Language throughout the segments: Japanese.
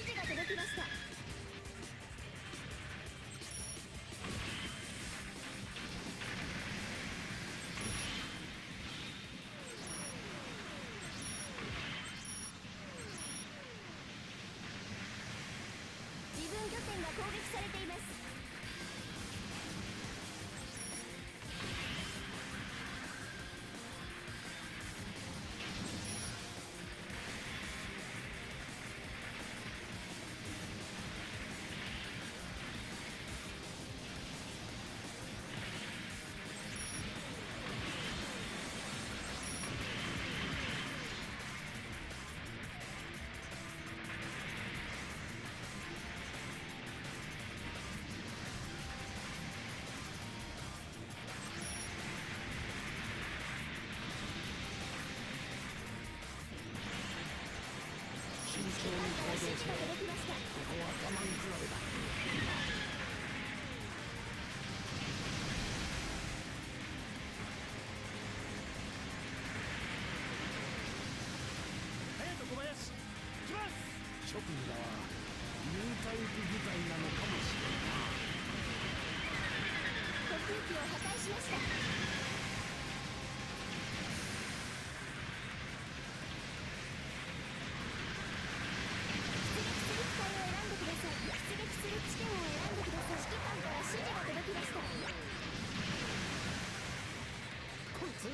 示が届きました。自分拠点が攻撃されています。慎重に行動せよ。ここは我慢比べだ。隼人小林、行きます。諸君らはニュータイプ部隊なのかもしれんな。呼吸器を破壊しました。出撃する地点を選んでください。指揮官から指示が届きました。こいつ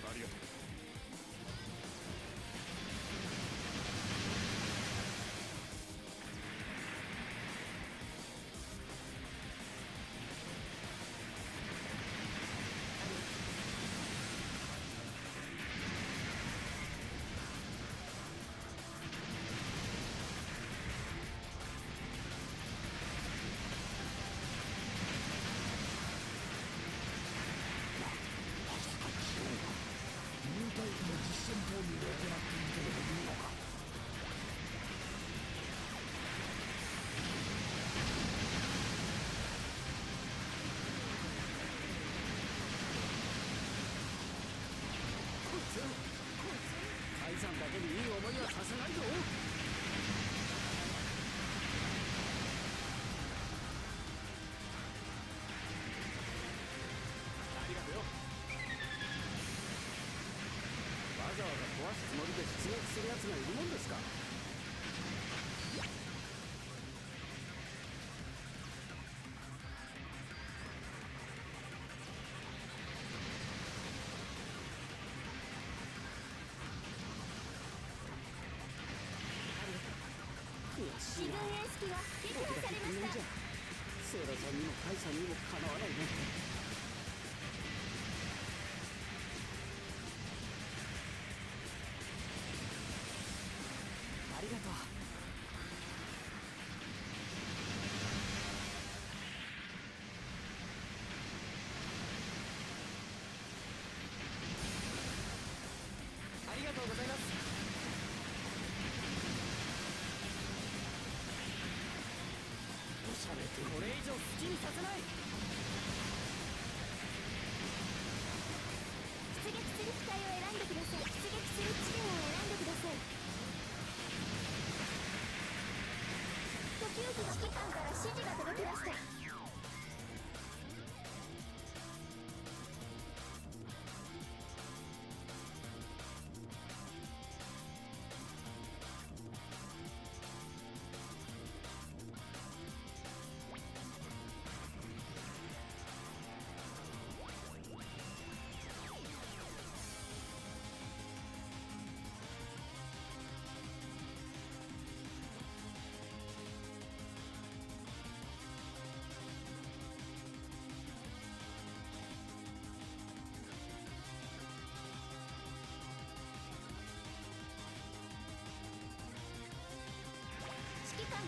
ありがとう。ニュータイプの実戦投入を行ってみてもいいのか。こいつ泰山だけにいい思いはさせないぞ。ありがとうよ。わざわざ壊すつもりで出撃する奴がいるもんですか。悔しいな。自分エース機が撃破されました。セイラさんにもカイさんにもかなわないね。ありがとう。ありがとうございます。おしゃれてこれ以上好きにさせない。出撃する機体を選んでください。出撃する地点を選んでください。呼吸器指揮官から指示が届きました。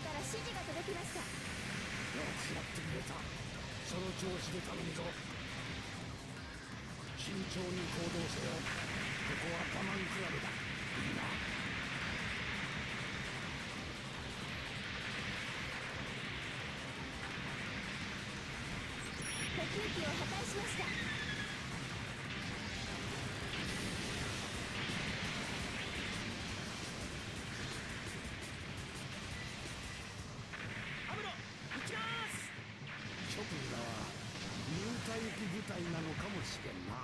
から指示が届きました。よくやってくれた。その調子で頼むぞ。慎重に行動せよ。ここは我慢比べだ。いいな。補給機を破壊しました。アムロ行きます諸君らは入隊行き部隊なのかもしれんな。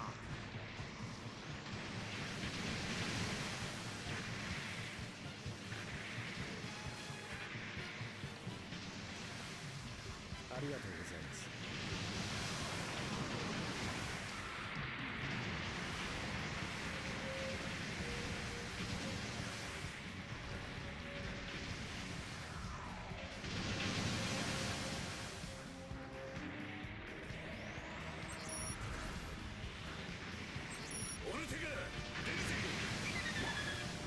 ありがとうございます。オルテガ出るぜ。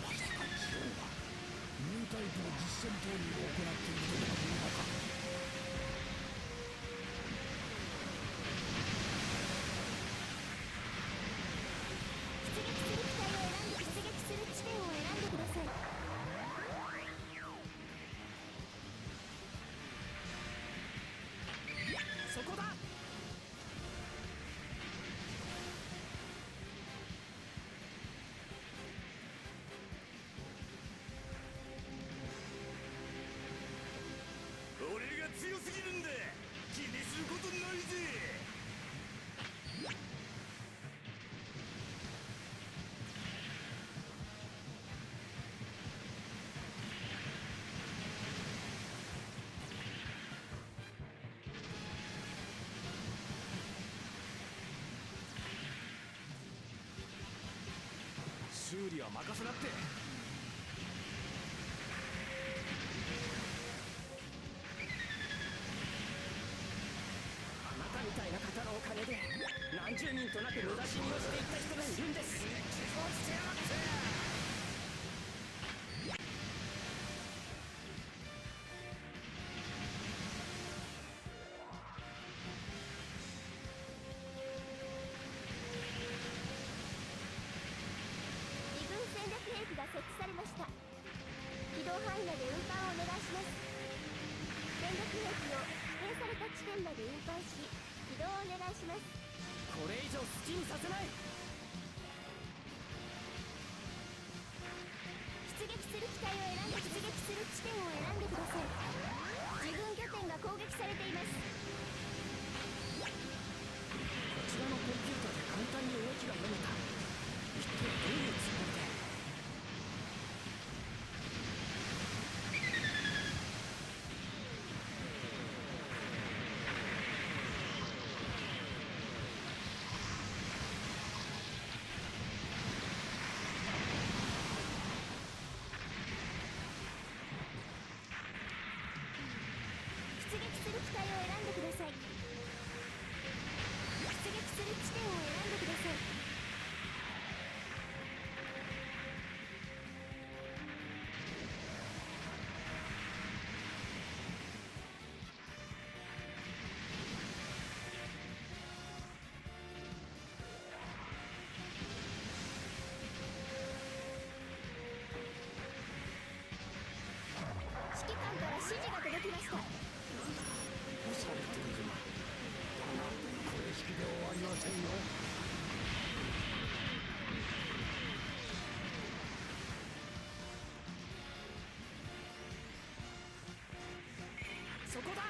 まさかジオンが入隊機の実戦投入を行っているとでも言うのか。出撃する地点を選んでください。そこだ。俺が強すぎるんだ。気にすることないぜ。修理は任せなって。あなたみたいな方のおかげで何十人となく無駄死にをしていった人がいるんです。落ちてやがって。二軍戦略兵器が設置されました。軌道範囲内で運搬をお願いします。戦略兵器を指定された地点まで運搬し、軌道をお願いします。これ以上好きにさせない。出撃する機体を選んで出撃する地点を選んでください。自軍拠点が攻撃されています。こちらのコンピューターで簡単に動きが読めた。一体どういうつもりで。出撃する機体を選んでください。出撃する地点を選んでください。指揮官から指示が届きました。されているな。だがこれしきで終わりませんよ。そこだ。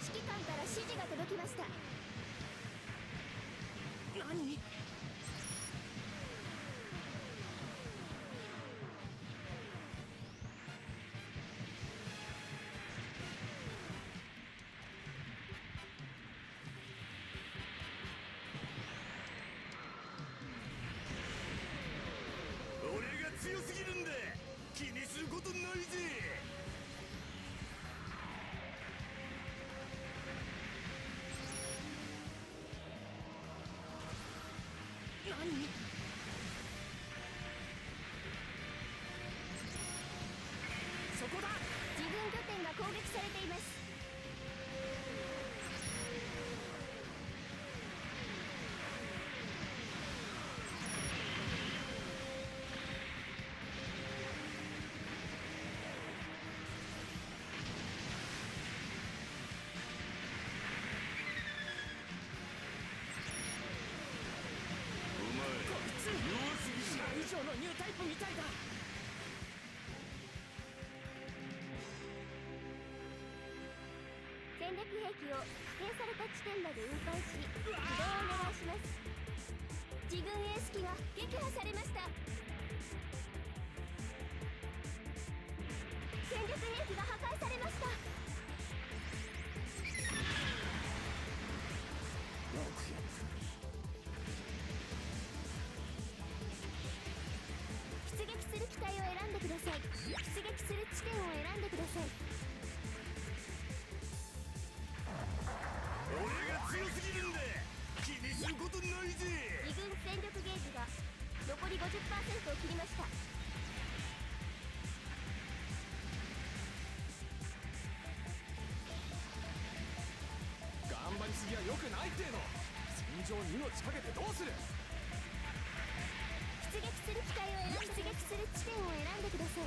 指揮官から指示が届きました。何？俺が強すぎるんだ。気にすることないぜ。何に。そこだ。自分拠点が攻撃されています。以上のニュータイプみたいだ。戦略兵器を指定された地点まで運搬し起動をお願いします。自軍エース機が撃破されました。戦略兵器が破壊されました。よくやった。出撃する機体を選んでください。出撃する地点を選んでください。俺が強すぎるんだ。気にすることないぜ。自軍戦力ゲージが残り 50% を切りました。頑張りすぎは良くないっての。戦場に命かけてどうする。出撃する機体を出撃する地点を選んでください。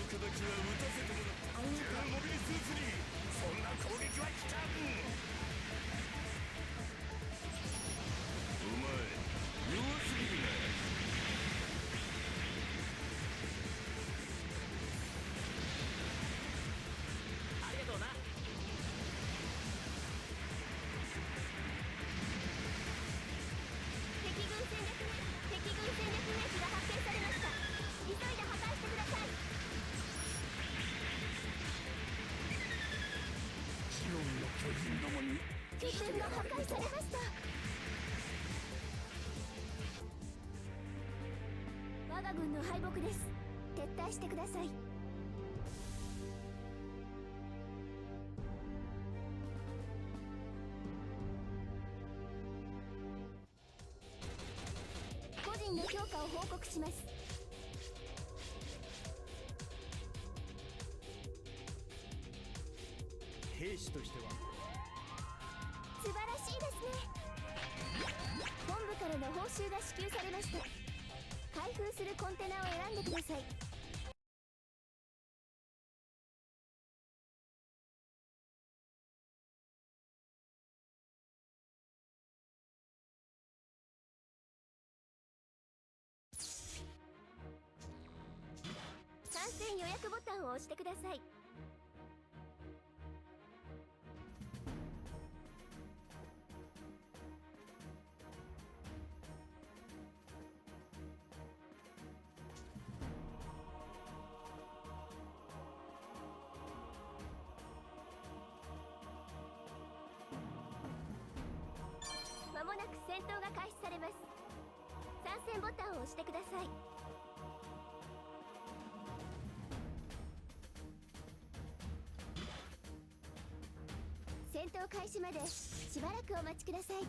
敵は撃たせてもらった。ジューモビルスーツにそんな攻撃は効かん。お前弱すぎるな。ありがとうな。敵軍戦略兵器が発見されました。急いで破壊してください。シオンの巨人どもに拠点が破壊されました。我が軍の敗北です。撤退してください。個人の評価を報告します。兵士としては素晴らしいですね。本部からの報酬が支給されました。開封するコンテナを選んでください。参戦予約ボタンを押してください。まもなく戦闘が開始されます。参戦ボタンを押してください。戦闘開始までしばらくお待ちください。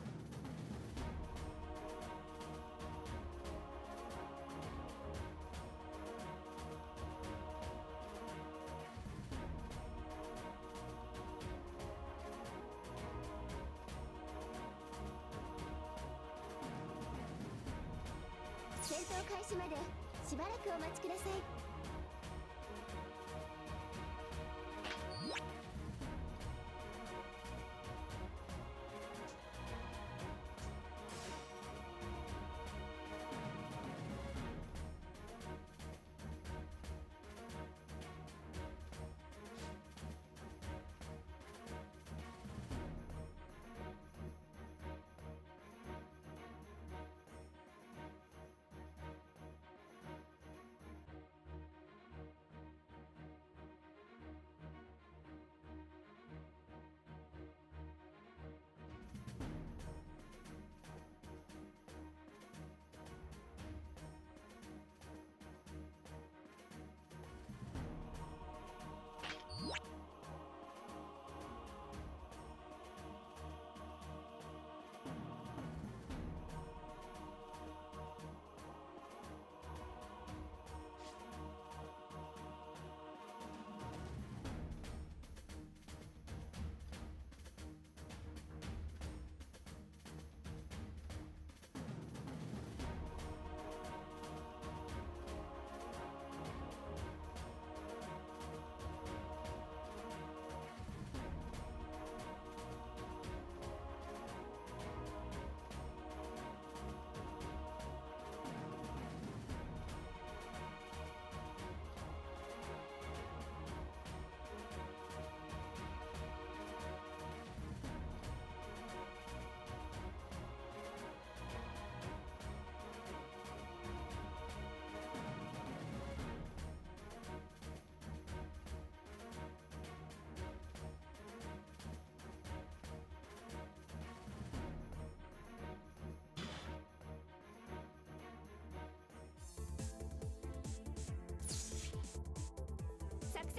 戦闘開始までしばらくお待ちください。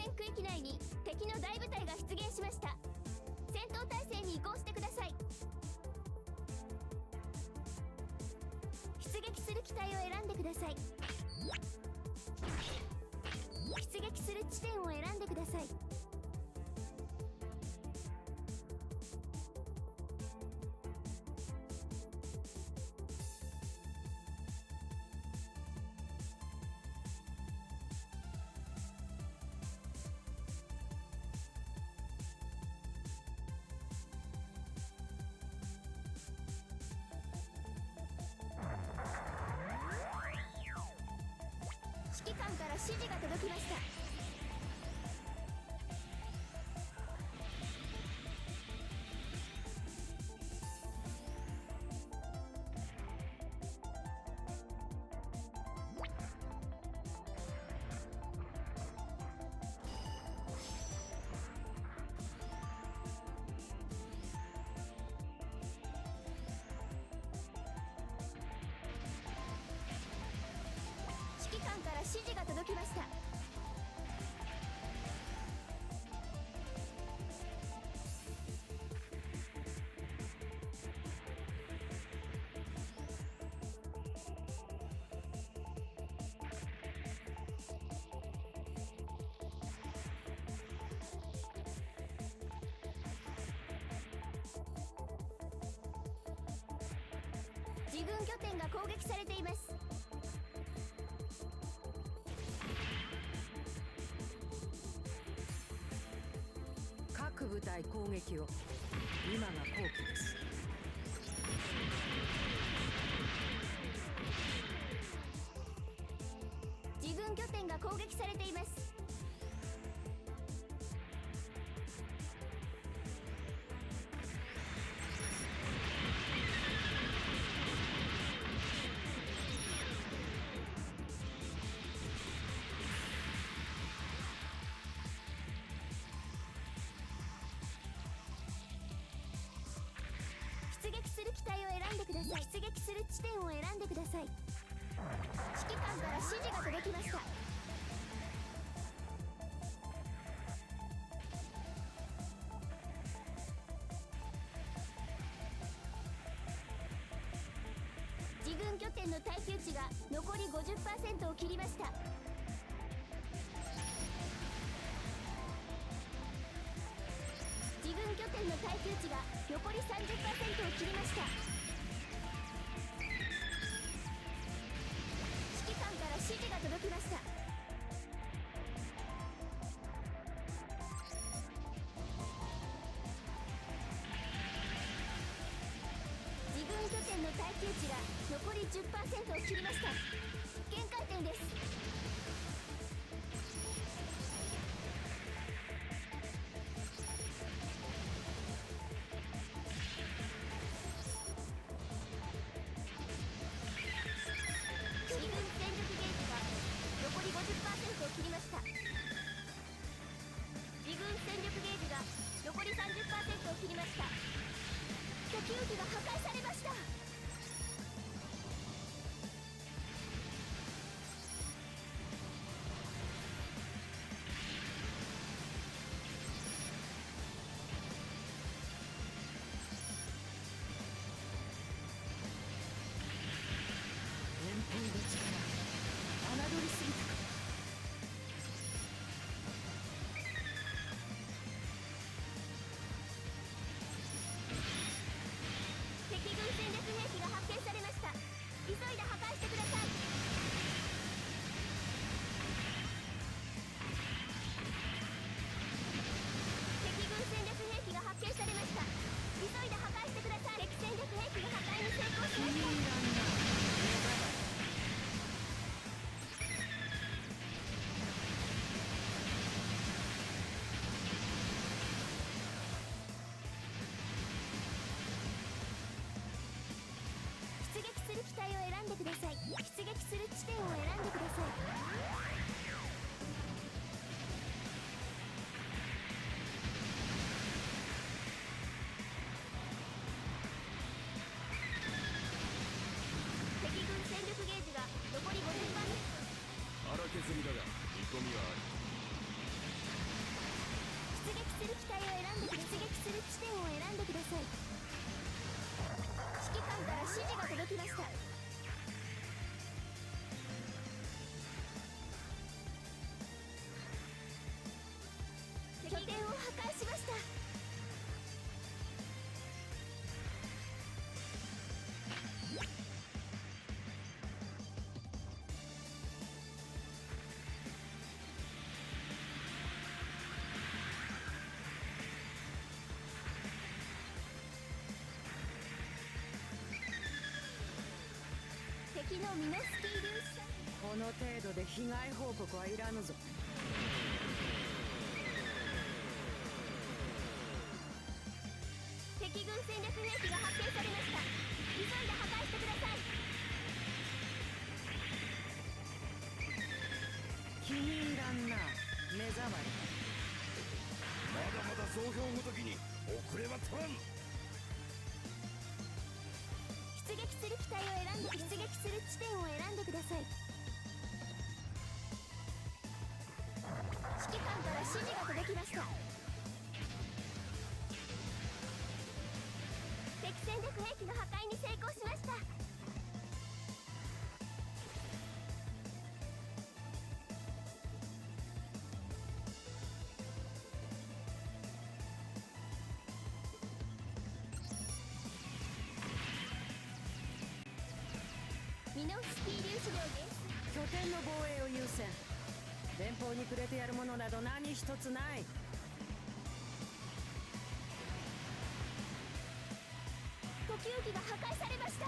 戦区域内に敵の大部隊が出現しました。戦闘態勢に移行してください。出撃する機体を選んでください。出撃する地点を選んでください。指揮官から指示が届きました。指揮官から指示が届きました。自軍拠点が攻撃されています。各部隊攻撃を。今が好機です。自軍拠点が攻撃されています。出撃する機体を選んでください。出撃する地点を選んでください。指揮官から指示が届きました。自軍拠点の耐久値が残り 50% を切りました。自軍拠点の耐久値が残り 30% を切りました。指揮官から指示が届きました。自軍拠点の耐久値が残り 10% を切りました。限界点です。自軍戦力ゲージが残り 50% を切りました。自軍戦力ゲージが残り 30% を切りました。敵武器が破壊されました。遠方の力、侮りすぎたか。敵軍戦略兵器が発見されました。急いで破壊してください。敵軍戦略兵器が発見されました。急いで破壊してください。敵戦略兵器が破壊に成功しました。出撃する機体を選んでください。出撃する地点を選んでください。敵軍戦力ゲージが残り 50%。荒削りだが見込みはある。のミノスキー粒子この程度で被害報告はいらぬぞ。敵軍戦略兵器が発見されました。急いで破壊してください。気に入らんな、目障り。まだまだ総評ごときに遅れは取らん。出撃する機体を選んで出撃する地点を選んでください。指揮官から指示が届きました。敵戦略兵器の破壊に成功しました。ミノフスキー粒子量です。拠点の防衛を優先。連邦にくれてやるものなど何一つない。呼吸器が破壊されました。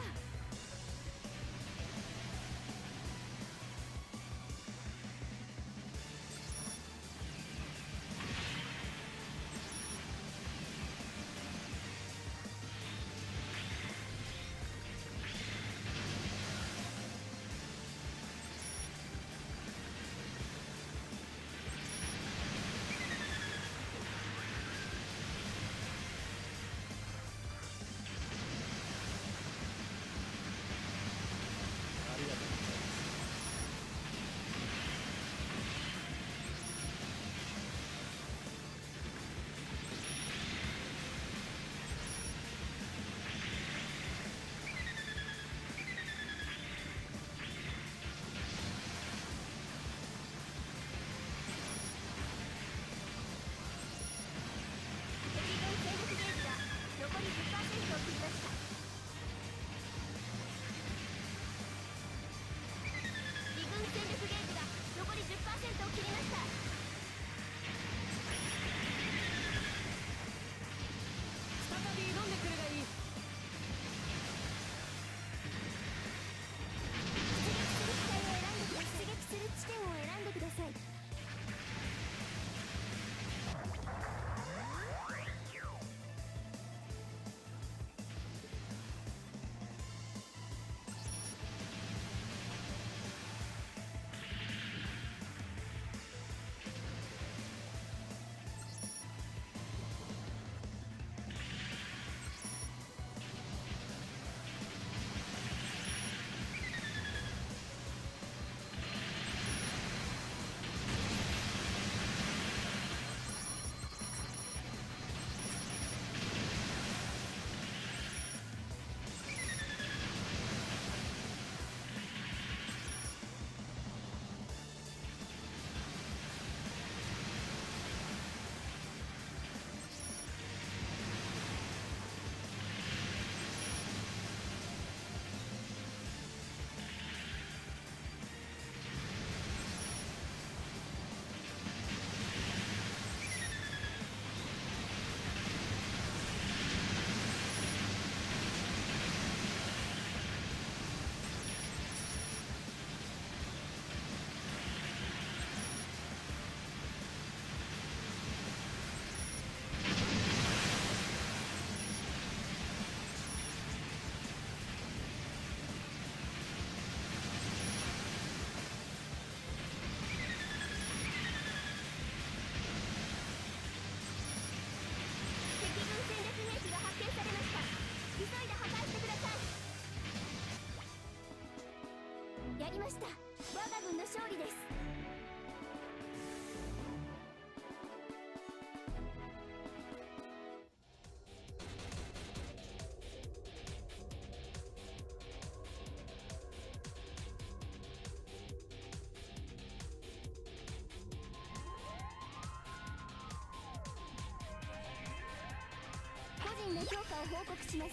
やりました。我が軍の勝利です。個人の評価を報告します。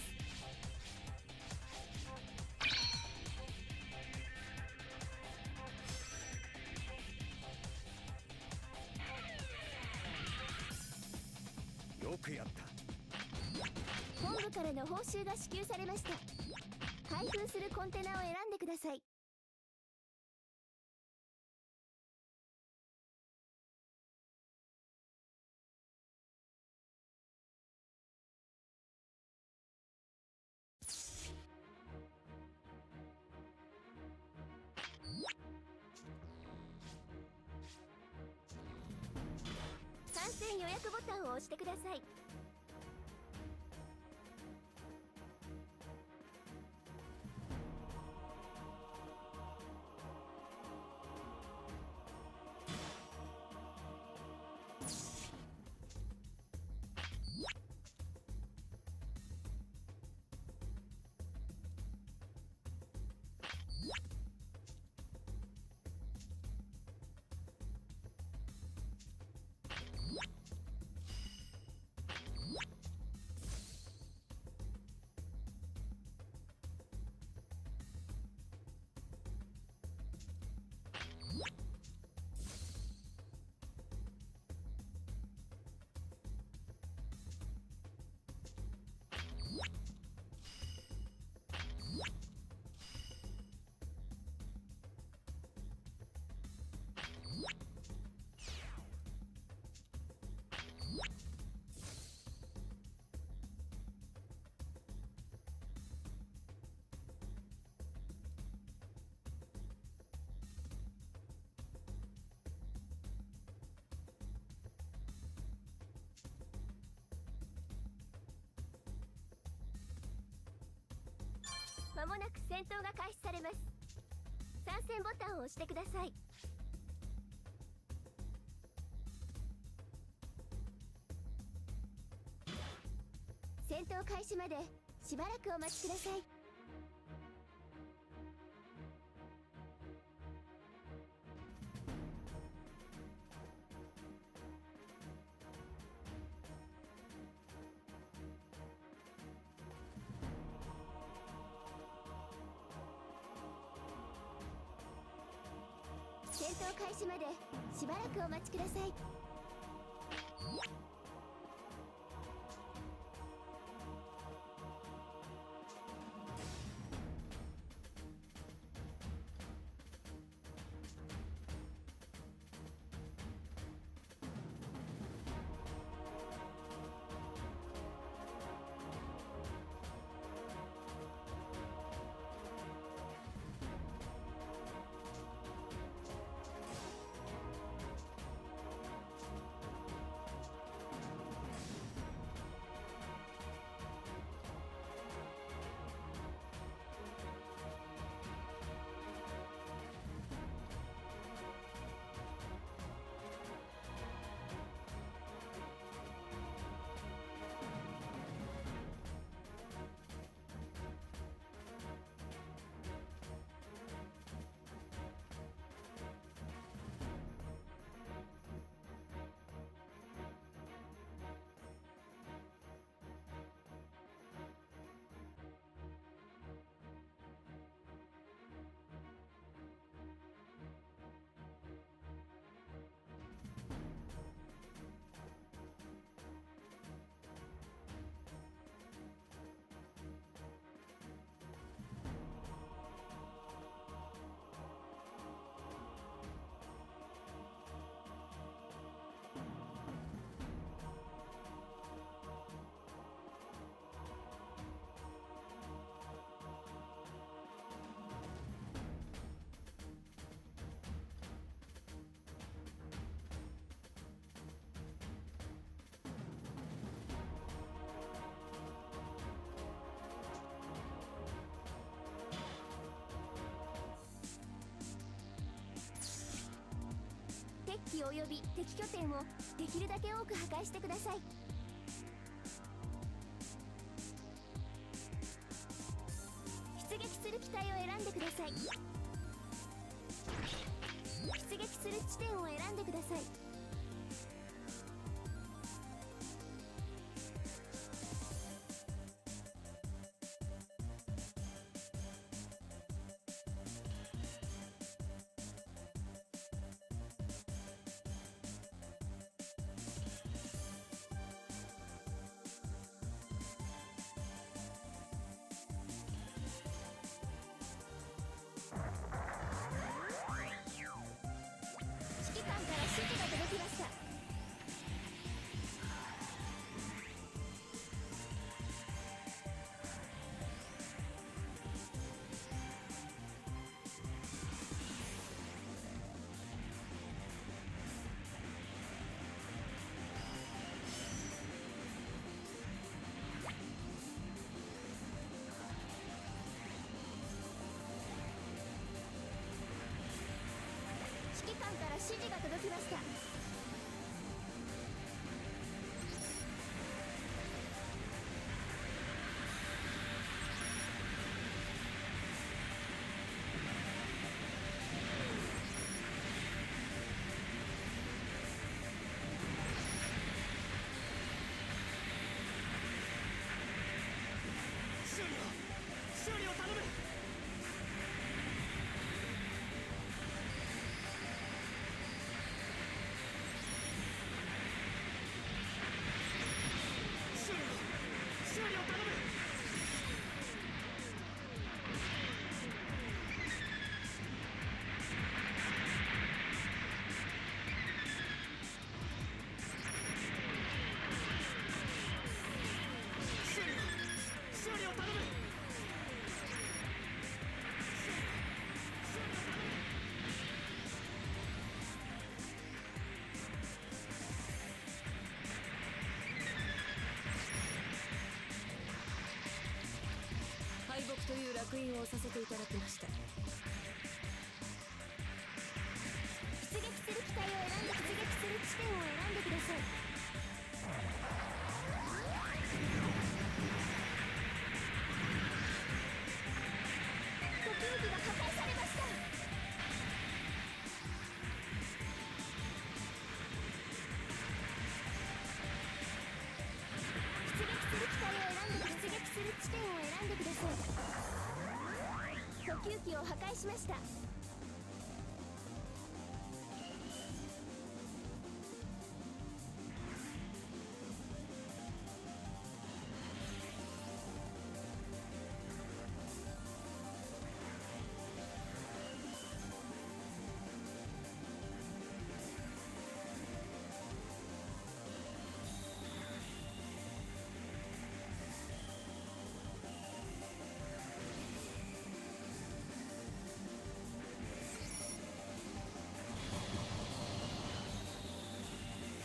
よくやった。本部からの報酬が支給されました。開封するコンテナを選んでください。ださい。観戦予約ボタンを押してください。まもなく戦闘が開始されます。参戦ボタンを押してください。戦闘開始までしばらくお待ちください。戦闘開始までしばらくお待ちください。敵機および敵拠点をできるだけ多く破壊してください。出撃する機体を選んでください。出撃する地点を選んでください。木という烙印を押させていただきました。出撃する機体を選んで、出撃する地点を選んでください。呼吸器が破壊されました。出撃する機体を選んで、出撃する地点を選んでください。呼吸器を破壊しました。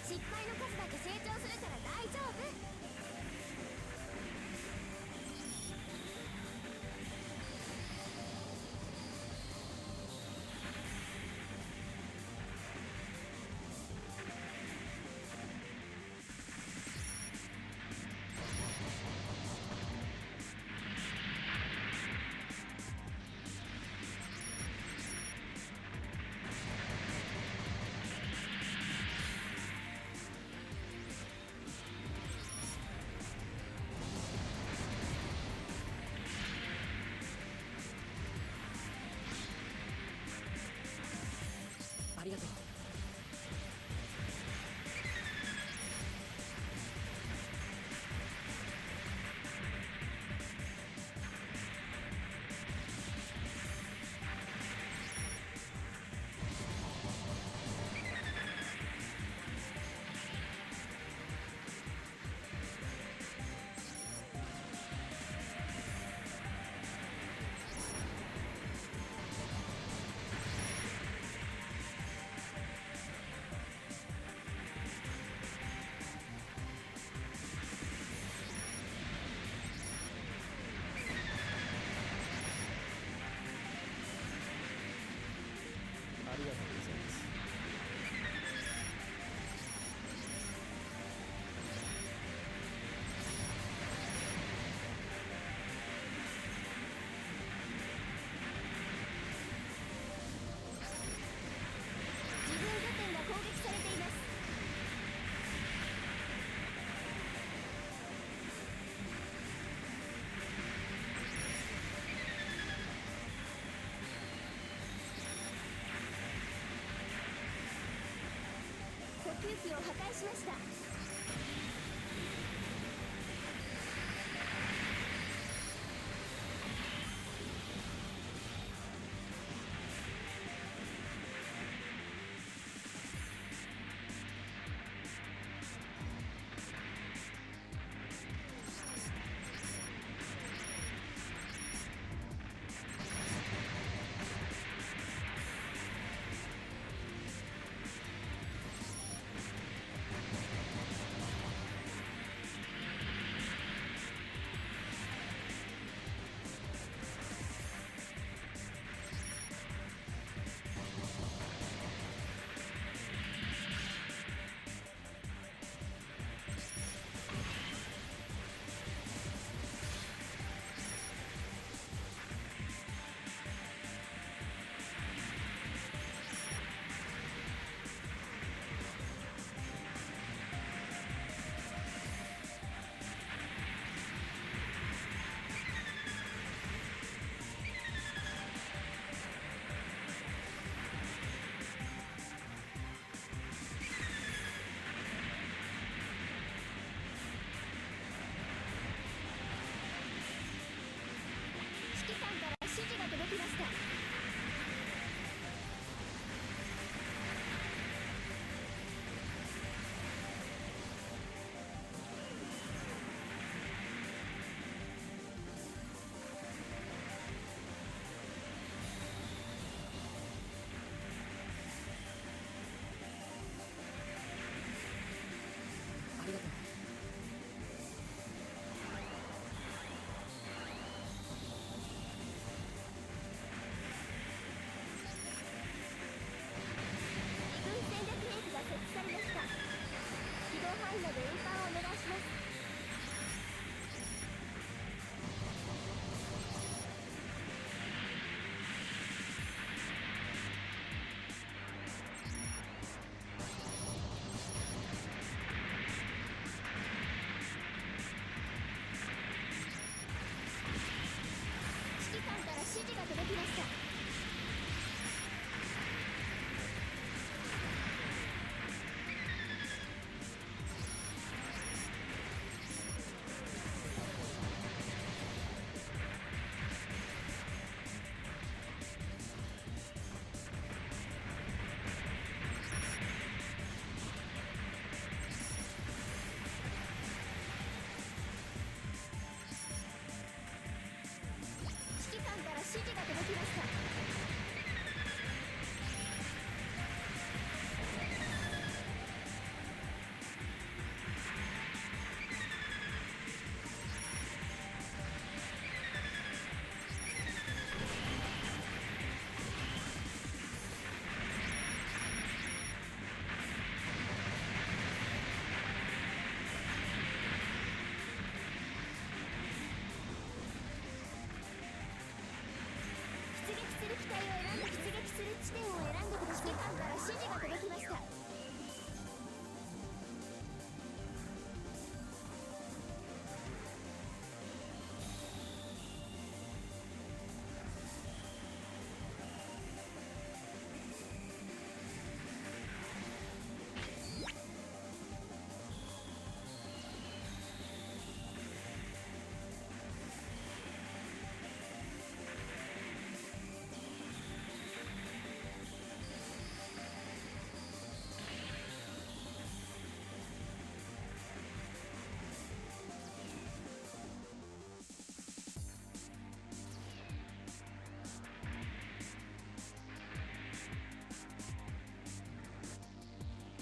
失敗の数だけ成長するから大丈夫。ありがとう。ありがとうございます。自分拠点が攻撃されています。呼吸器を破壊しました。指示が届きました。出撃する機体を選んで、出撃する地点を選んでください。指揮官から指示が届きました。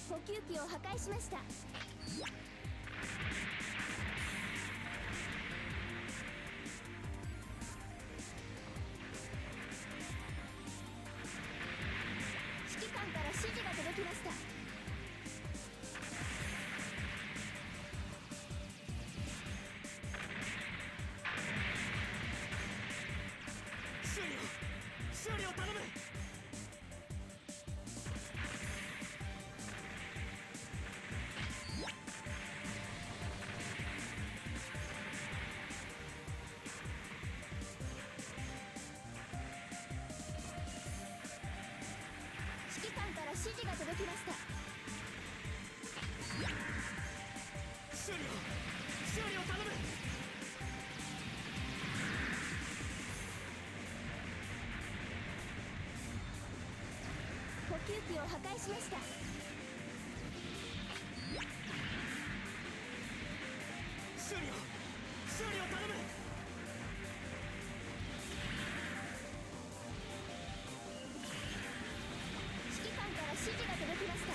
補給機を破壊しました。指揮官から指示が届きました。修理を頼む。指揮官から指示が届きました。修理を頼む。補給機を破壊しました。修理を頼む。指揮官から指示が届きました。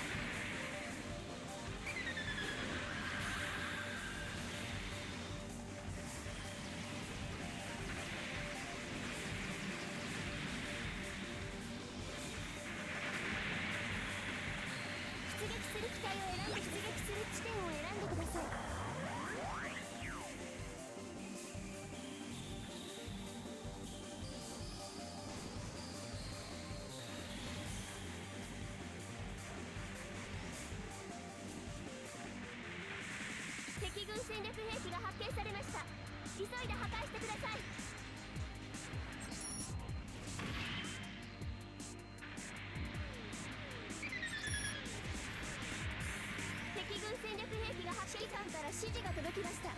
出撃する機体を選んで、出撃する地点を選んでください。敵軍戦略兵器が発見されました。急いで破壊してください。敵軍戦略兵器が指揮官から指示が届きました。や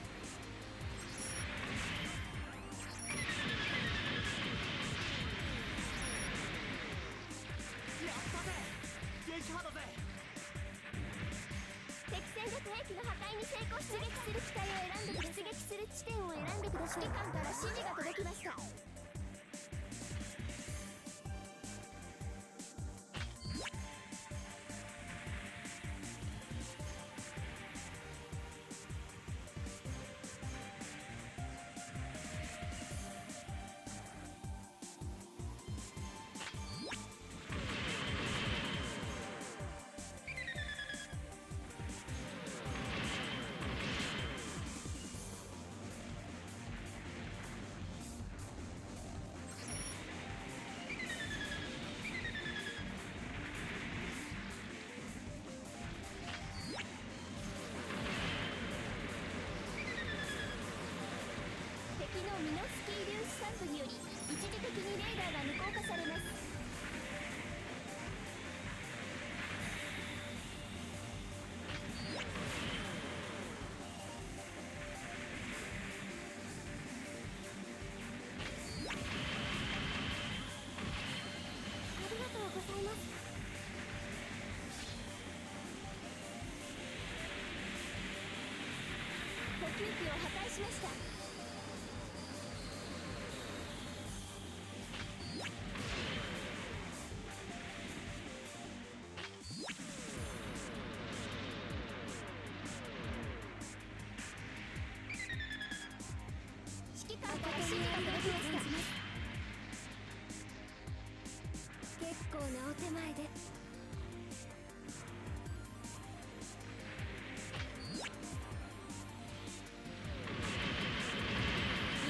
ったぜ。撃破だぜ。敵戦略兵器の破壊に成功。出撃する機体を選んで、出撃する地点を選んでください。指揮官から指示が届きました。敵のミノスキー粒子散布により一時的にレーダーが無効化されます。ありがとうございます。補給機を破壊しました。お手前で。ミ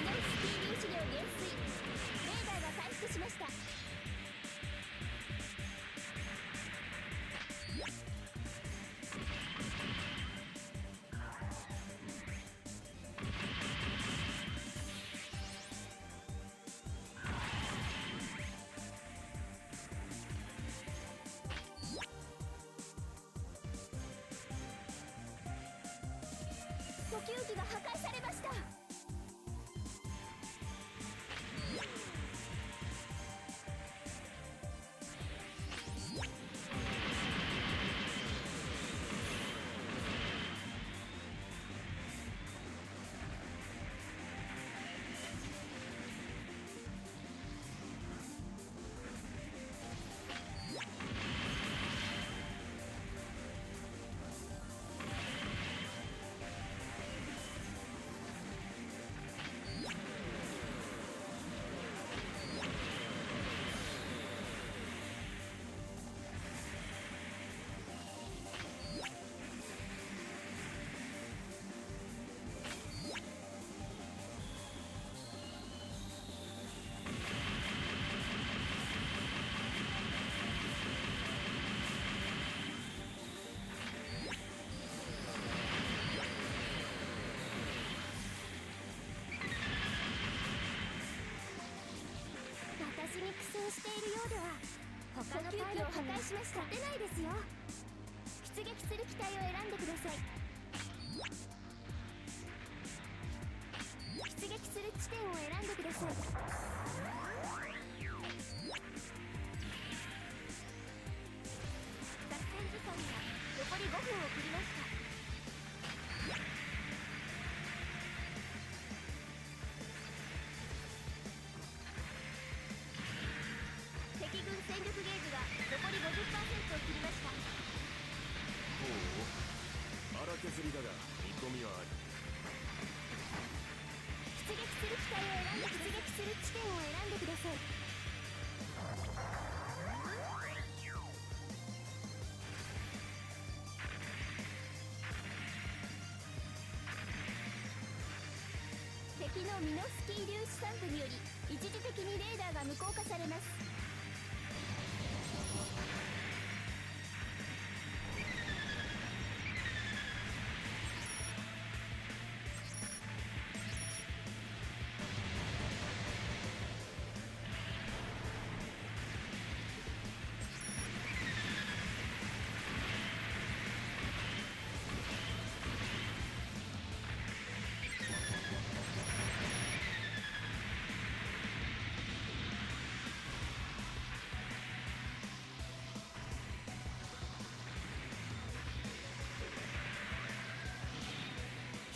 ノフスキー粒子量減衰。レーダーが回復しました。呼吸器が破壊されました。私に苦戦しているようでは他のパイロットを破壊しました。勝てないですよ。出撃する機体を選んでください。出撃する地点を選んでください。作戦時間が残り5分を切りました。敵軍戦力ゲージが残り 50% を切りました。ほう、荒削りだが見込みはある。出撃する機体を選んで出撃する地点を選んでください。敵のミノフスキー粒子散布により一時的にレーダーが無効化されます。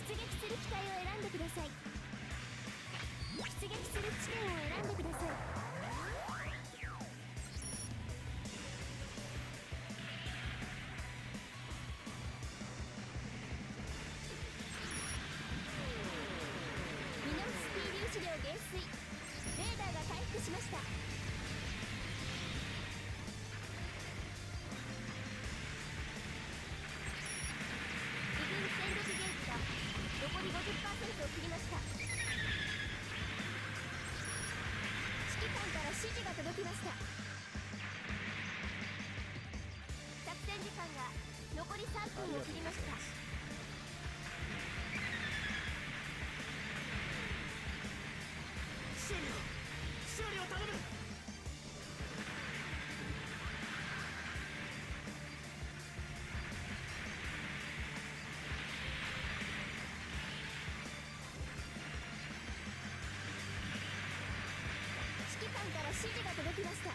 出撃する機体を選んでください。出撃する地点を選んでください。ミノフスキー粒子量減衰。レーダーが回復しました。自軍戦力ゲージが残り 50% を切りました。指揮官から指示が届きました。作戦時間が残り3分を切りました。修理を頼む。指揮官から指示が届きました。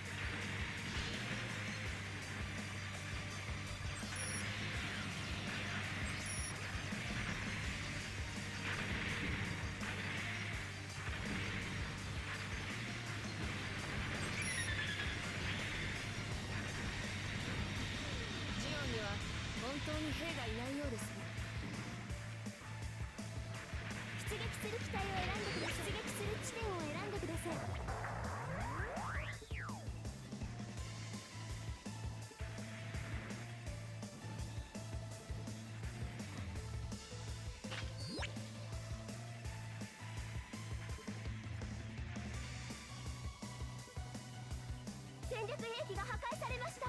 ジオンには本当に兵がいないようですね。出撃する機体を選んでください。出撃する地点を選んでください。力兵器が破壊されました。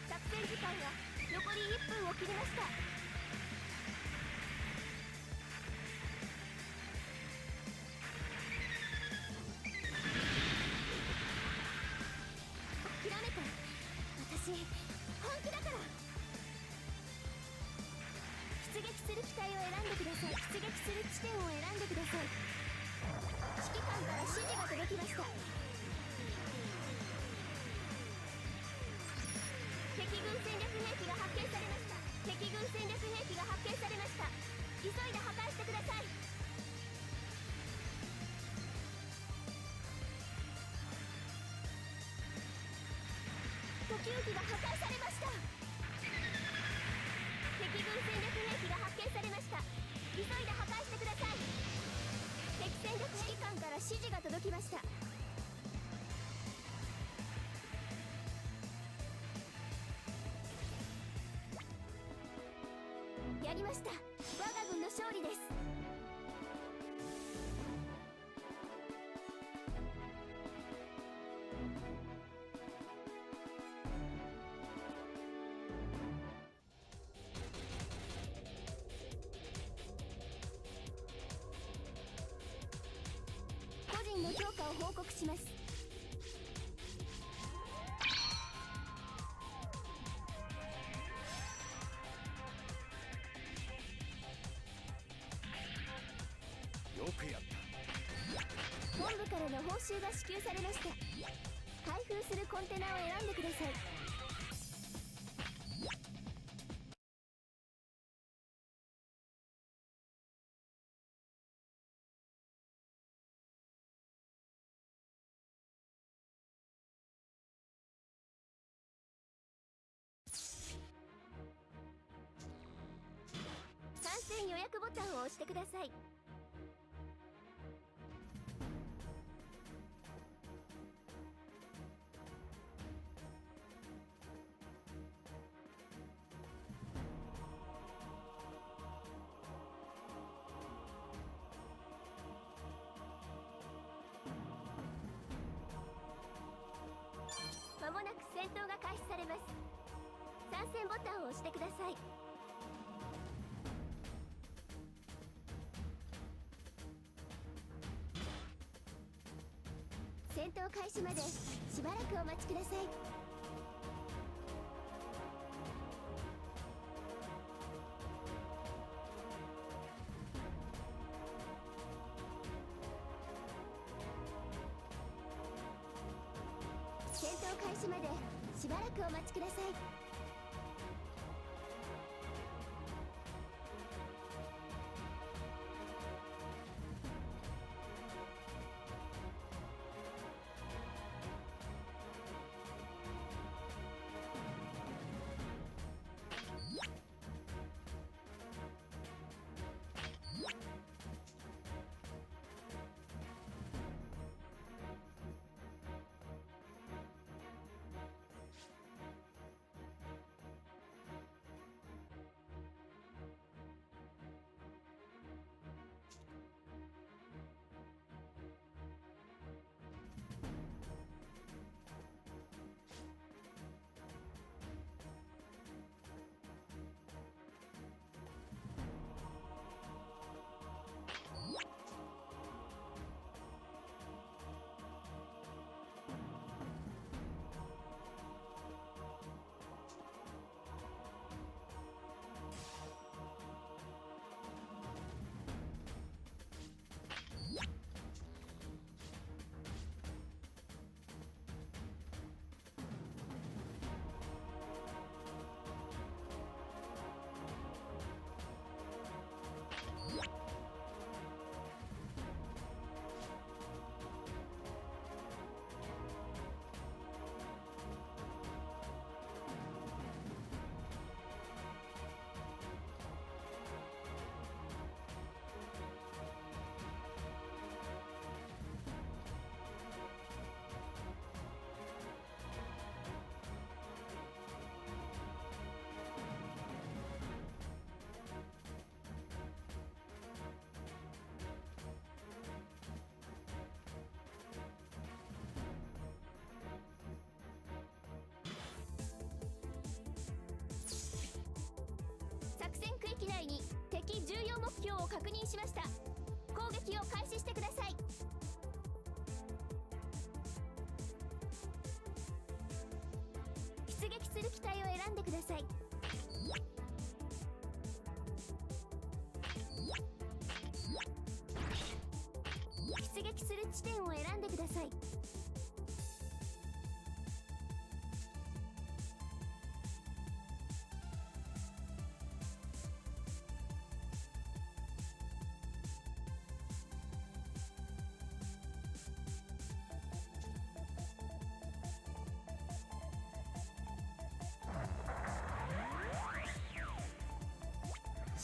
作戦時間が残り1分を切りました。諦めた。私本気だから。出撃する機体を選んでください。出撃する地点を選んでください。指揮官から指示が届きました。敵軍戦略兵器が発見されました。敵軍戦略兵器が発見されました。急いで破壊してください。時機が破壊されました。敵軍戦略兵器が発見されました。急いで破壊してください。敵戦略指揮官から指示が届きました。やりました。我が軍の勝利です。個人の評価を報告します。よくやった。本部からの報酬が支給されました。開封するコンテナを選んでください。参戦予約ボタンを押してください。まもなく戦闘が開始されます。参戦ボタンを押してください。戦闘開始までしばらくお待ちください。戦闘開始までしばらくお待ちください。内に敵重要目標を確認しました。攻撃を開始してください。出撃する機体を選んでください。出撃する地点を選んでください。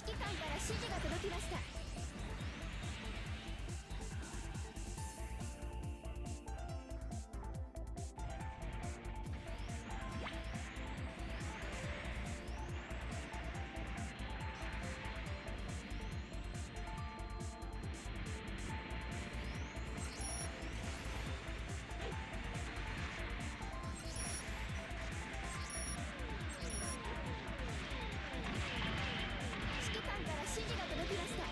指揮官から指示が届きました。指揮官から指示が届きました。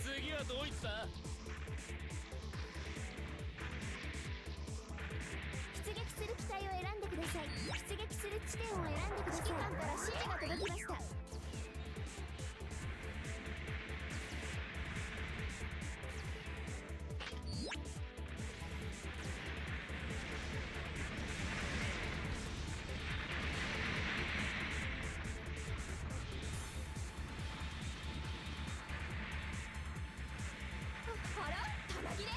次はどいつだ？出撃する機体を選んでください。出撃する地点を選んでください。指揮官から指示が届きました。あら、弾切れ。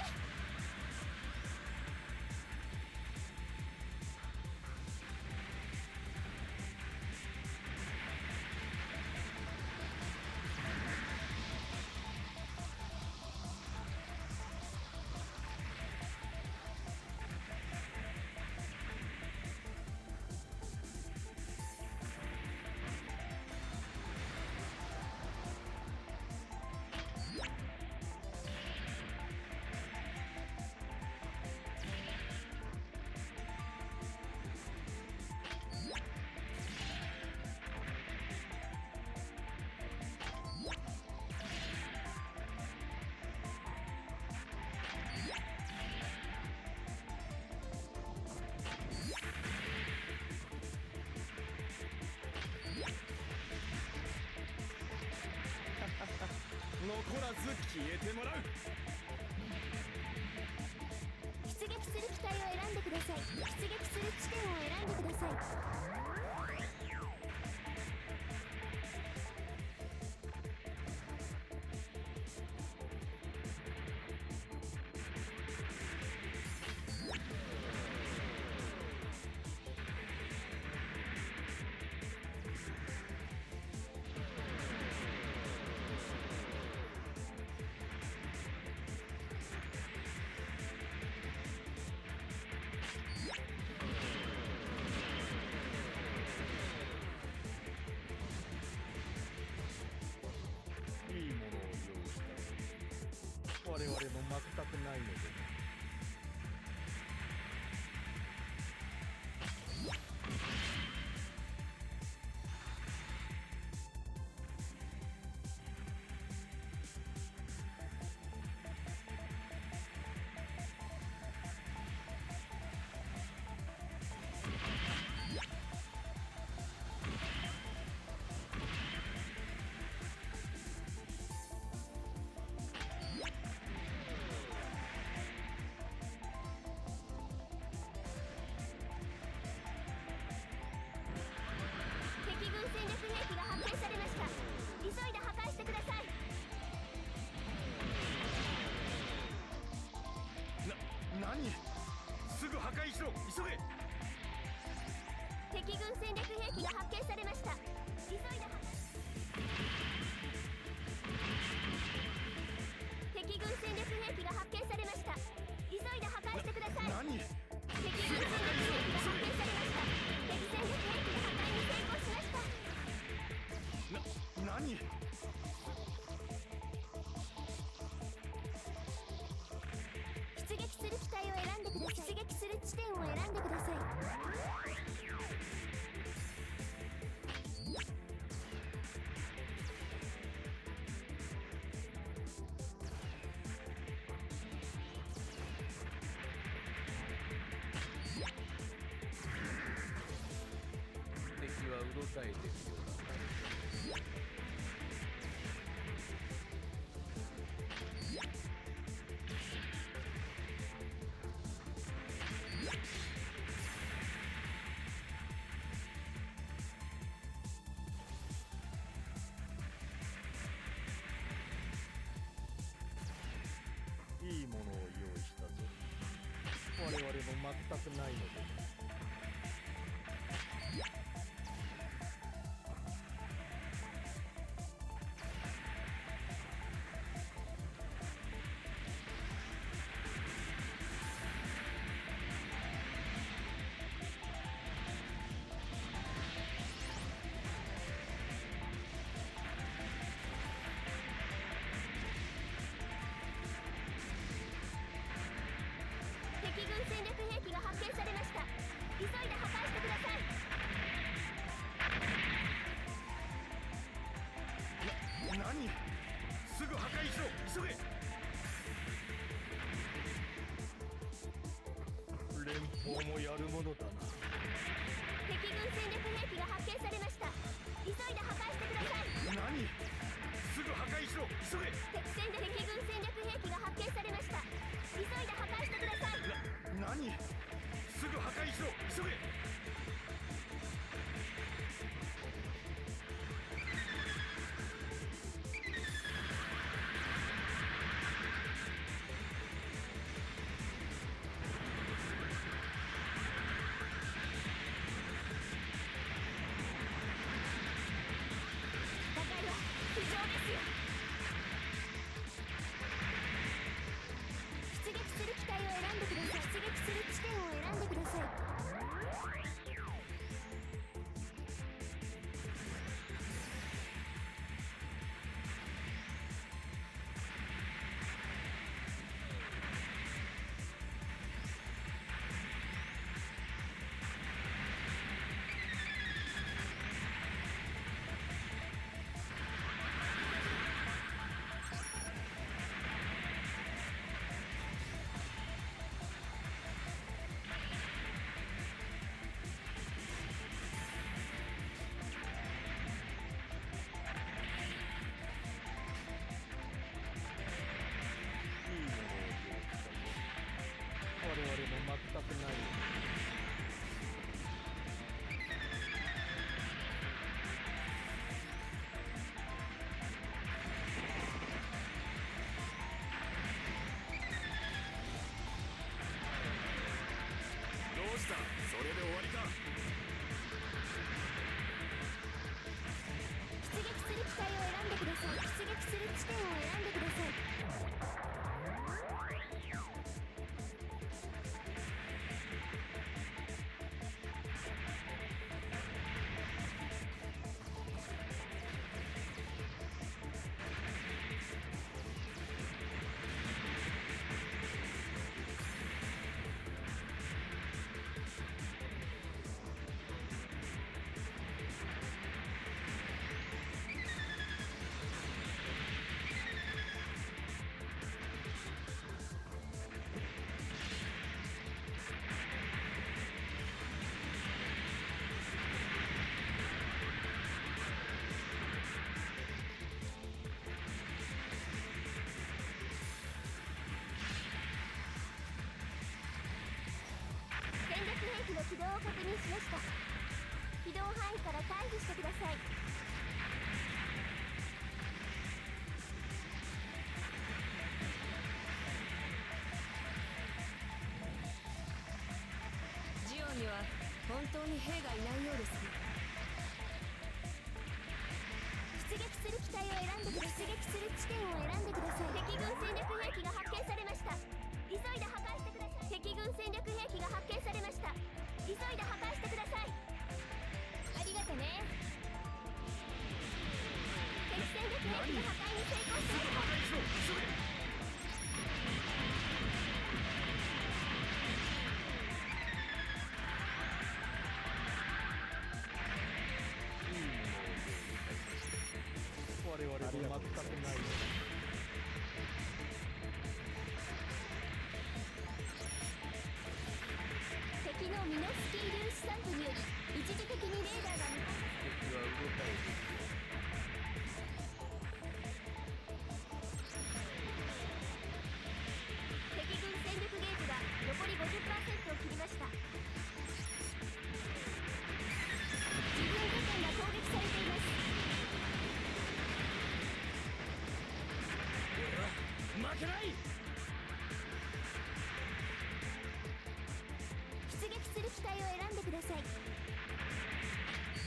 残らず消えてもらう。出撃する機体を選んでください。出撃する地点を選んでください。いいものを用意した。我々も負けたくないので。敵軍戦略兵器が発見されました。急いで破壊してください。何？すぐ破壊しろ、急げ。敵軍戦略兵器が発見されました。急いで破壊。軍戦略兵器が発見されました。急いで破壊してください。何敵軍戦略兵器が発見されました。敵戦略兵器の破壊に成功しました。何出撃する機体を選んでください。出撃する地点を選んでください。敵はうろたえてるようだ。いいものを用意したぞ。我々も全くないので。敵軍戦略兵器が発見されました。急いで破壊してください。何すぐ破壊しろ急げ。連邦もやるものだな。敵軍戦略兵器が発見されました。急いで破壊してください。何すぐ破壊しろ急げ。敵軍戦略兵器が発見されました。急いで破壊してください。何すぐ破壊しろ急げ。戦いは非常ですよ。出撃する機体を選んでください。出撃する地点を選んでください。我々も全くない。どうしたそれで終わりか。出撃する機体を選んでください。出撃する地点を選んでください。機の軌道を確認しました。軌道範囲から退避してください。ジオンには本当に兵がいないようですね。出撃撃する機体を選んで出撃する地点を選んでください。敵軍戦略兵器が発見されました。急いで破壊してください。敵軍戦略兵器が発見されました。急いで破壊してください。ありがとね。敵戦略兵器が破壊に成功しました。破壊しろ急げ。我々も全くない。敵のミノフスキー粒子散布により一時的にレーダーが無効。敵は動かれている。敵軍戦力ゲージが残り 50% を切りました。自分拠点が攻撃されています。負けない。出撃する機体を選んでください。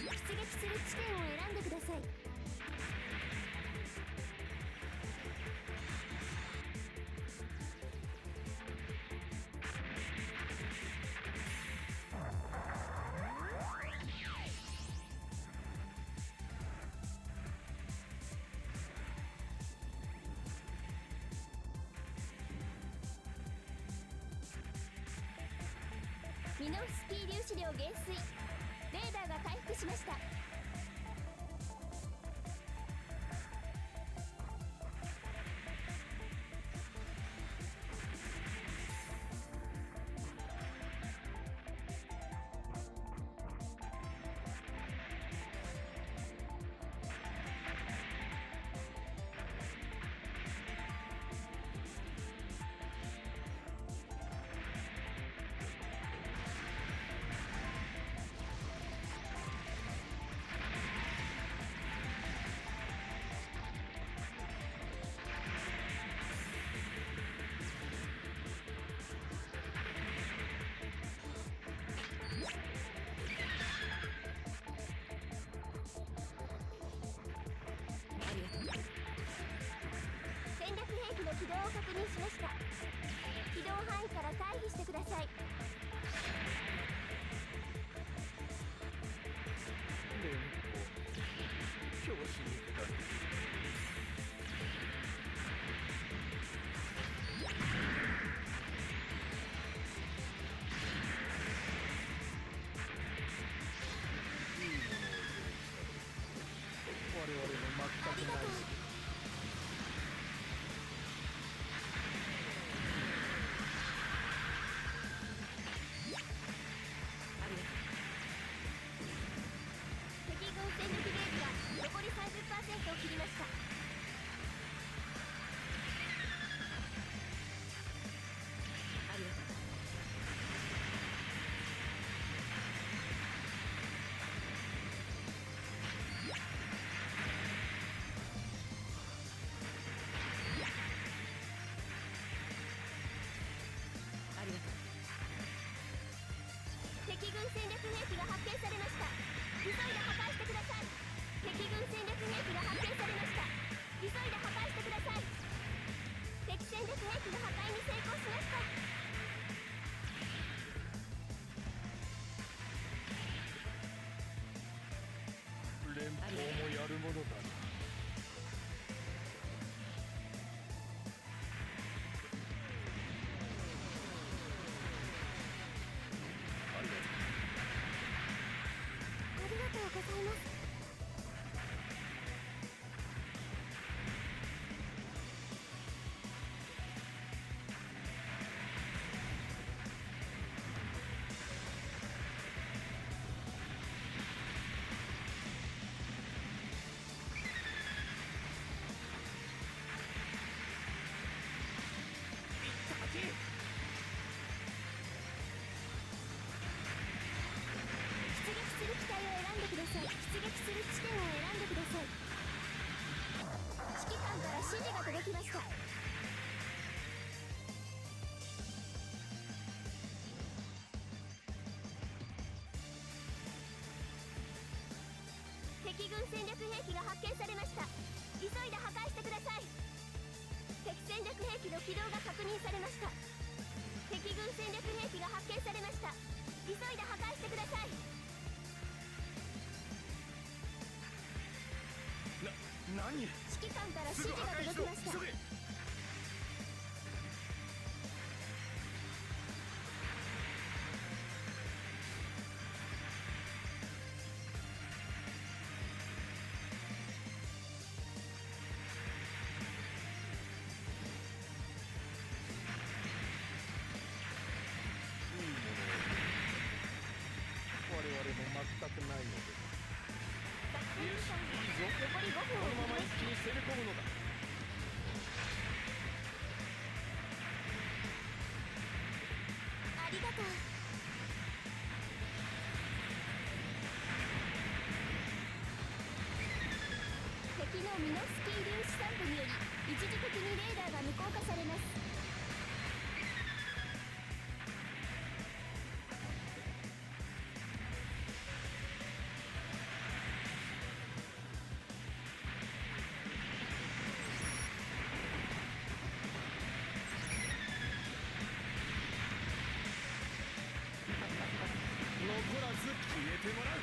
出撃する地点を選んでください。ミノフスキー粒子量減衰。レーダーが回復しました。戦略兵器の起動を確認しました。起動範囲から退避してください。連邦教師に来たね。いいものを用意した。我々も全くない。敵軍戦力ゲージが残り 30% を切りました。ありがとう。ありがとう。敵軍戦略兵器が発見されました。急いで破壊してください。敵軍戦略兵器が発見されました。急いで破壊してください。敵戦略兵器の破壊に成功しました。連邦もやるものだな。ありがとうございます。敵軍戦略兵器が発見されました。急いで破壊してください。敵戦略兵器の起動が確認されました。敵軍戦略兵器が発見されました。急いで破壊してください。何？指揮官から指すぐ示が破壊しろ。届きました。急げ。我々も全くないので。残り5分このままを一気に攻め込むのだ。ありがとう。敵のミノフスキー粒子散布により一時的にレーダーが無効化されます。残らず消えてもらう。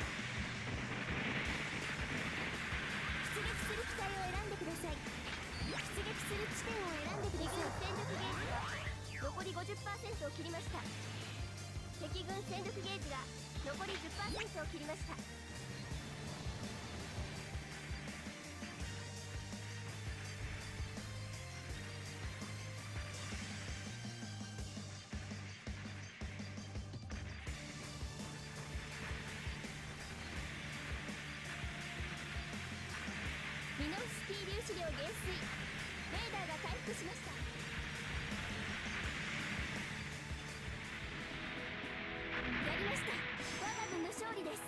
出撃する機体を選んでください。出撃する地点を選んでください。戦力ゲージが残り 50% を切りました。敵軍戦力ゲージが残り 10% を切りました。ミノフスキー粒子量減衰。レーダーが回復しました。やりました。我が軍の勝利です。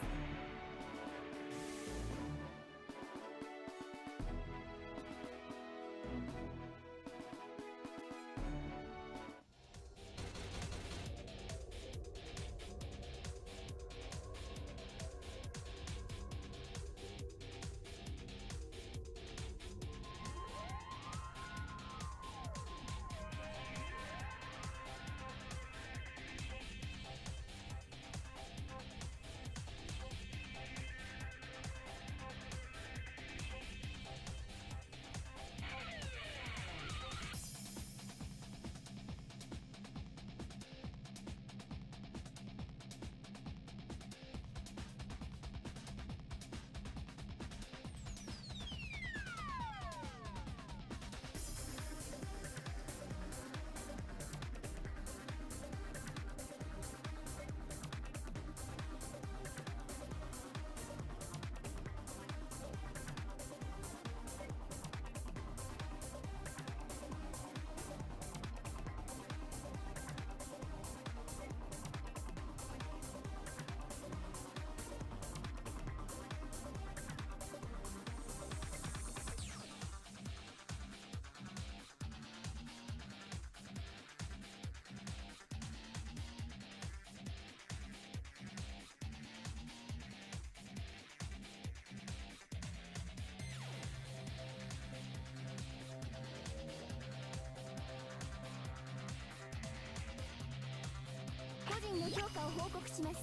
個人の評価を報告します。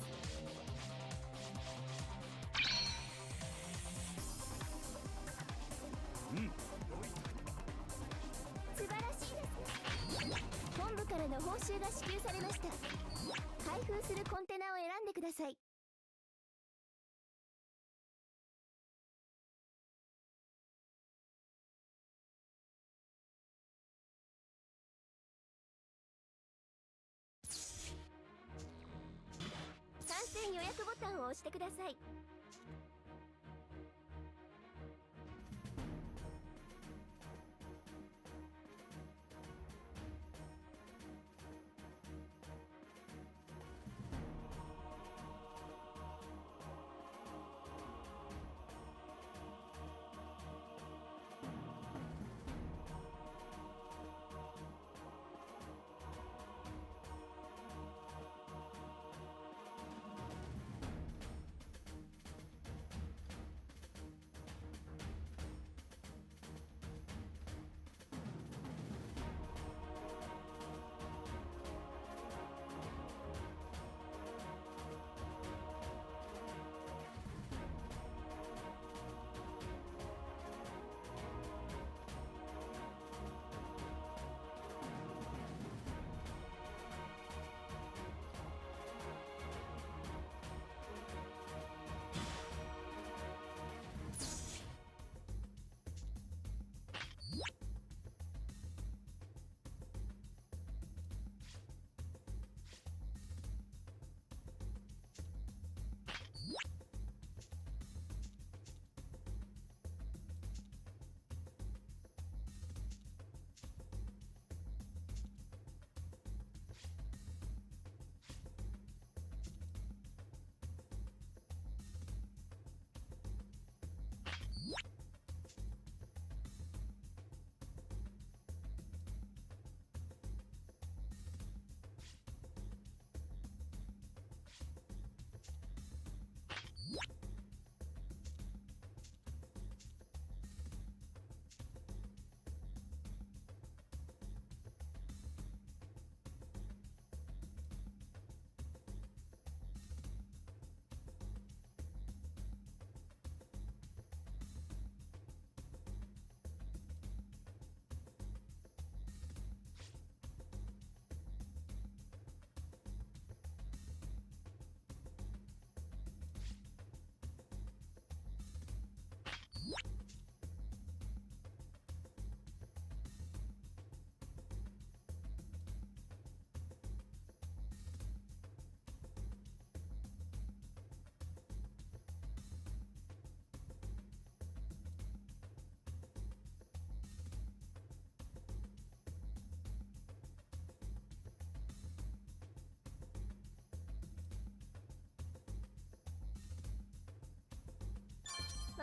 素晴らしいです。本部からの報酬が支給されました。開封するコンテナを選んでください。参戦予約ボタンを押してください。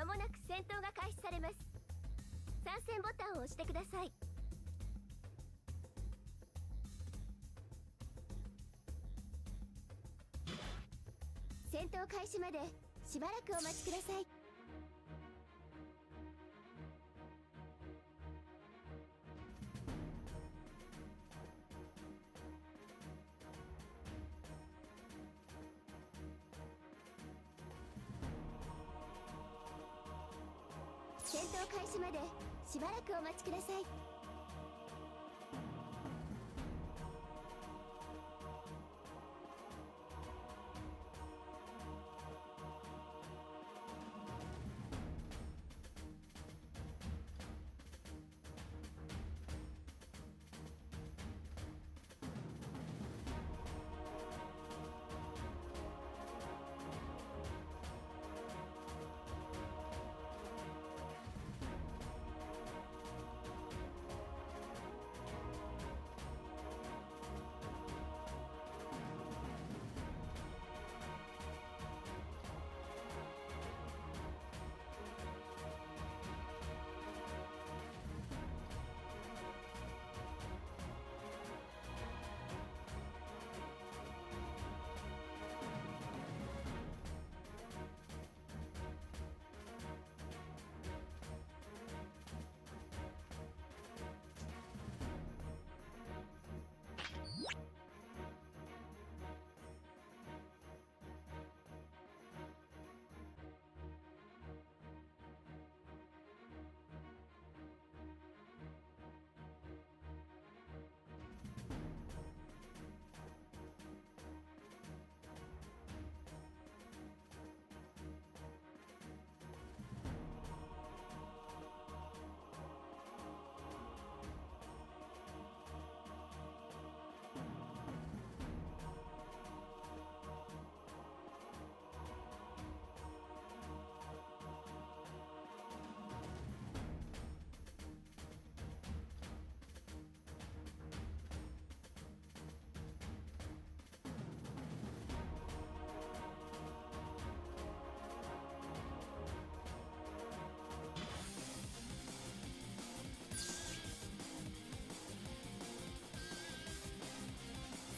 もなく戦闘が開始されます。参戦ボタンを押してください。戦闘開始までしばらくお待ちください。戦闘開始までしばらくお待ちください。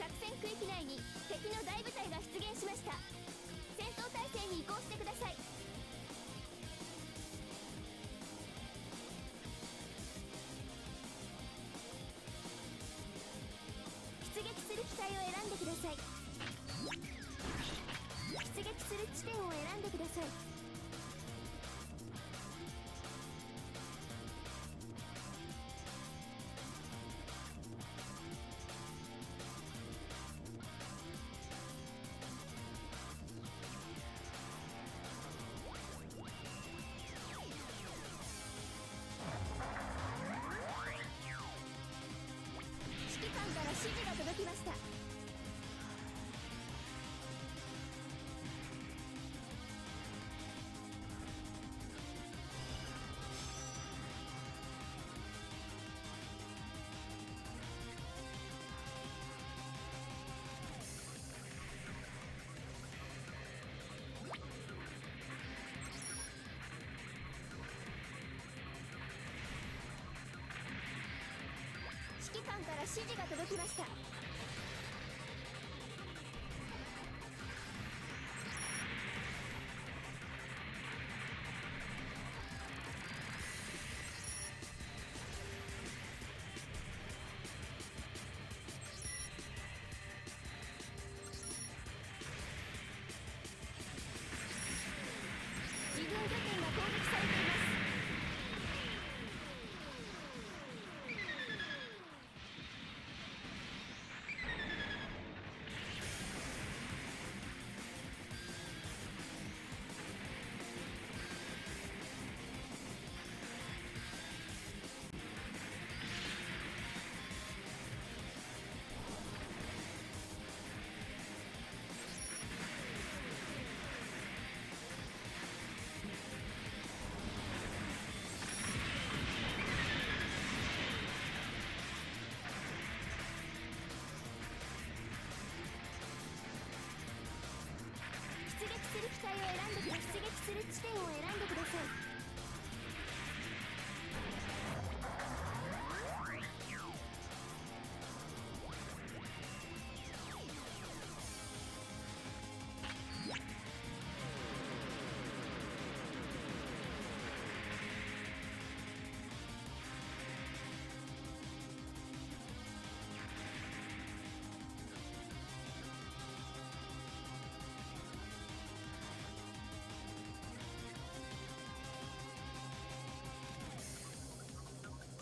作戦区域内に敵の大部隊が出現しました。戦闘態勢に移行してください。出撃する機体を選んでください。出撃する地点を選んでください。指揮官から指示が届きました。指揮官から指示が届きました。自軍拠点が攻撃されています。体を選んでください。出撃する地点を選んでください。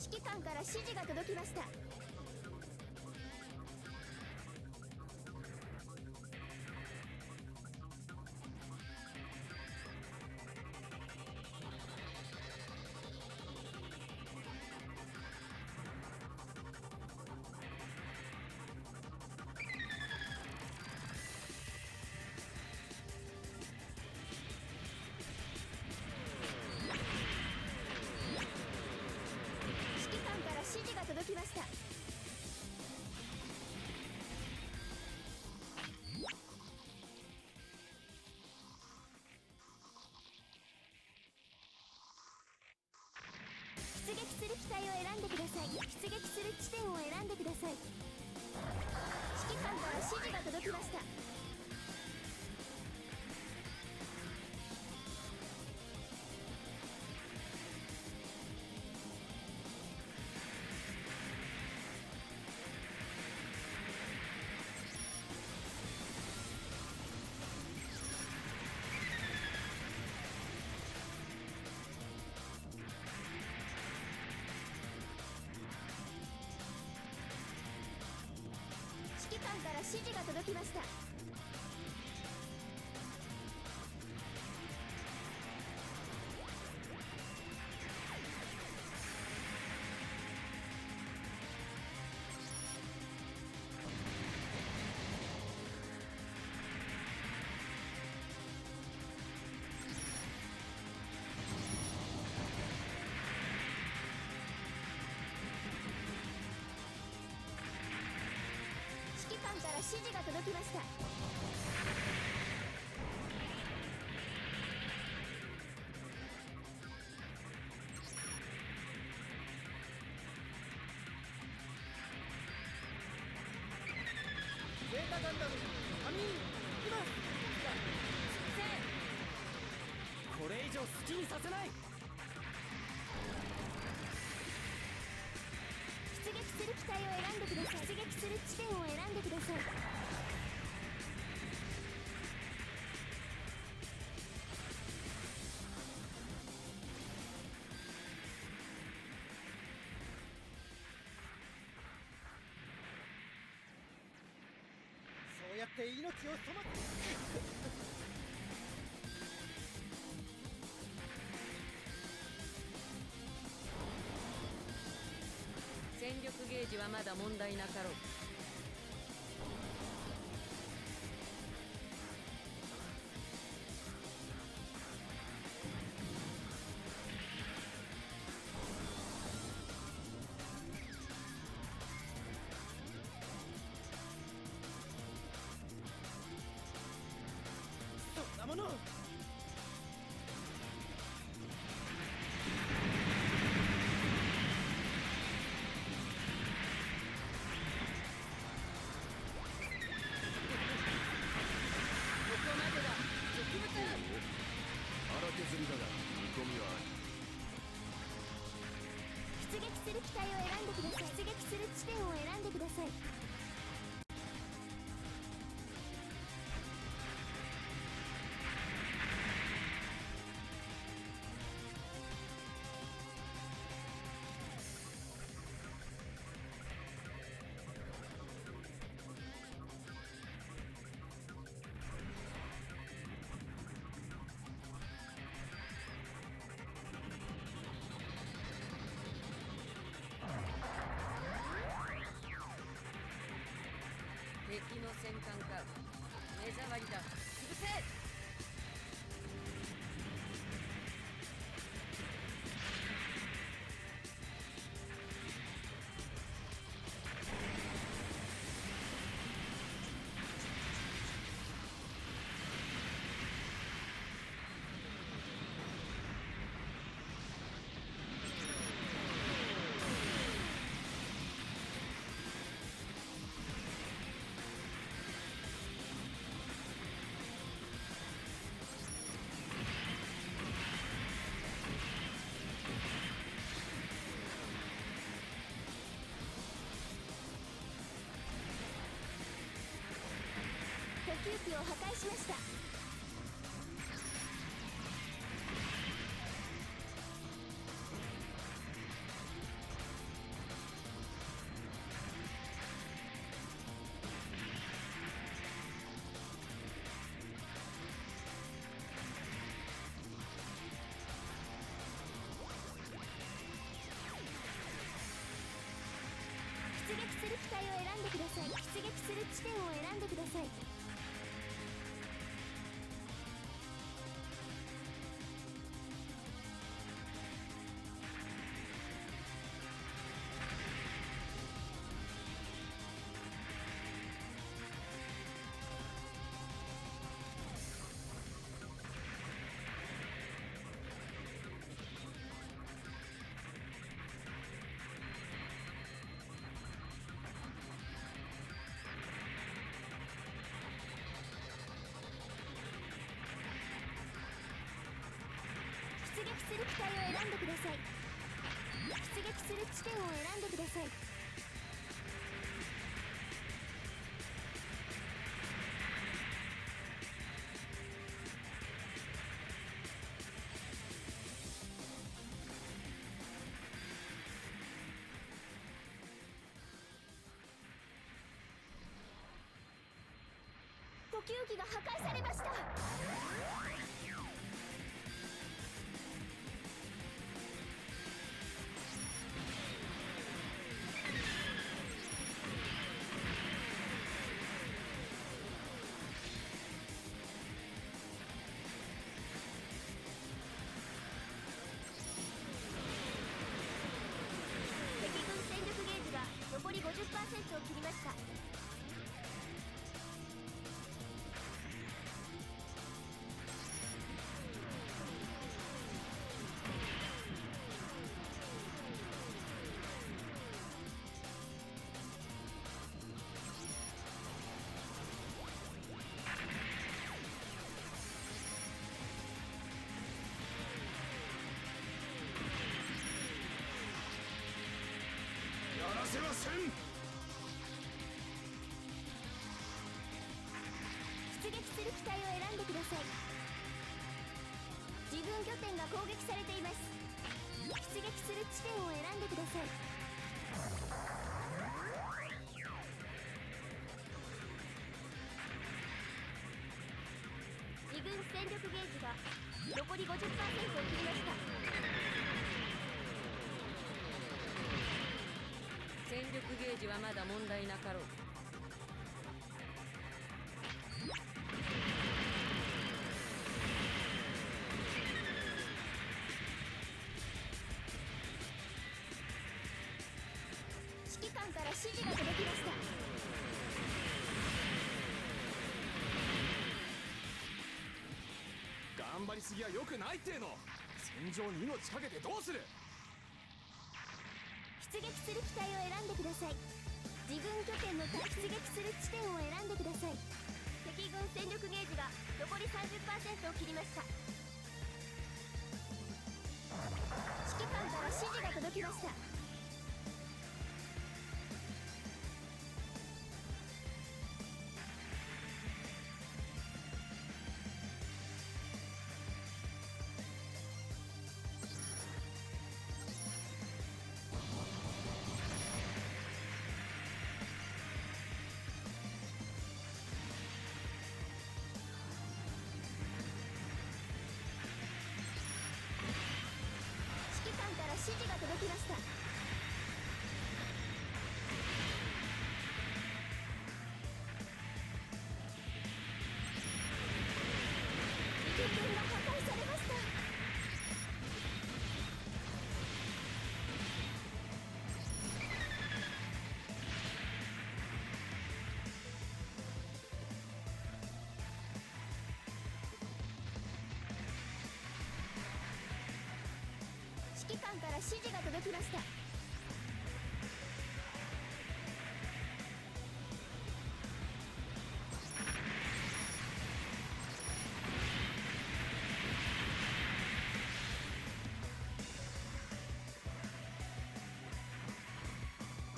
指揮官から指示が届きました。指揮官から指示が届きました。出撃する機体を選んでください。出撃する地点を選んでください。指揮官から指示が届きました。指揮官から指示が届きました。指揮官から指示が届きました。ゼータガンダム仮眠行きます。これ以上好きにさせない。出撃する機体を選んでください。出撃する地点を選んでください。そうやって命を粗末。戦力ゲージはまだ問題なかろう。そんなもの荒削りだが見込みはある。出撃する機体を選んでください。出撃する地点を選んでください。敵の戦艦か。目障りだ。潰せ。器を破壊しました。出撃する機体を選んでください。出撃する地点を選んでください。出撃する機体を選んでください。出撃する地点を選んでください。補給機が破壊されました。敵軍戦力ゲージが残り 50% を切りました。やらせません。出撃する機体を選んでください。自軍拠点が攻撃されています。出撃する地点を選んでください。自軍戦力ゲージが残り 50% を切りました。戦力ゲージはまだ問題なかろう。指揮官から指示が届きました。頑張りすぎは良くないっての。戦場に命かけてどうする。出撃する機体を選んでください。自軍拠点の出撃する地点を選んでください。敵軍戦力ゲージが残り 30% を切りました。指揮官から指示が届きました。指揮官から指示が届きました。拠点が破壊されました。指揮官から指示が届きました。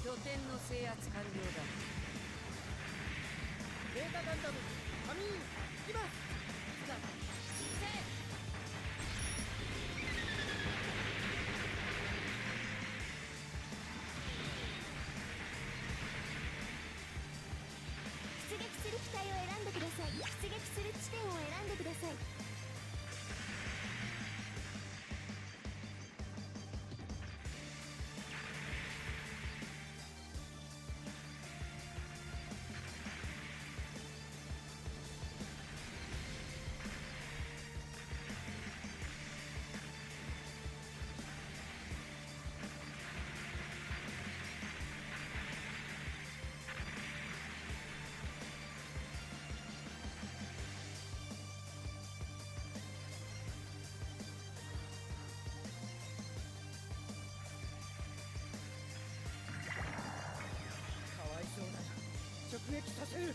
拠点の制圧完了だ。データガンダム仮眠いきます出撃する機体を選んでください。出撃する地点を選んでください。かわいそうだな直撃させる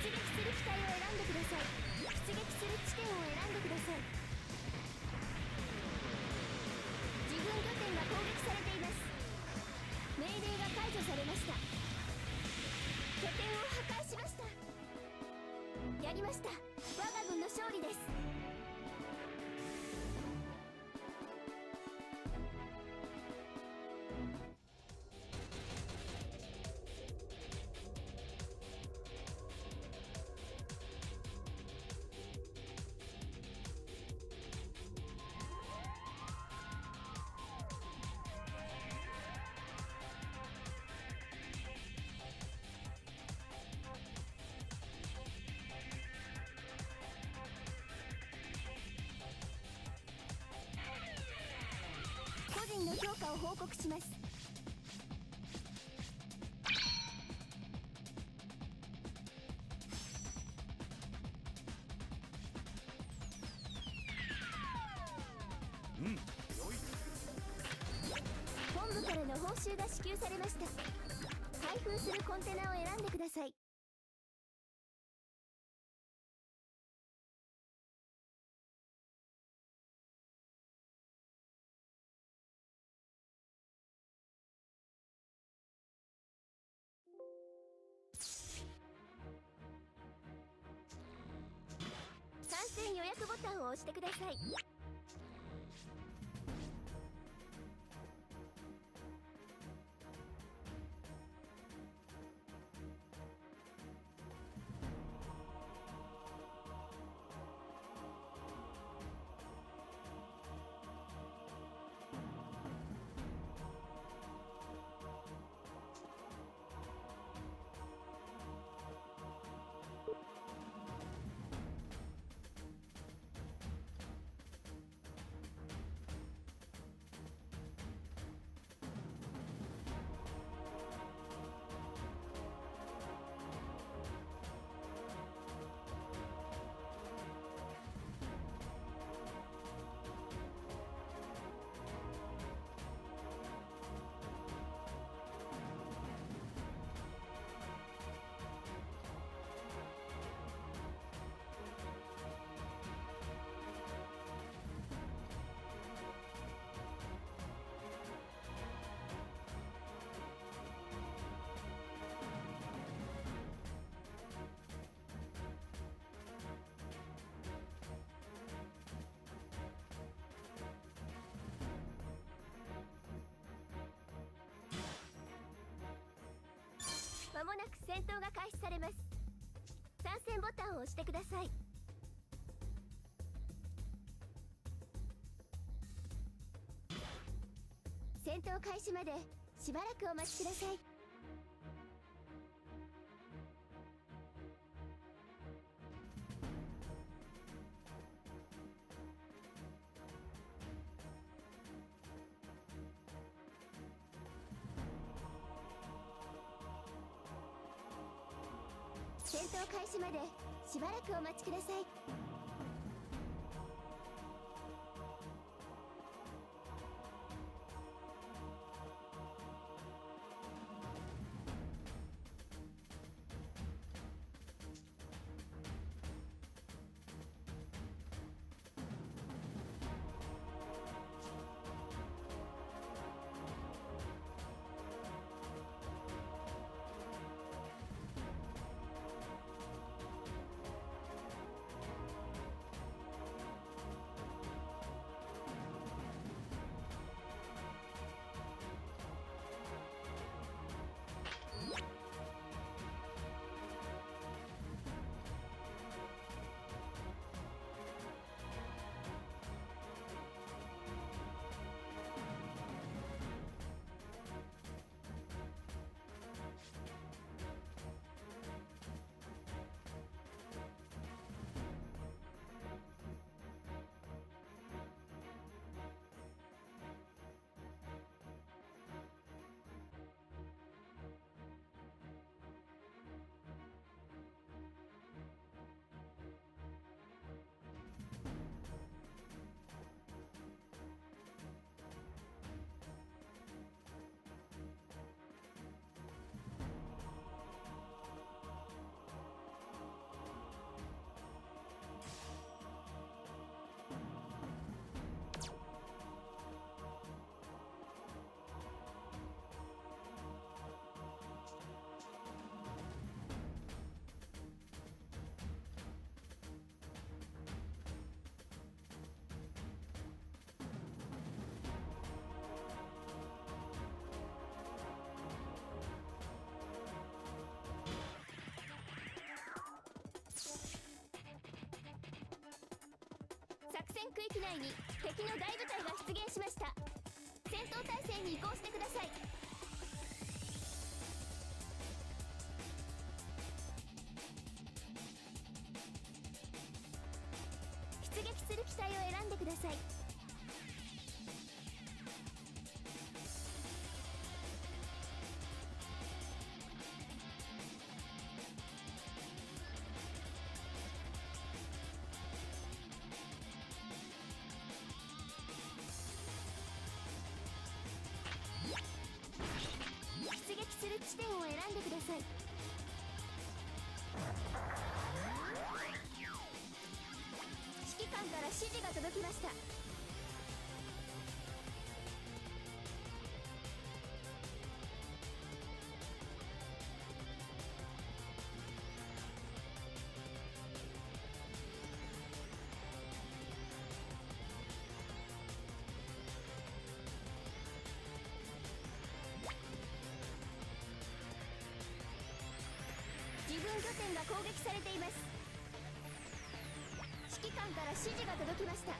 出撃する機体を選んでください。出撃する地点を選んでください。自軍拠点が攻撃されています。命令が解除されました。拠点を破壊しました。やりました。我が軍の勝利です。個人の評価を報告します。本部からの報酬が支給されました。開封するコンテナを選んでください。参戦予約ボタンを押してください。まもなく戦闘が開始されます。参戦ボタンを押してください。戦闘開始までしばらくお待ちください。戦闘開始までしばらくお待ちください。作戦区域内に敵の大部隊が出現しました。戦闘態勢に移行してください。出撃する機体を選んでください。出撃する地点を選んでください。指揮官から指示が届きました。自分拠点が攻撃されています。指揮官から指示が届きました。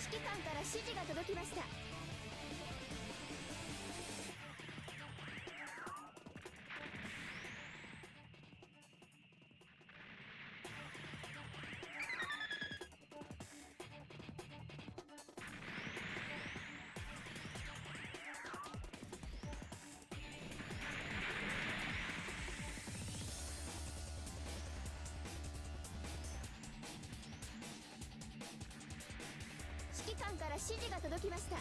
指揮官から指示が届きました。指揮官から指示が届きました。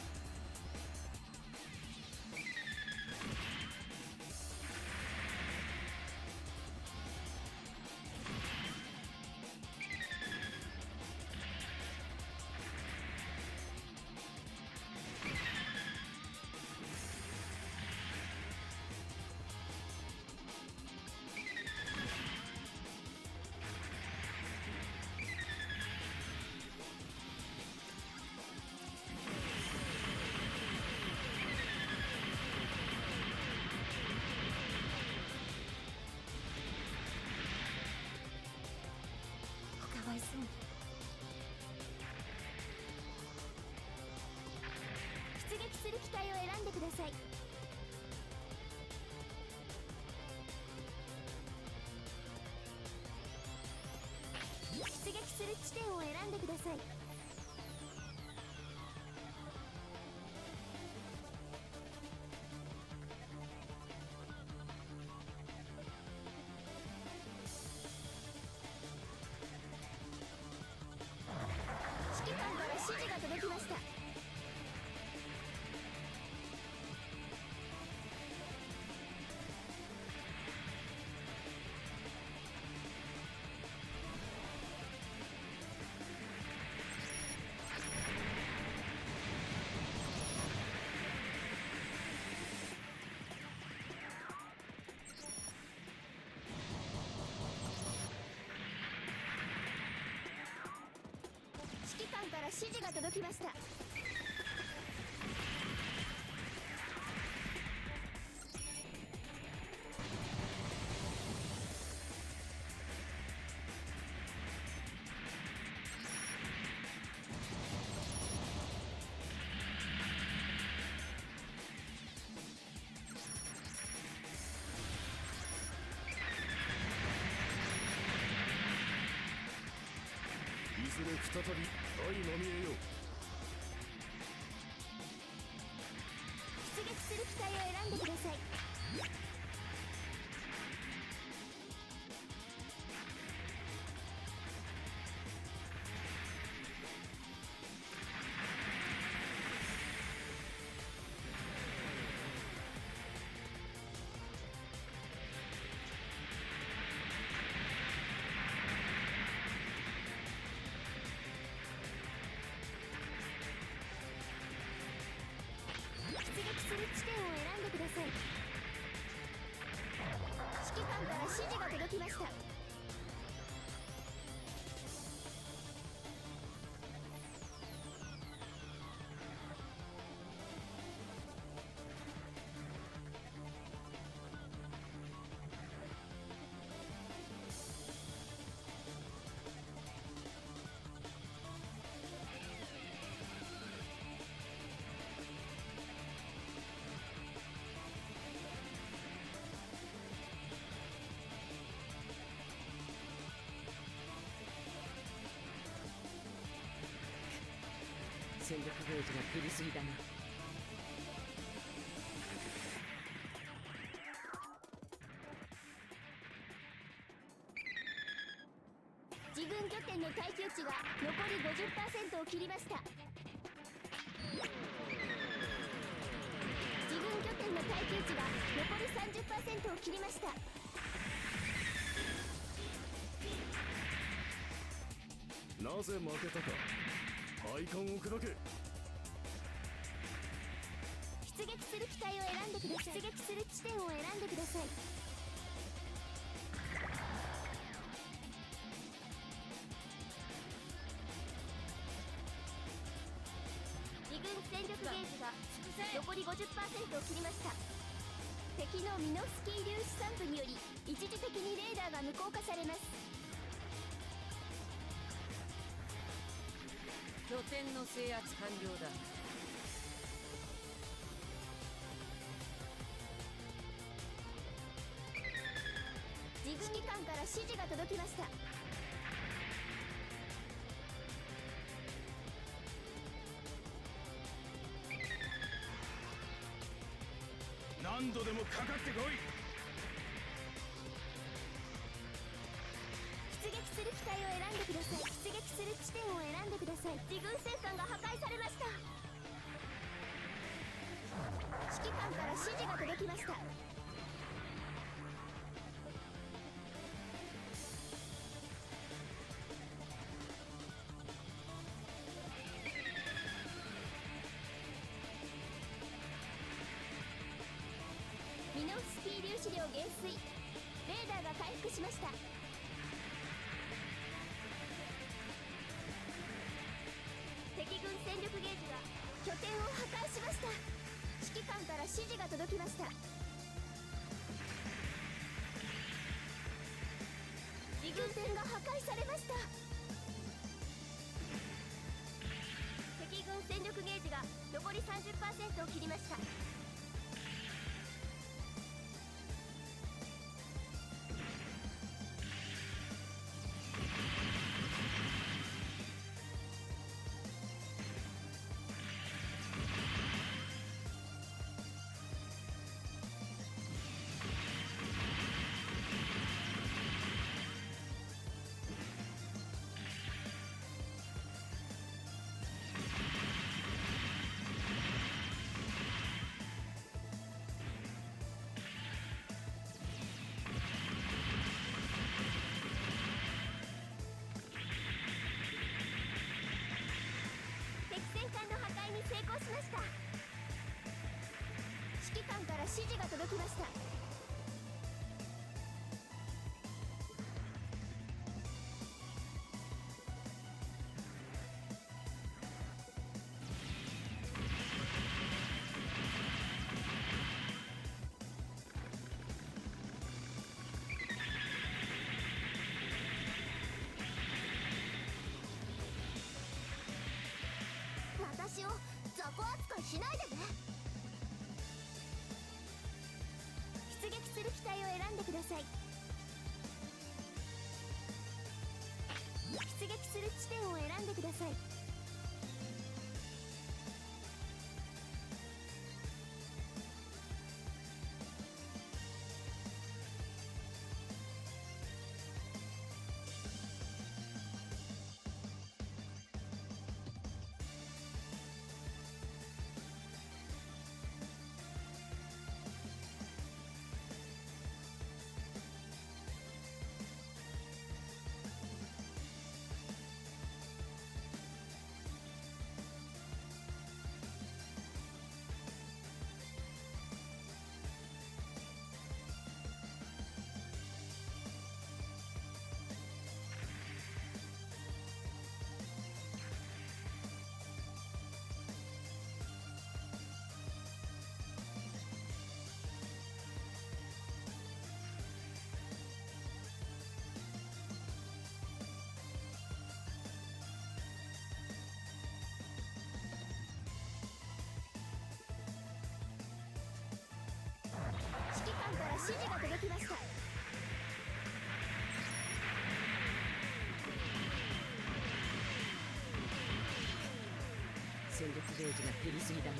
わいそうに。出撃する機体を選んでください。出撃する地点を選んでください。指揮官から指示が届きました。指揮官から指示が届きました。いずれ再び相まみえよう。出撃する機体を選んでください。出撃する地点を選んでください。指揮官から指示が届きました。戦力ゲージが減りすぎだな。自軍拠点の耐久値が残り 50% を切りました。自軍拠点の耐久値が残り 30% を切りました。なぜ負けたか。配管を砕け。出撃する機体を選んでください。出撃する地点を選んでください。自軍戦力ゲージが残り 50% を切りました。敵のミノフスキー粒子散布により一時的にレーダーが無効化されます。拠点の制圧完了だ。自軍機関から指示が届きました。何度でもかかってこい。出撃する機体を選んでください。出撃する地点を選んでください。自軍戦艦が破壊されました。指揮官から指示が届きました。ミノフスキー粒子量減衰。レーダーが回復しました。敵軍戦力ゲージが拠点を破壊しました。指揮官から指示が届きました。自軍船が破壊されました。敵軍戦力ゲージが残り 30% を切りました。成功しました。指揮官から指示が届きました。私を雑魚扱いしないでね。出撃する機体を選んでください。出撃する地点を選んでください。指揮官から指示が届きました。戦力ゲージが減りすぎだな。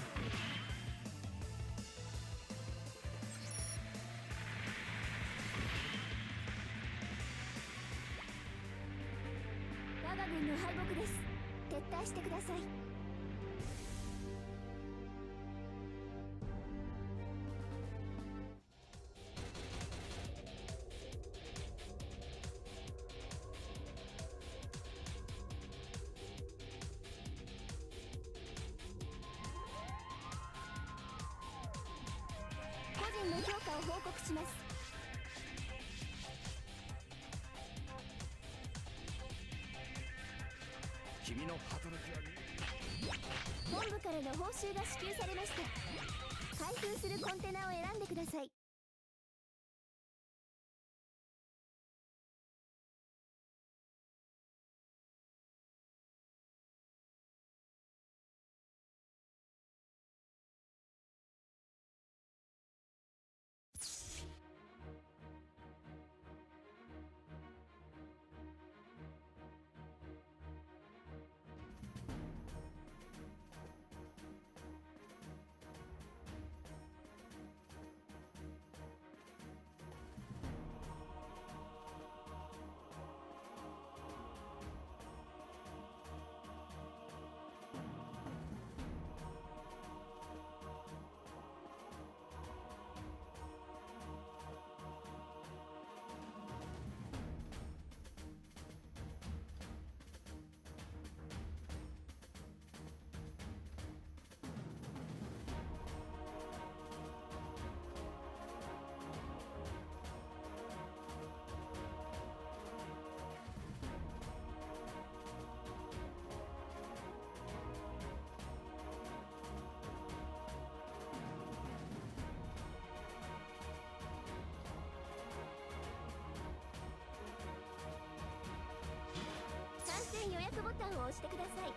我が軍の敗北です。撤退してください。個人の評価を報告します。君の働きは本部からの報酬が支給されました。開封するコンテナを選んでください。参戦予約ボタンを押してください。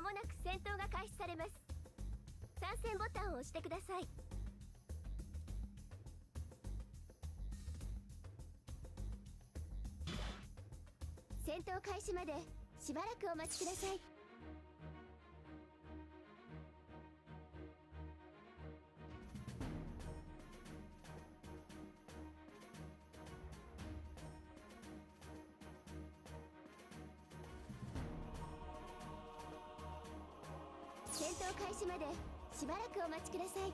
もなく戦闘が開始されます。参戦ボタンを押してください。戦闘開始までしばらくお待ちください。戦闘開始までしばらくお待ちください。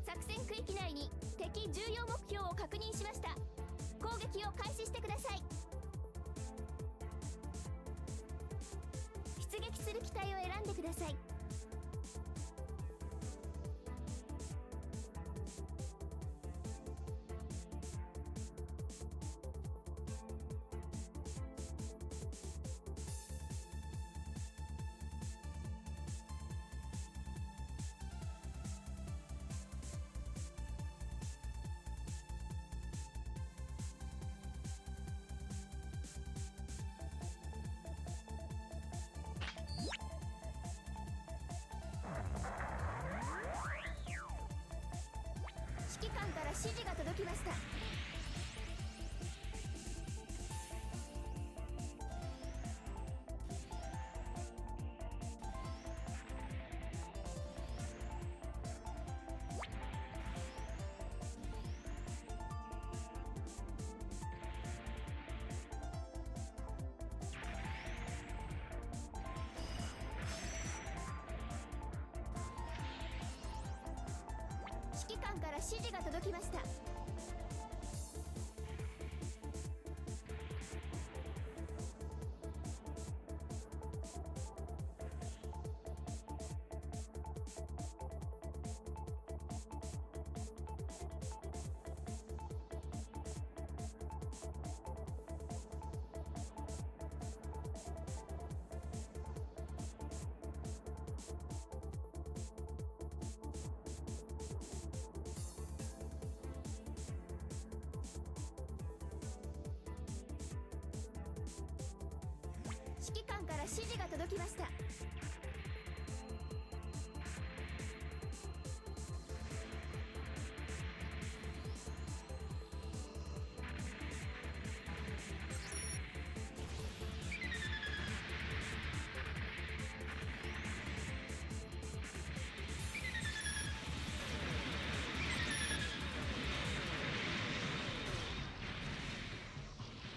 作戦区域内に敵重要目標を確認しました。攻撃を開始してください。出撃する機体を選んでください。指揮官から指示が届きました。指揮官から指示が届きました。指揮官から指示が届きました。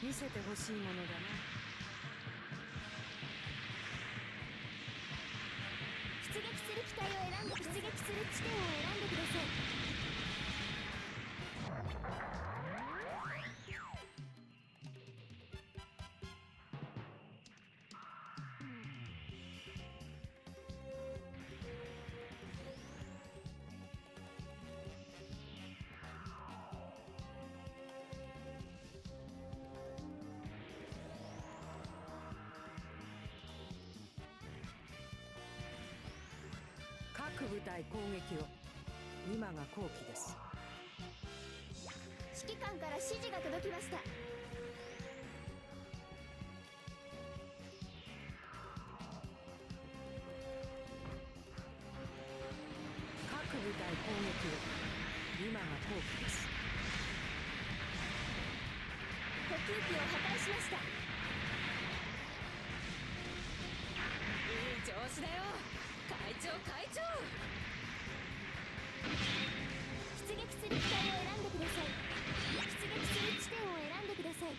見せてほしいものだな。する地点を選んでください。各部隊攻撃を。今が好機です。指揮官から指示が届きました。各部隊攻撃を。今が好機です。補給機を破壊しました。いい調子だよ会長会長。出撃する機体を選んでください。出撃する地点を選んでください。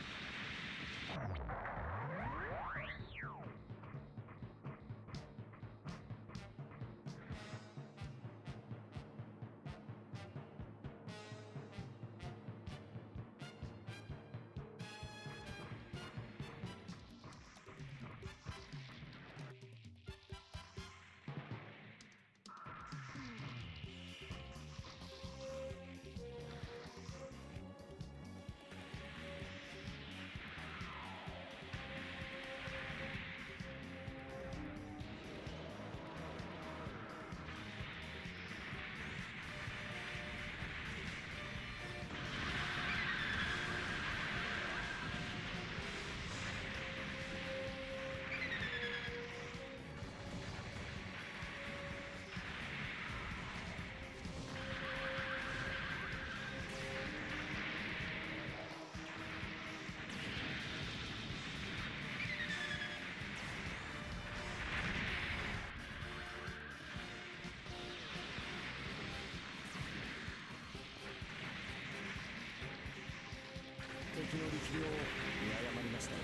敵の力量を見誤りました。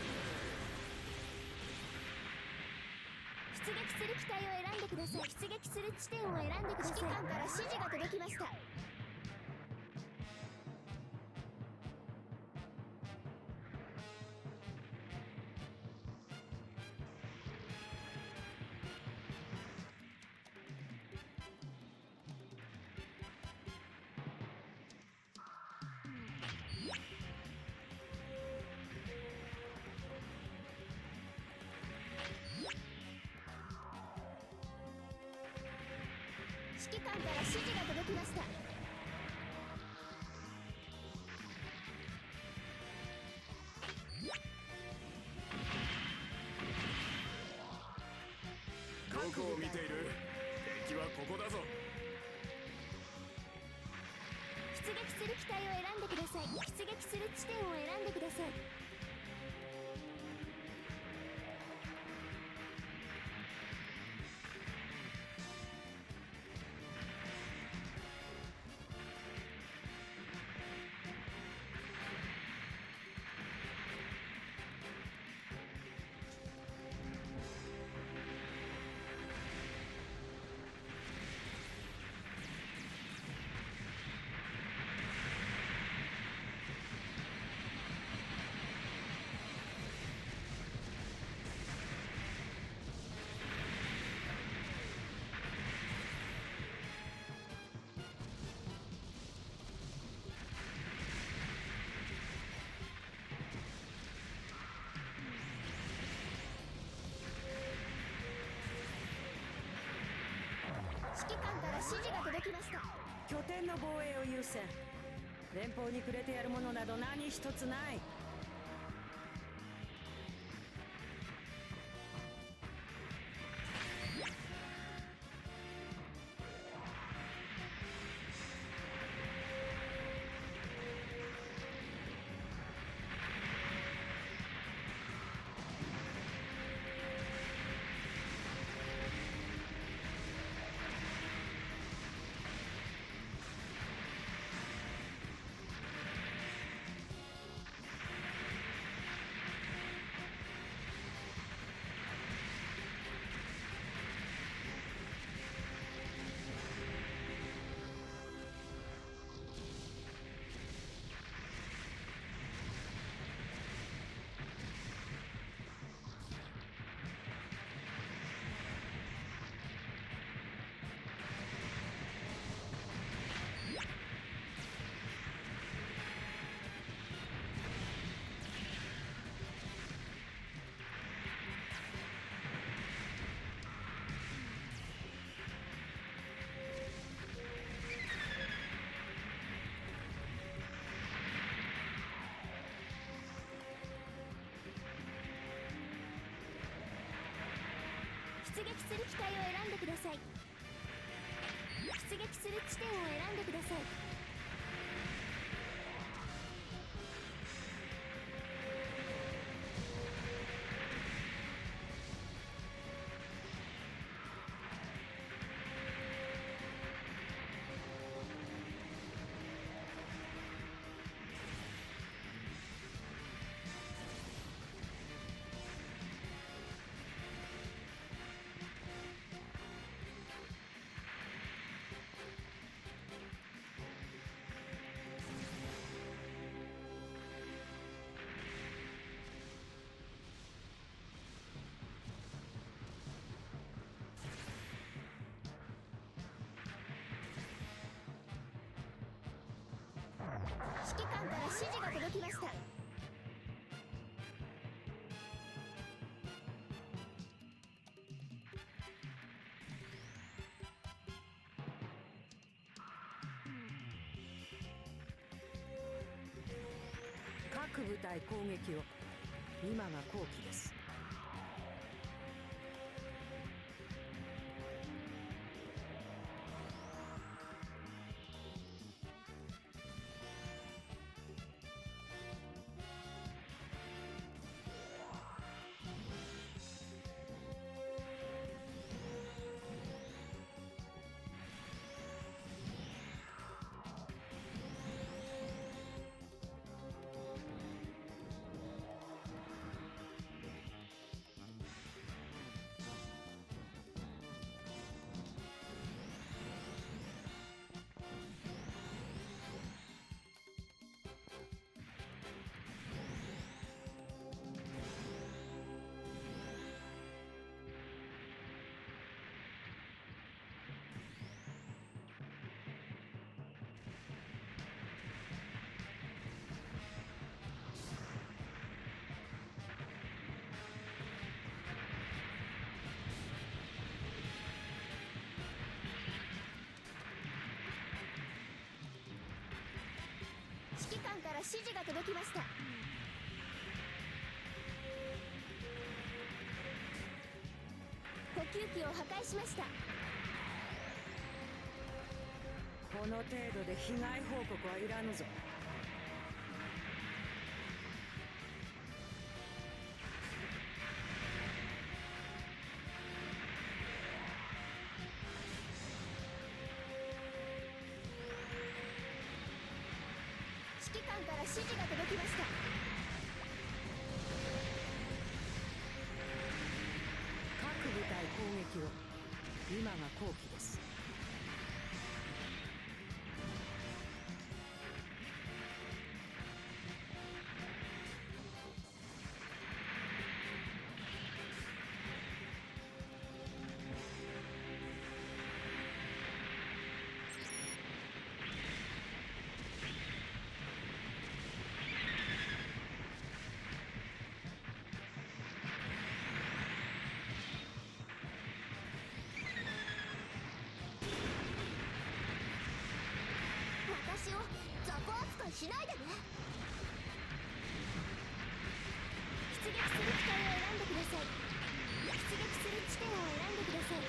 出撃する機体を選んでください。出撃する地点を選んでください。指揮官から指示が届きました。指揮官から指示が届きました。どこを見ている？敵はここだぞ。出撃する機体を選んでください。出撃する地点を選んでください。指揮官から指示が届きました。拠点の防衛を優先。連邦にくれてやるものなど何一つない。出撃する機体を選んでください。出撃する地点を選んでください。指揮官から指示が届きました。各部隊攻撃を。今が好機です。指揮官から指示が届きました。補給機を破壊しました。この程度で被害報告はいらぬぞ。指揮官から指示が届きました。各部隊攻撃を。今が好機です。私を雑魚扱いしないでね。出撃する機体を選んでください。出撃する地点を選んでください。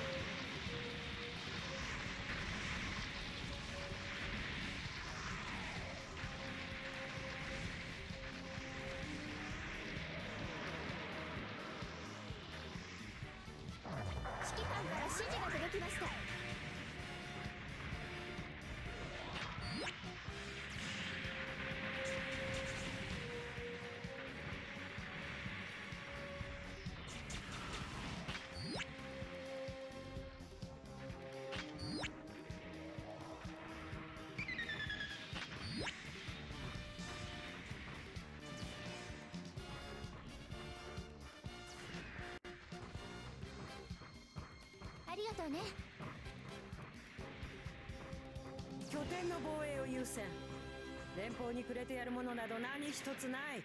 指揮官から指示が届きました。ありがとうね。拠点の防衛を優先。連邦にくれてやるものなど何一つない。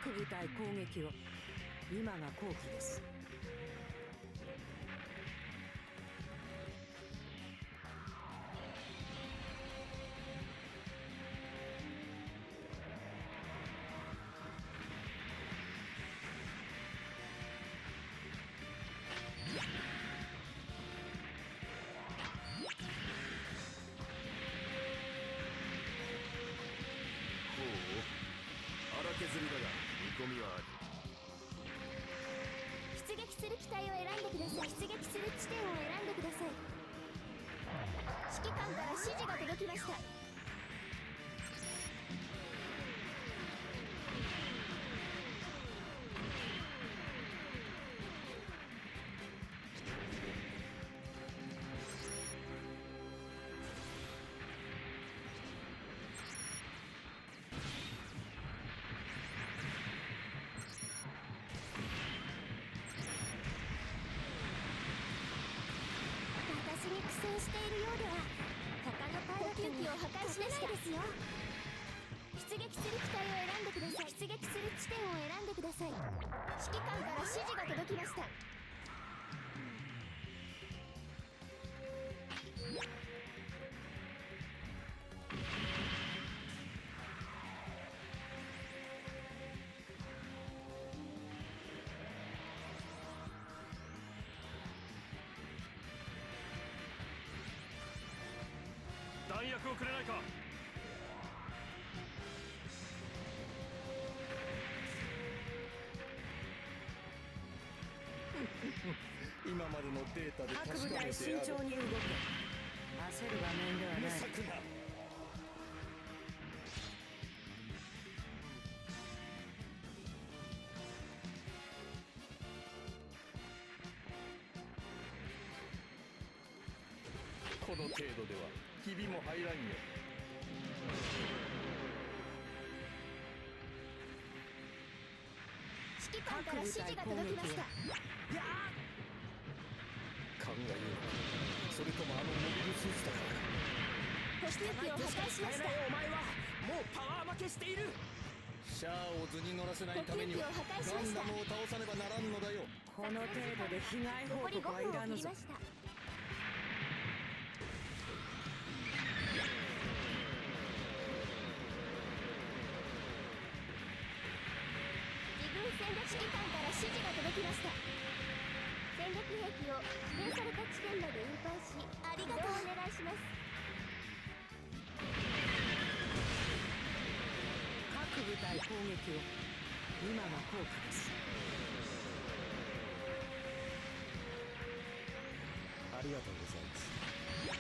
各部隊攻撃を。今が好機です。荒削りだが見込みはある。出撃する機体を選んでください。出撃する地点を選んでください。指揮官から指示が届きました。私に苦戦しているようでは他のパイロットにを破壊しないですよ。出撃する機体を選んでください。出撃する地点を選んでください。指揮官から指示が届きました。弾薬をくれないか。今までのデータで各確かめてある。部隊慎重に動け。焦る場面ではない。無策な。この程度ではひびも入らんよ。指揮官から指示が届きました。勘がいいのか、それともあのモビルスーツだからか。補給機を破壊しました。お前はもうパワー負けしている。シャアを図に乗らせないためには補給機を破壊しました。ガンダムを倒さねばならんのだよ。この程度で被害報残り5告はいらぬぞ分を切りま。した。自軍戦略指揮官から指示が届きました。戦略兵器を指定された地点まで運搬し、ありがとうお願いします。各部隊攻撃を。今が好機です。ありがとうございます。あれ？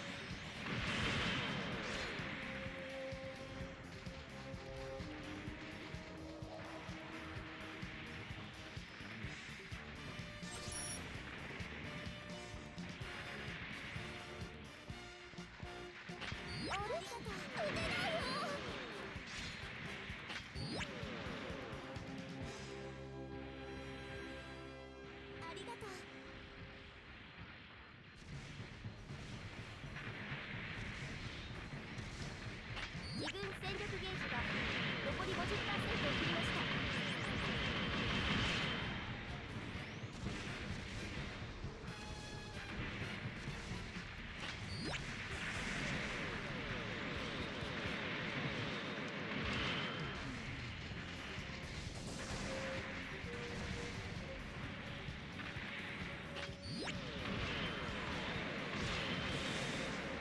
撃てないよ。ありがとう。自軍戦力ゲージが残り50%を切りました。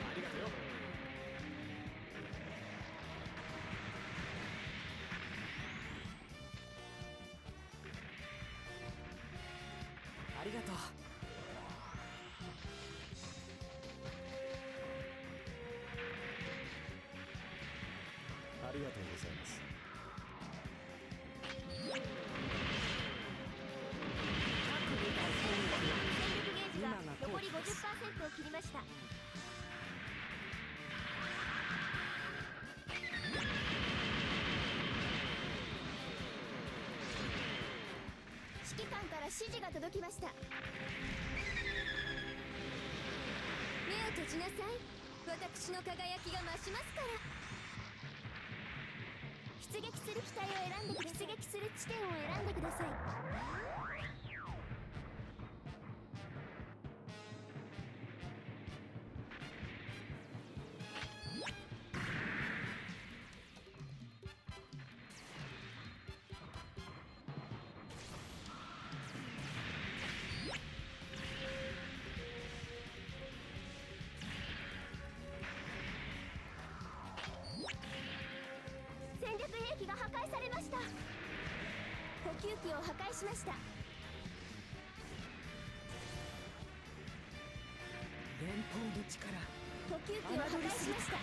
ありがとうよ。ありがとう。ありがとうございます。各部隊攻撃を。戦力ゲージが今が好残り機です。 50% を切りました。指揮官から指示が届きました。目を閉じなさい。私の輝きが増しますから。出撃する機体を選んで出撃する地点を選んでください。戦略兵器が破壊されました。補給機を破壊しました。連邦の力。補給機を破壊しました。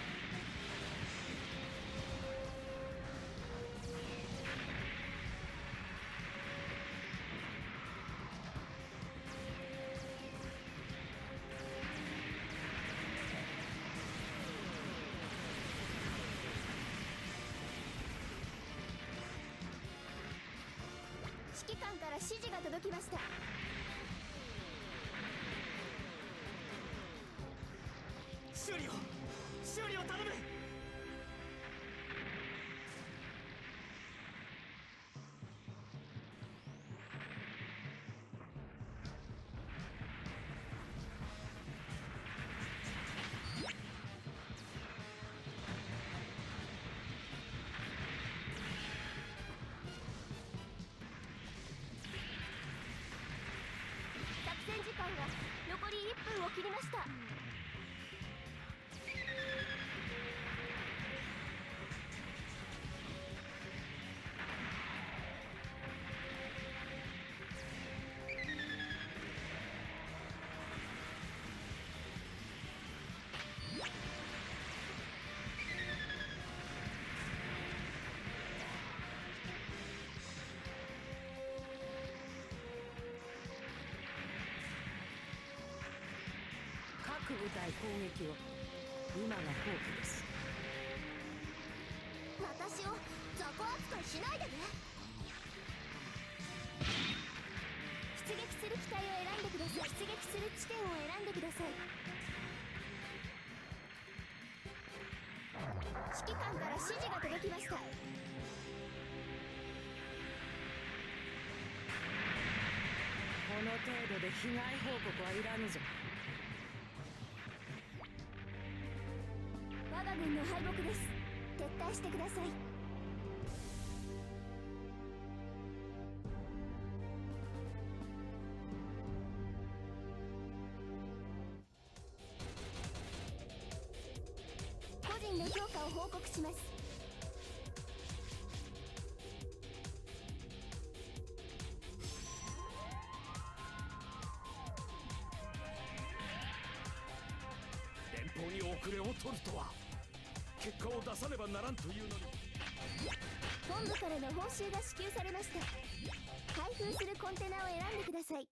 指揮官から指示が届きました。修理を頼む。作戦時間が残り1分を切りました。各部隊攻撃を。今が好機です。私を雑魚扱いしないでね。出撃する機体を選んでください。出撃する地点を選んでください。指揮官から指示が届きました。この程度で被害報告はいらぬぞ。我が軍の敗北です。撤退してください。個人の評価を報告します。連邦に遅れを取るとは。結果を出さねばならんというのに。本部からの報酬が支給されました。開封するコンテナを選んでください。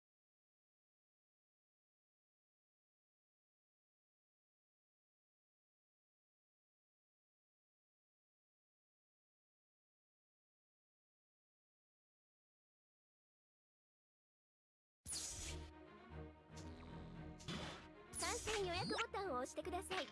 参戦予約ボタンを押してください。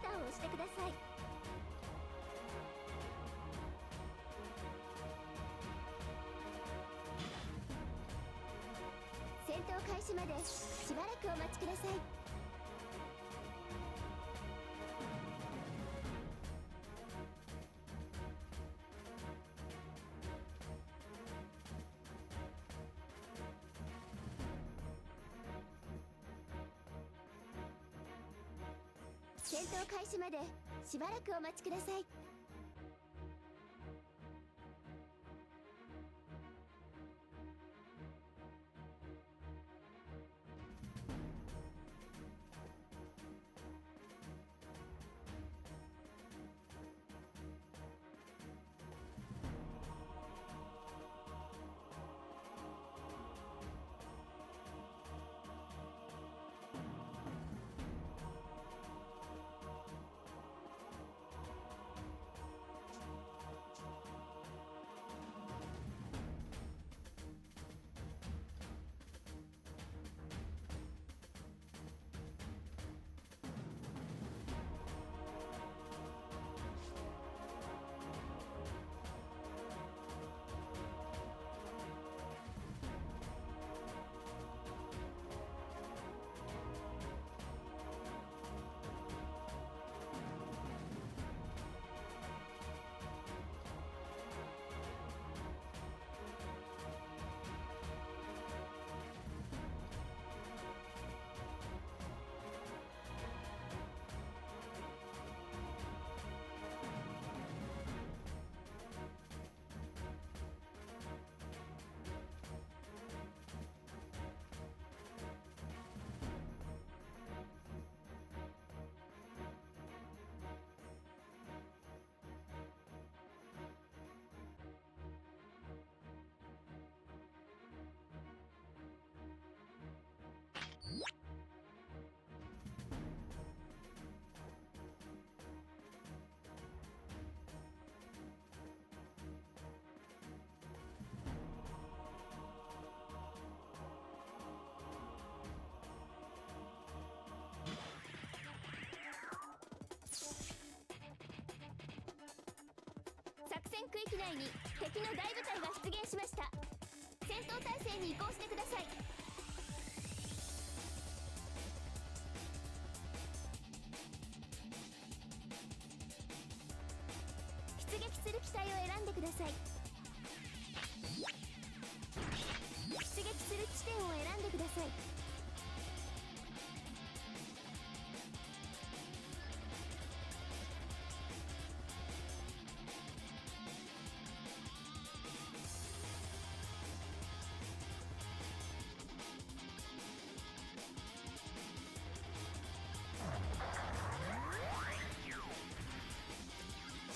タンを押してください。戦闘開始までしばらくお待ちください。戦闘開始までしばらくお待ちください。作戦区域内に敵の大部隊が出現しました。戦闘態勢に移行してください。出撃する機体を選んでください。出撃する地点を選んでください。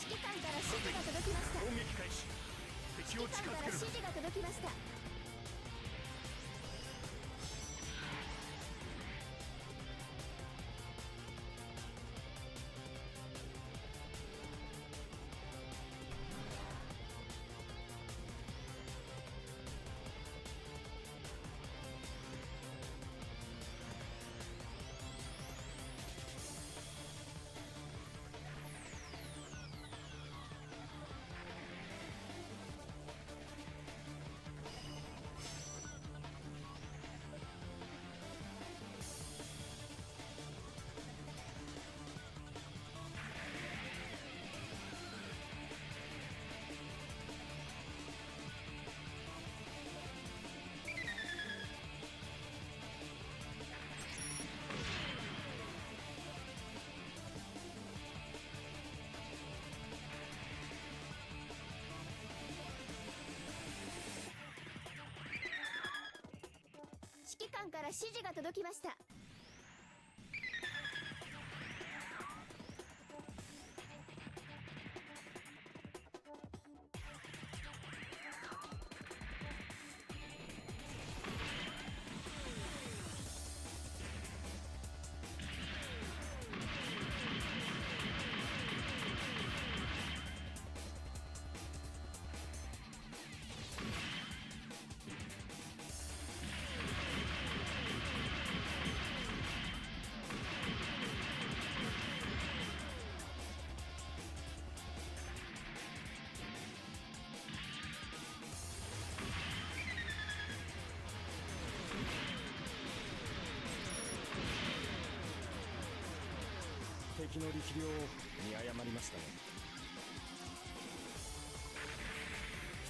指揮官から指示が届きました。攻撃開始。敵を指揮近づける。官から指示が届きました。指揮官から指示が届きました。敵の力量を見誤りましたね。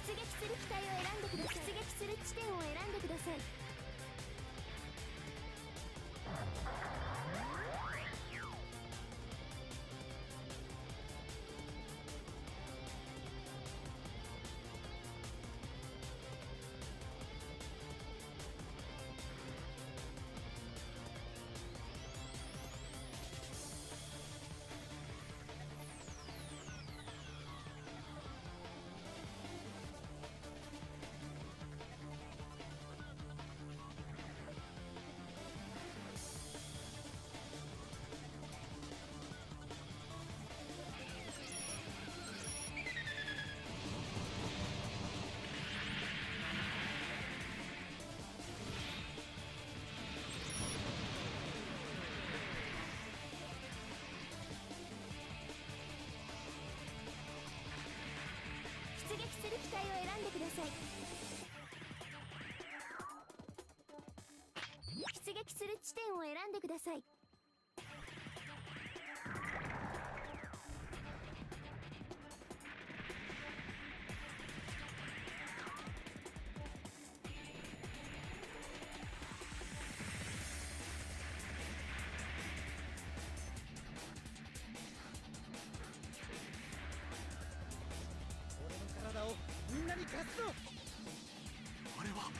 出撃する機体を選んでください。出撃する地点を選んでください。出撃する機体を選んでください。出撃する地点を選んでください。体をみんなに貸すぞ。あれは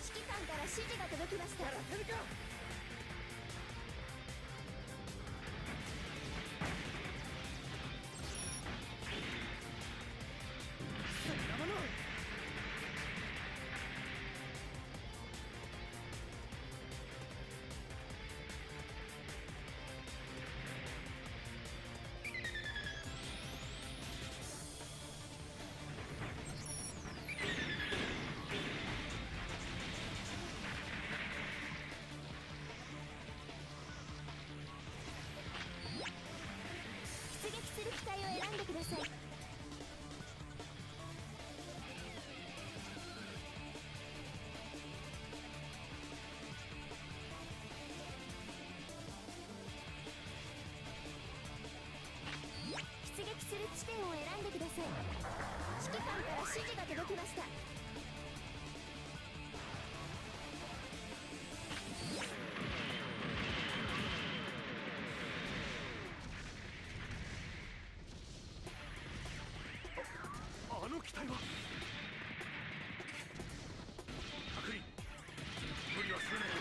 指揮官から指示が届きました。やらせるか。そんなもの出撃する機体を選んでください。出撃する地点を選んでください。指揮官から指示が届きました。あの機体は確認。無理はするなよ。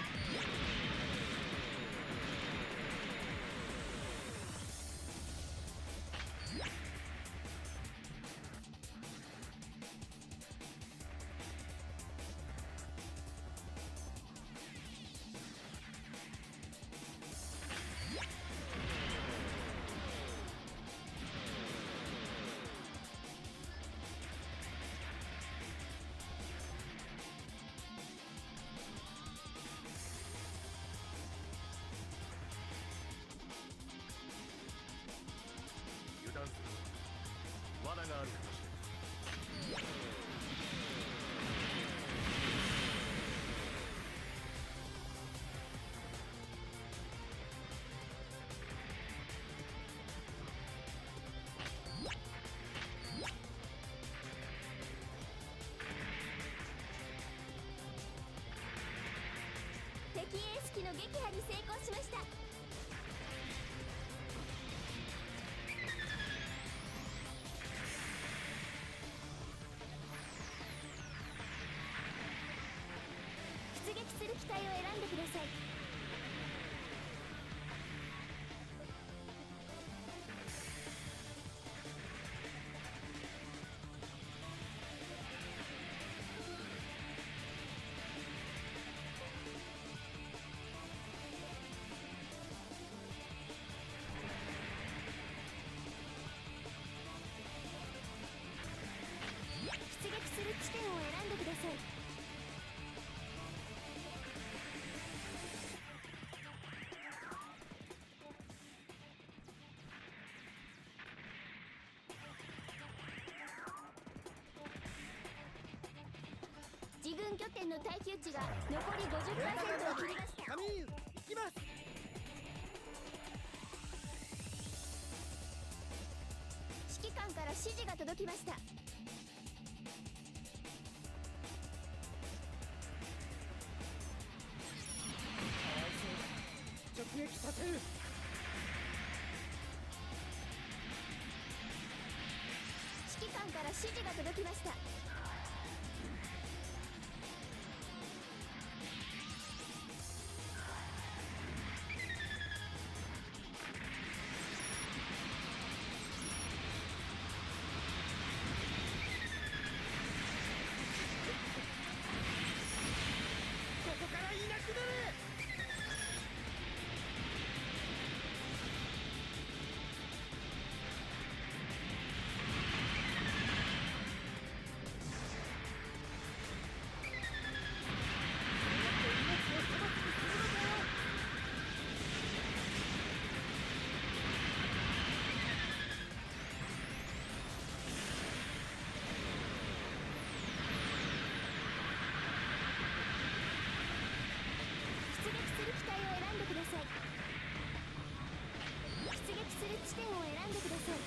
油断するな。罠があるかもしれない。敵エース機の撃破に成功しました。出撃する機体を選んでください。軍拠点の耐久値が残り 50% を切りました。カミーユ行きます。指揮官から指示が届きました。直撃させる。指揮官から指示が届きました。ここからいなくなれ。出撃する機体を選んでください。出撃する地点を選んでください。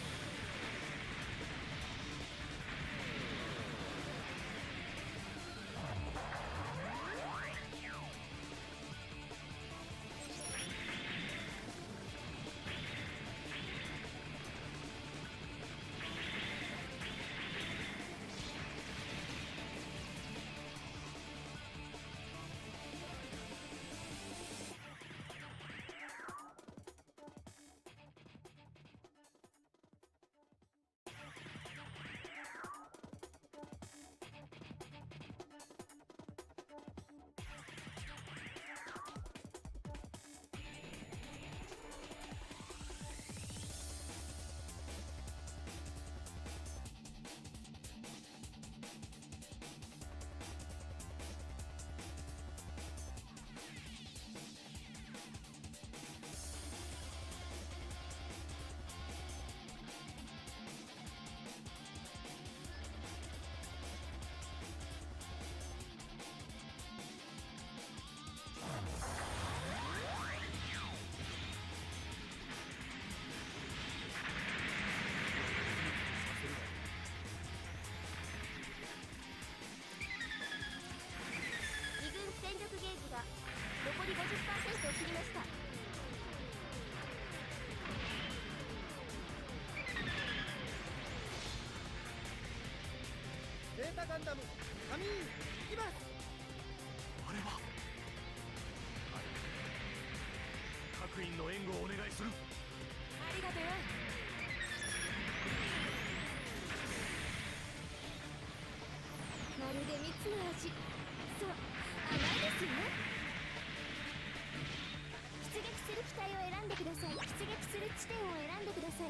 2軍戦力ゲージが残り 50% を切りました。ゼータガンダムカミーユ行きます。あれは各員の援護をお願いする。ありがとよ。まるで蜜の味。そう、甘いですよ。出撃する機体を選んでください。出撃する地点を選んでください。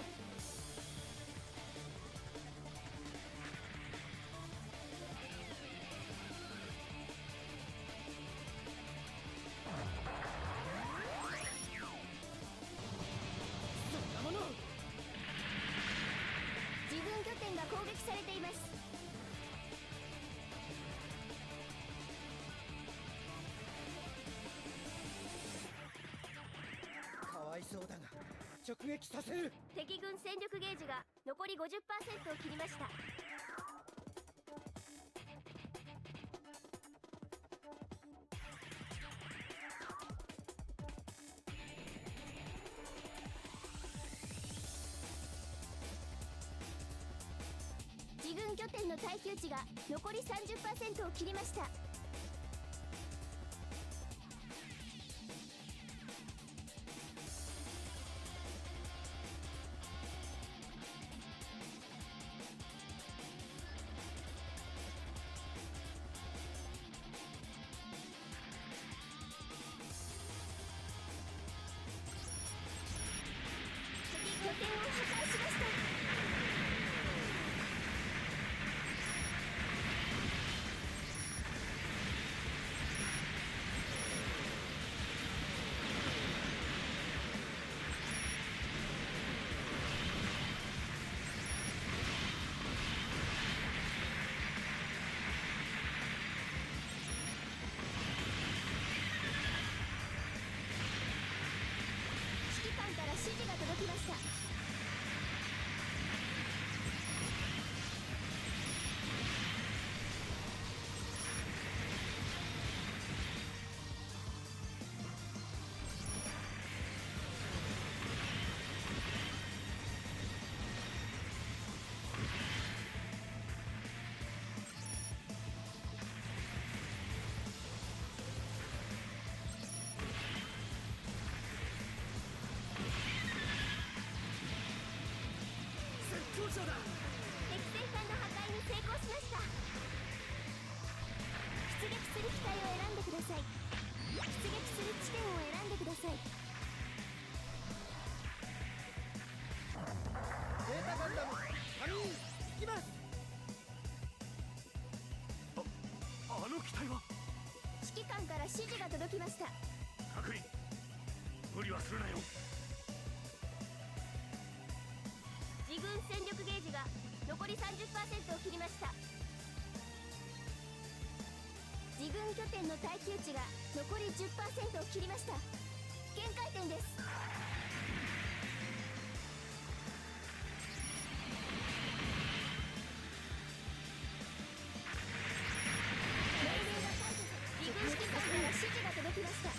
そんなもの。自軍拠点が攻撃されています。かわいそうだが直撃させる。敵軍戦力ゲージが残り 50% を切りました。自軍拠点の耐久値が残り 30% を切りました。拠点を破壊しました。出撃する地点を選んでください。ゼータガンダム仮に行きます。あの機体は指揮官から指示が届きました。各位無理はするなよ。自軍戦力ゲージが残り 30% を切りました。自軍拠点の耐久値が残り 10% を切りました。限界点です。命令が解除され、自軍指揮官から指示が届きました。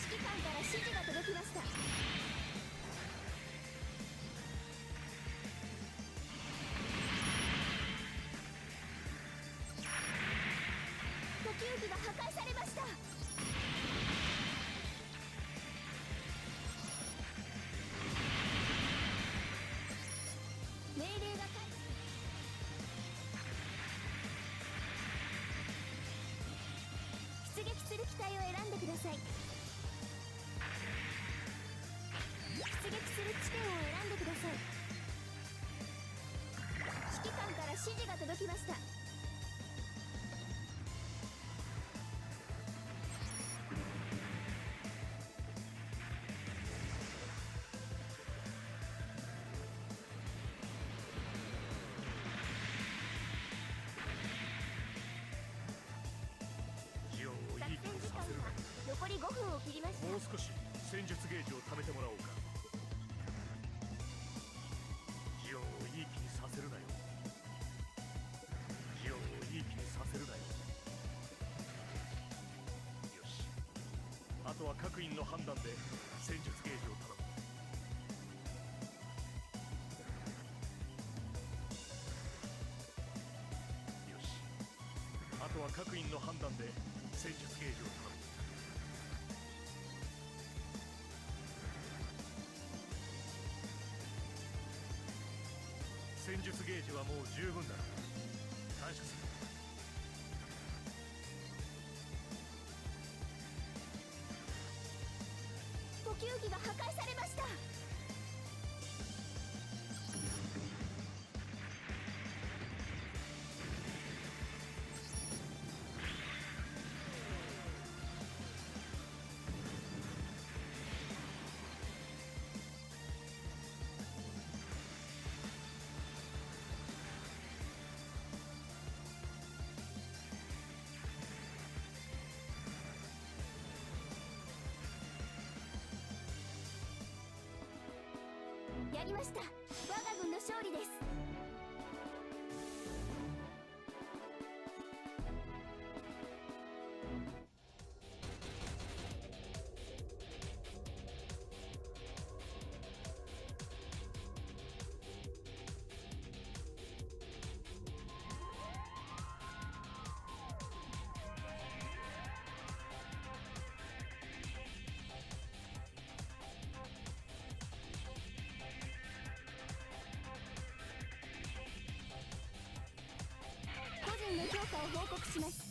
指揮官から指示が届きました。呼吸器が破壊されました。命令が解除。出撃する機体を選んでください。出撃する地点を選んでください。指揮官から指示が届きました。よう作いい気戦時間にさせるな。が残り5分を切りました。もう少し戦術ゲージを貯めてもらおうか。よういい気にさせるなよ。よういい気にさせるなよ。よし、あとは各員の判断で戦術ゲージを頼む。よし、あとは各員の判断で戦術ゲージを頼む。戦術ゲージはもう十分だ。感謝する。呼吸器が破壊されました。やりました。我が軍の勝利です。個人の評価を報告します。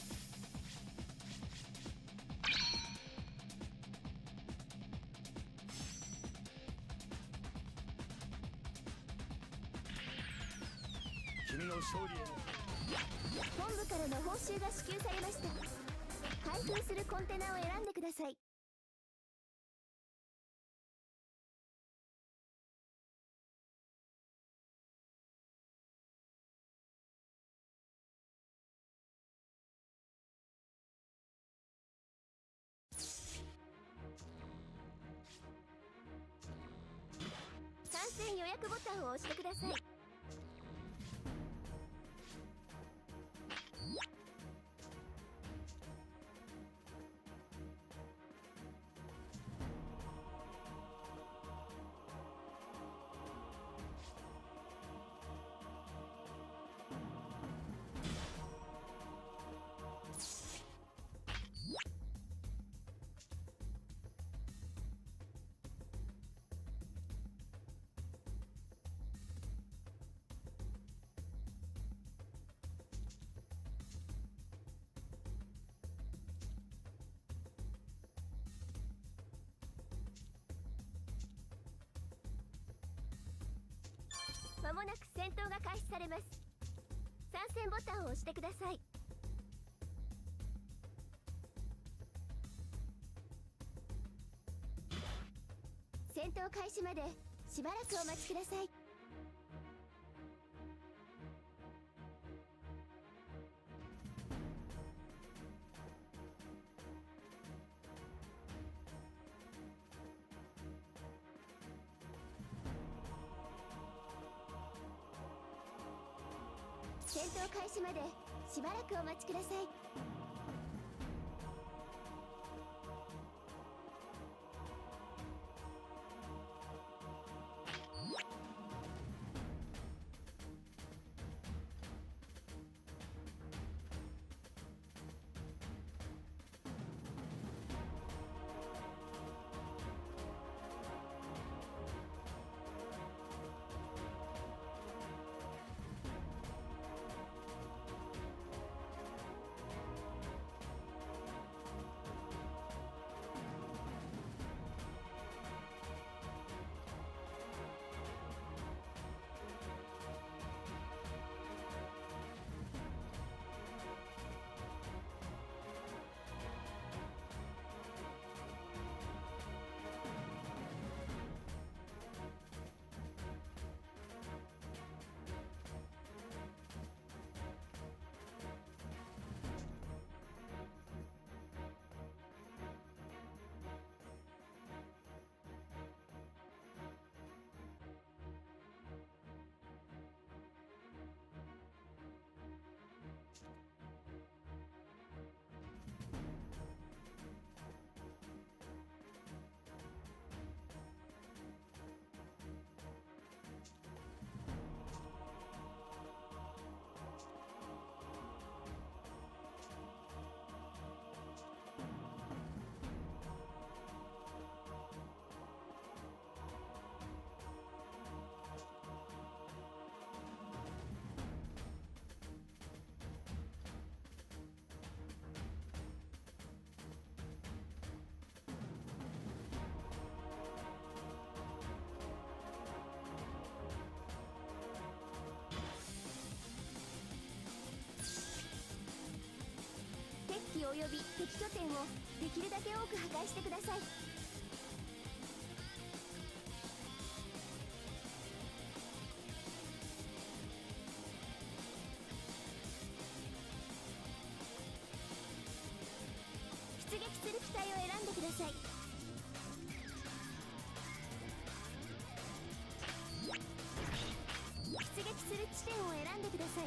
君の勝利への本部からの報酬が支給されました。開封するコンテナを選んでください。参戦予約ボタンを押してください。もなく戦闘が開始されます。参戦ボタンを押してください。戦闘開始までしばらくお待ちください。戦闘開始までしばらくお待ちください。敵機および敵拠点をできるだけ多く破壊してください。出撃する機体を選んでください。出撃する地点を選んでください。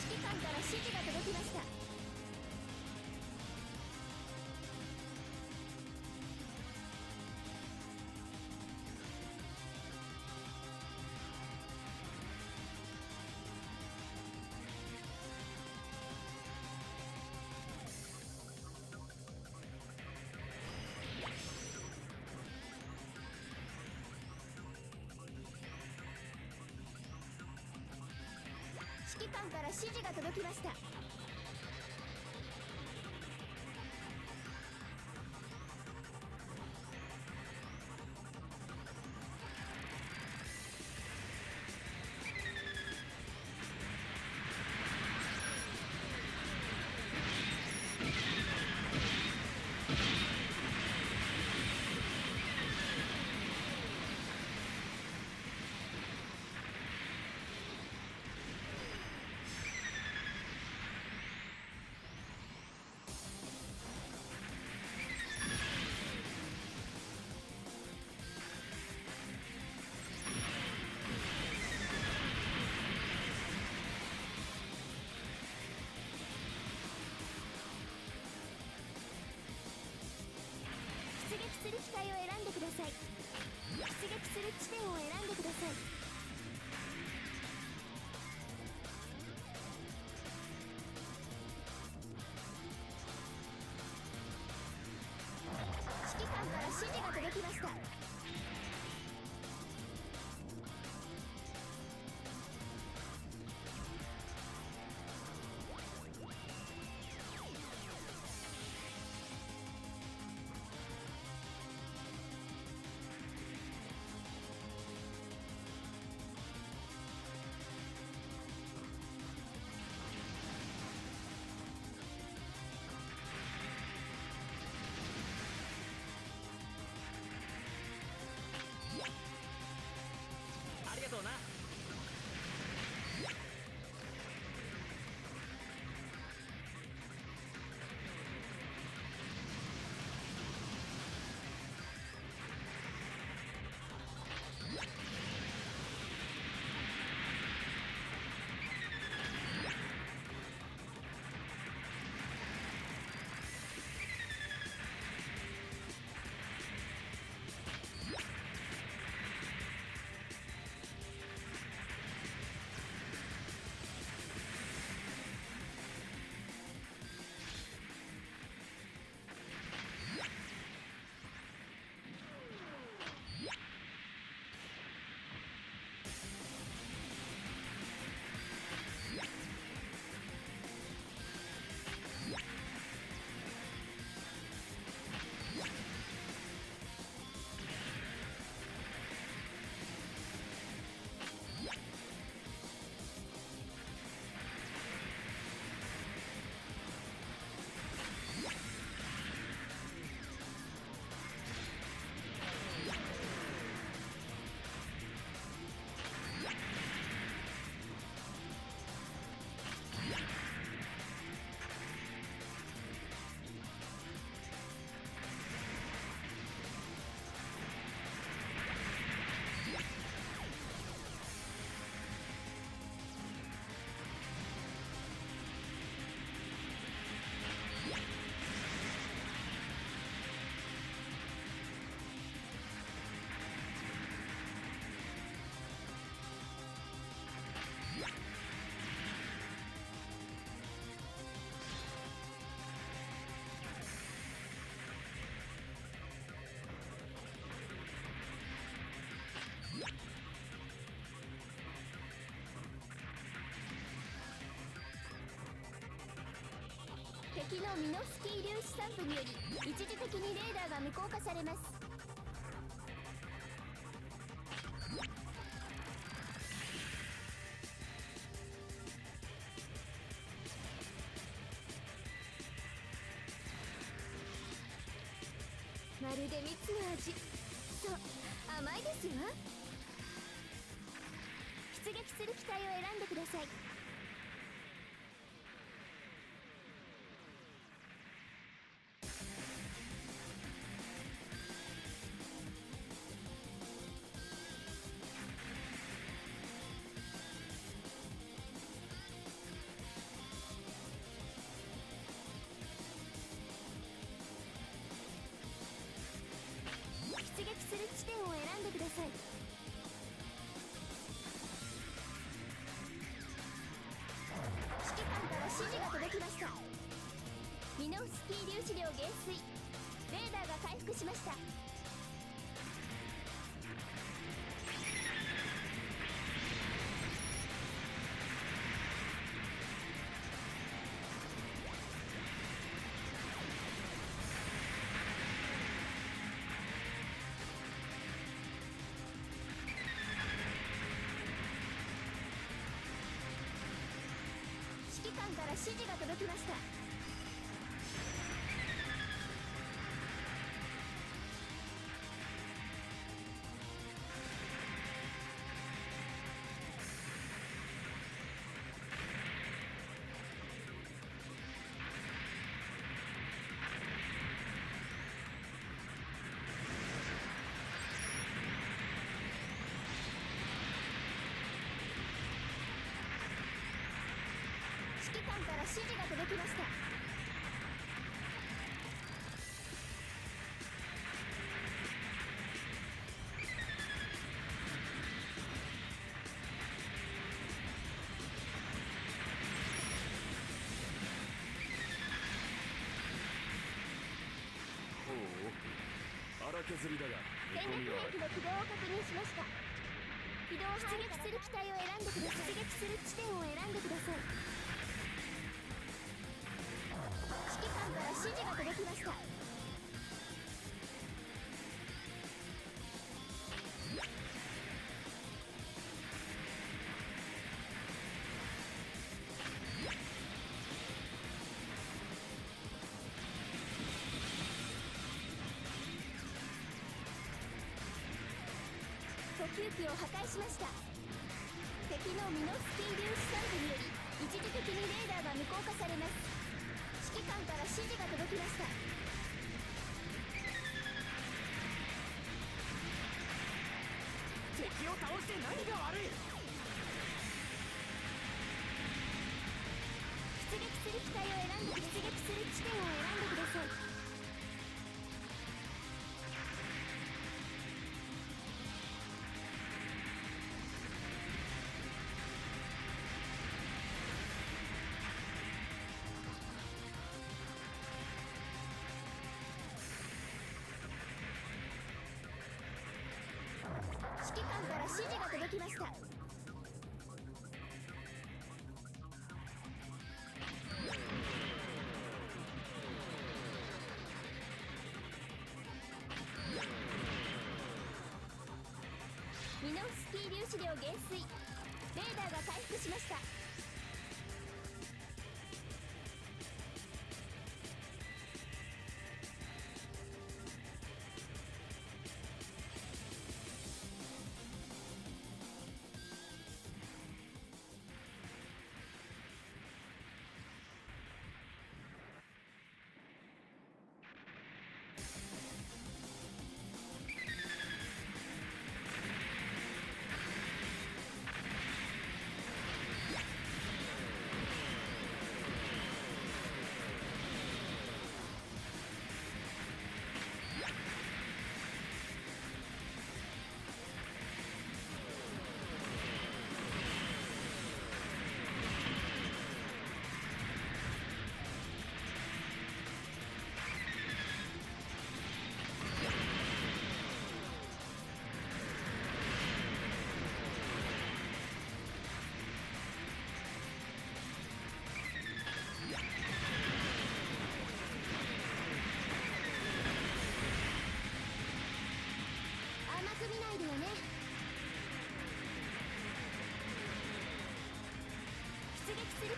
指揮官から指示が届きました。指揮官から指示が届きました。出撃する機体を選んでください。出撃する地点を選んでください。指揮官から指示が届きました。敵のミノフスキー粒子散布により一時的にレーダーが無効化されます。まるで蜜の味。そう、甘いですわ。出撃する機体を選んでください。出撃する地点を選んでください。指揮官から指示が届きました。ミノフスキー粒子量減衰。レーダーが回復しました。指揮官から指示が届きました。指揮官から指示が届きました。ほう、荒削りだが戦見込みはある。略兵器の軌道を確認しました。軌道出撃する機体を選んでください。出撃する地点を選んでください。指揮官から指示が届きました。補給機を破壊しました。敵のミノフスキー粒子散布により一時的にレーダーが無効化されます。指揮官から指示が届きました。敵を倒して何が悪い。出撃する機体を選んで出撃する地点を選んでください。指揮官から指示が届きました。ミノフスキー粒子量減衰。レーダーが回復しました。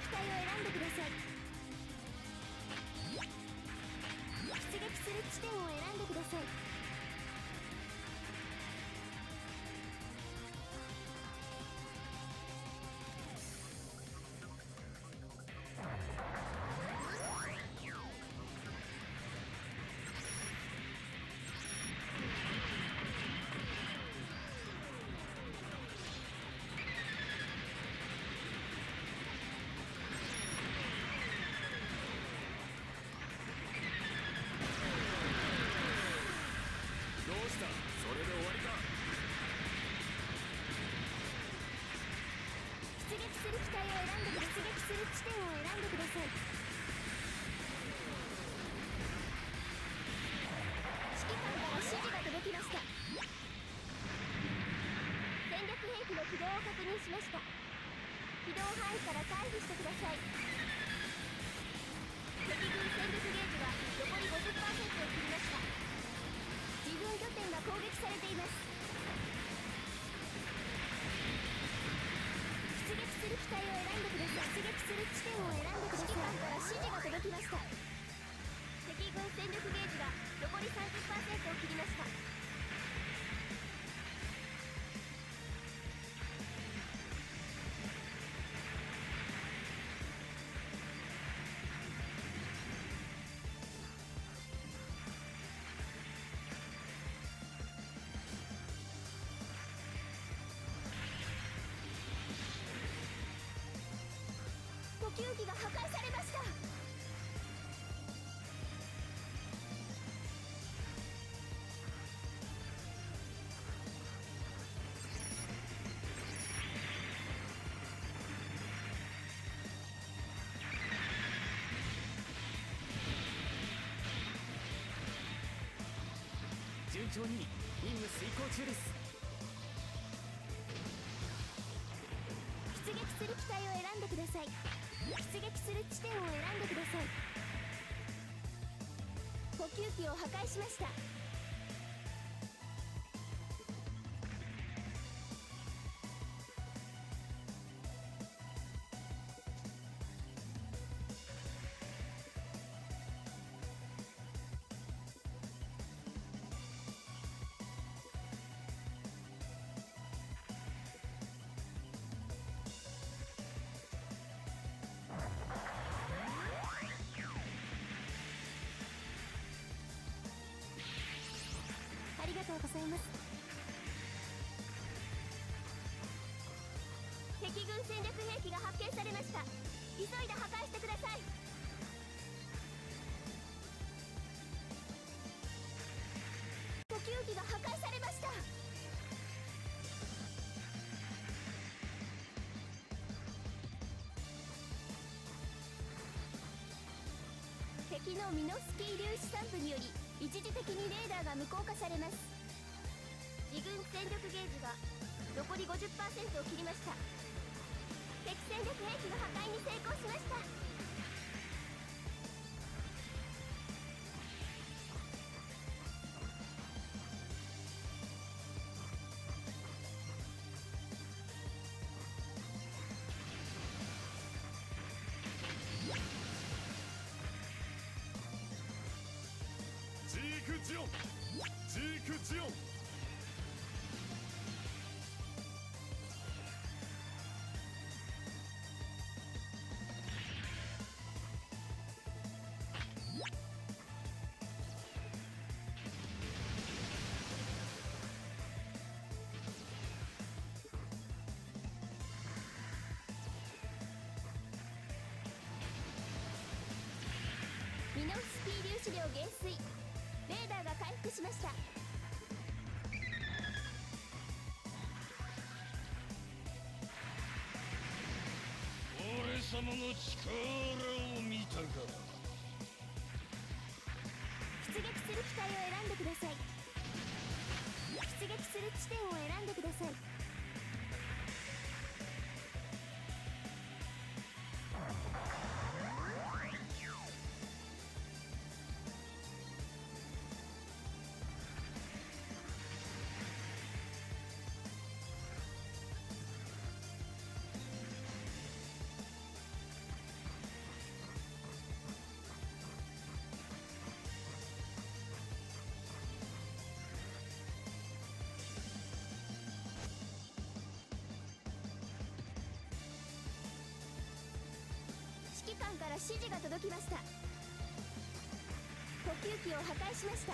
機体を選んでください。出撃する地点を選んでください。どうしたそれで終わりか。出撃する機体を選んで出撃する地点を選んでください。指揮官から指示が届きました。戦略兵器の軌道を確認しました。軌道範囲から退避してください。敵軍戦力ゲージが残り 50% を切りました。自軍拠点が攻撃されています。出撃する機体を選んでください。出撃する地点を選んでください。指揮官から指示が届きました。敵軍戦力ゲージが残り 30% を切りました。補給機が破壊されました。順調に任務遂行中です。出撃する機体を選んでください。出撃する地点を選んでください。補給機を破壊しました。ありがとうございます。敵軍戦略兵器が発見されました。急いで破壊してください。補給機が破壊されました。敵のミノスキー粒子散布により一時的にレーダーが無効化されます。自軍戦力ゲージが残り 50% を切りました。敵戦略兵器の破壊に成功しました。ジークジオン、ジークジオン。ミノフスキー粒子量減衰。レーダーが回復しました。俺様の力を見たか。出撃する機体を選んでください。出撃する地点を選んでください。から指示が届きました。呼吸器を破壊しました。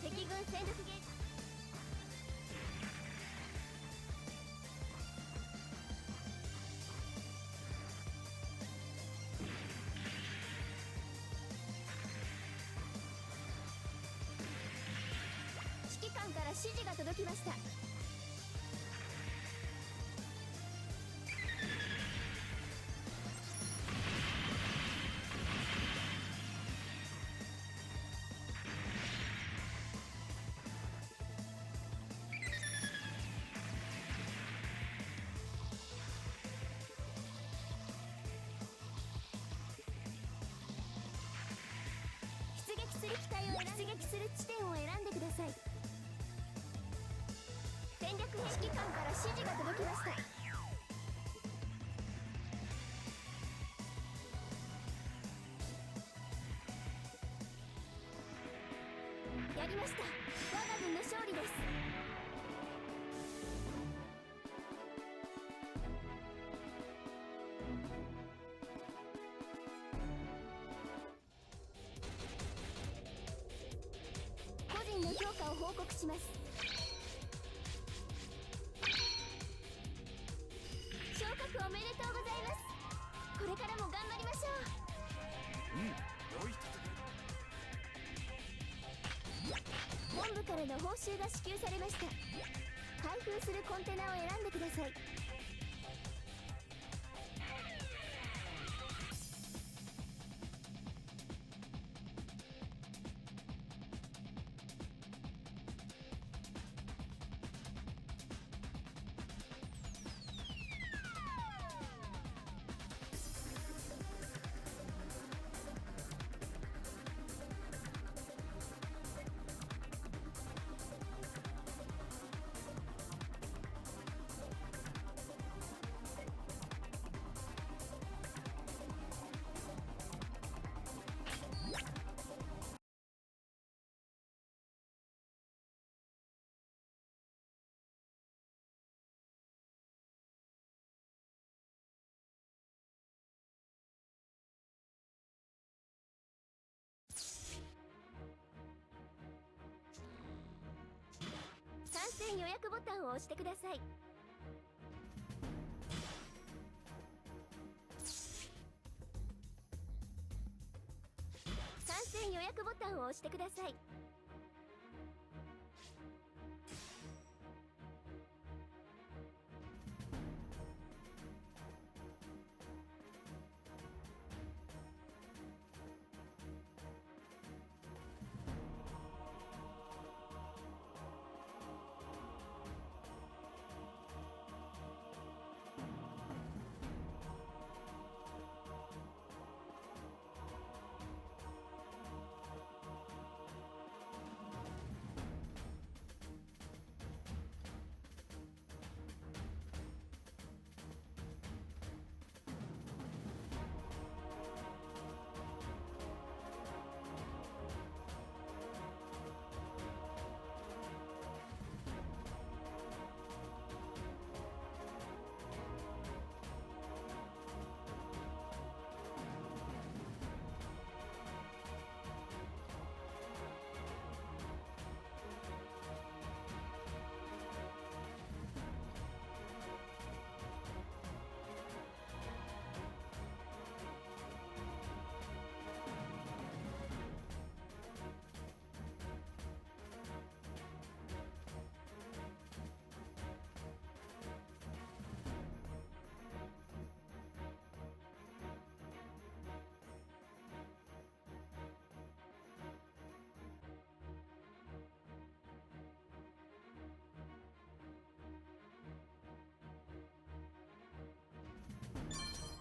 敵軍戦力ゲージ。指揮官から指示が届きました。出撃する地点を選んでください。戦略兵器官から指示が届きました。やりました。我が軍の勝利です。の評価を報告します。昇格おめでとうございます。これからも頑張りましょう。良い戦い。本部からの報酬が支給されました。開封するコンテナを選んでください。参戦予約ボタンを押してください。参戦予約ボタンを押してください。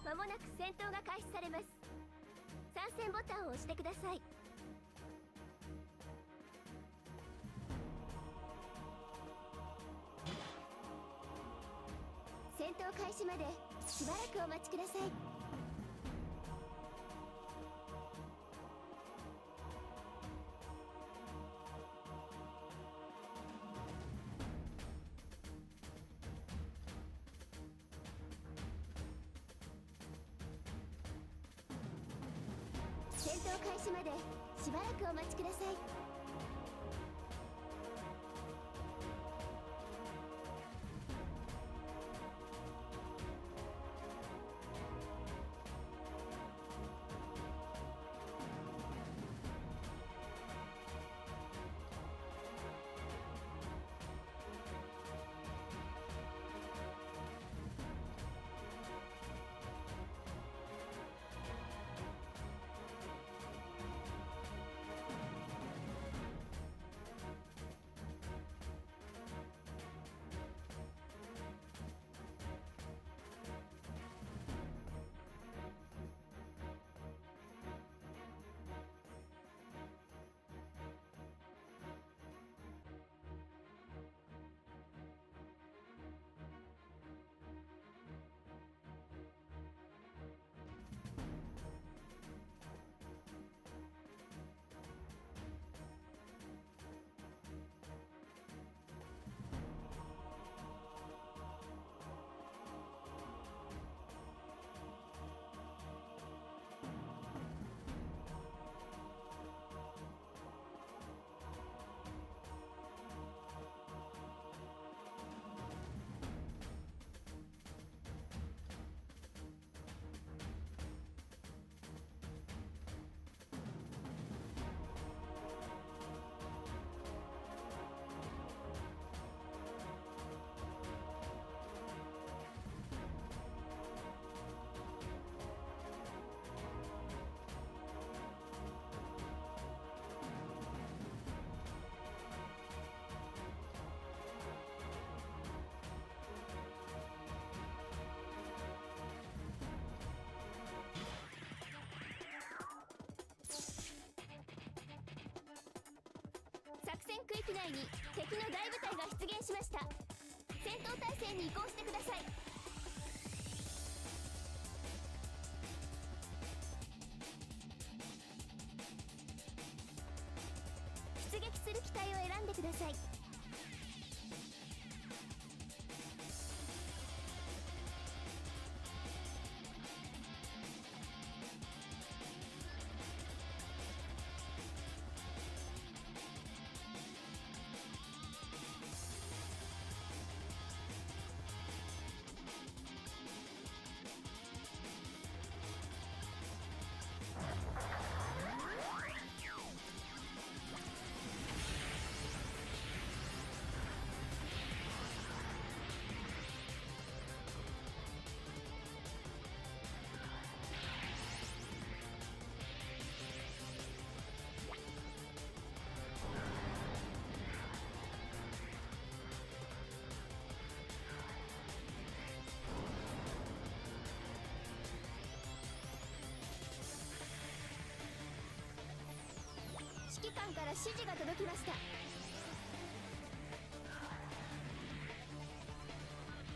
まもなく戦闘が開始されます。参戦ボタンを押してください。戦闘開始までしばらくお待ちください。戦闘開始までしばらくお待ちください。作戦区域内に敵の大部隊が出現しました。戦闘態勢に移行してください。出撃する機体を選んでください。指揮官から指示が届きました。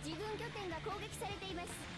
自軍拠点が攻撃されています。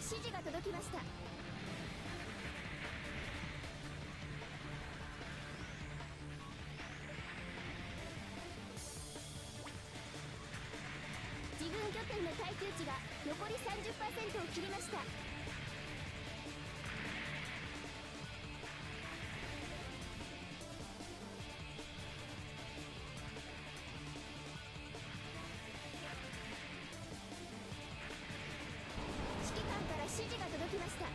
指示が届きました。自軍拠点の耐久値が残り 30% を切りました。指揮官から指示が届きました。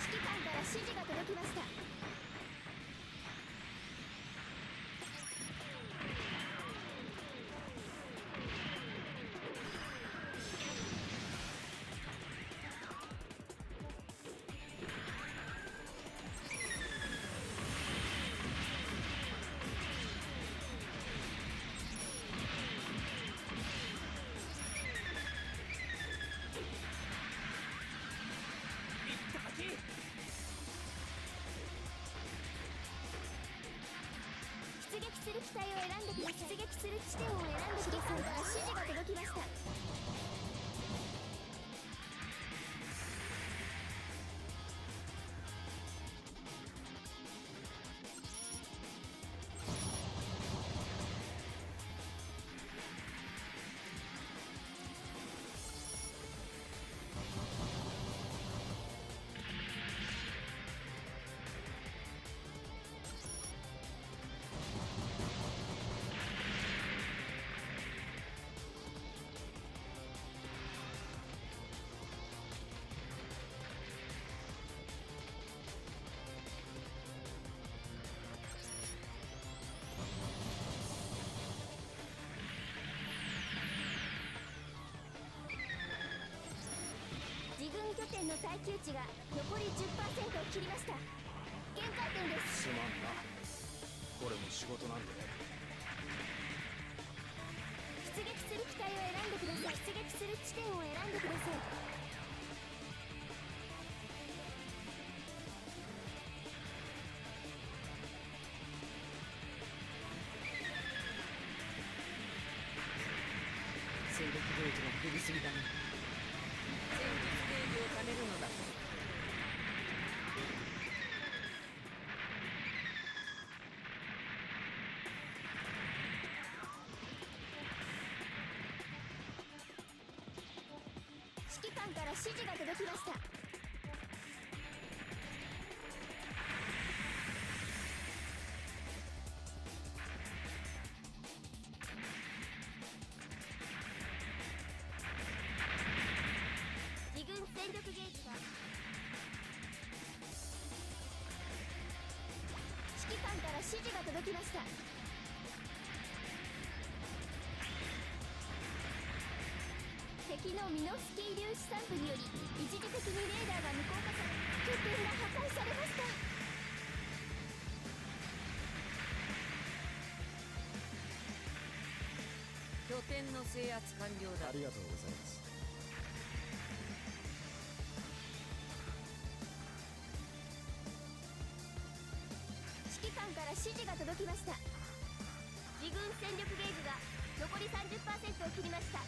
指揮官から指示が届きました。出撃する機体を選んでください。出撃する地点を選んでください。から指示が届きました。自軍拠点の耐久値が残り 10% を切りました。限界点です。すまんな、これも仕事なんで。出撃する機体を選んでください。出撃する地点を選んでください。戦力ゲージが減りすぎだね。戦術ゲージを貯めるのだ。指揮官から指示が届きました。自軍戦力ゲージが指揮官から指示が届きました。敵のミノフスキー粒子散布により一時的にレーダーが無効化され拠点が破壊されました。拠点の制圧完了だ。ありがとうございます。指揮官から指示が届きました。自軍戦力ゲージが残り 30% を切りました。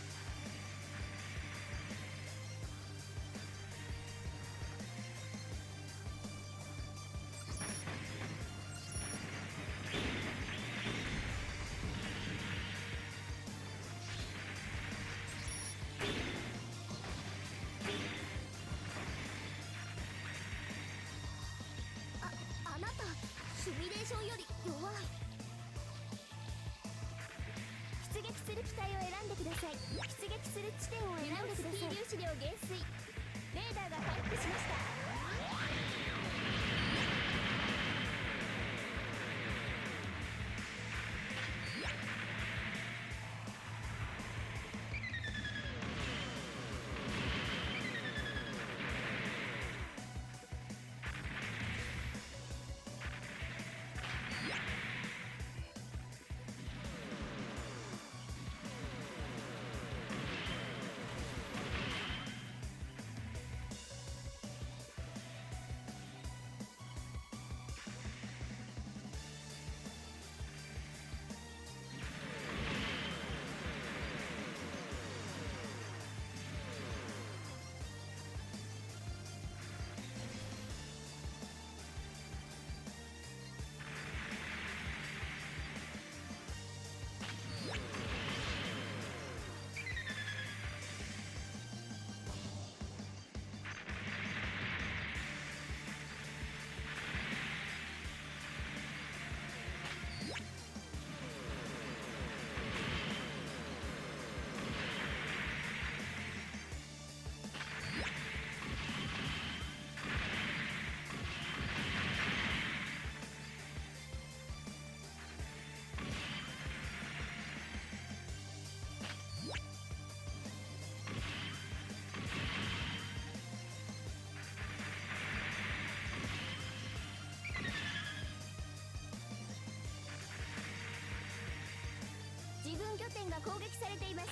あなたシミュレーションより弱い。出撃する機体を選んでください。出撃する地点を選んでください。粒子量減衰。レーダーが回復しました。拠点が攻撃されています。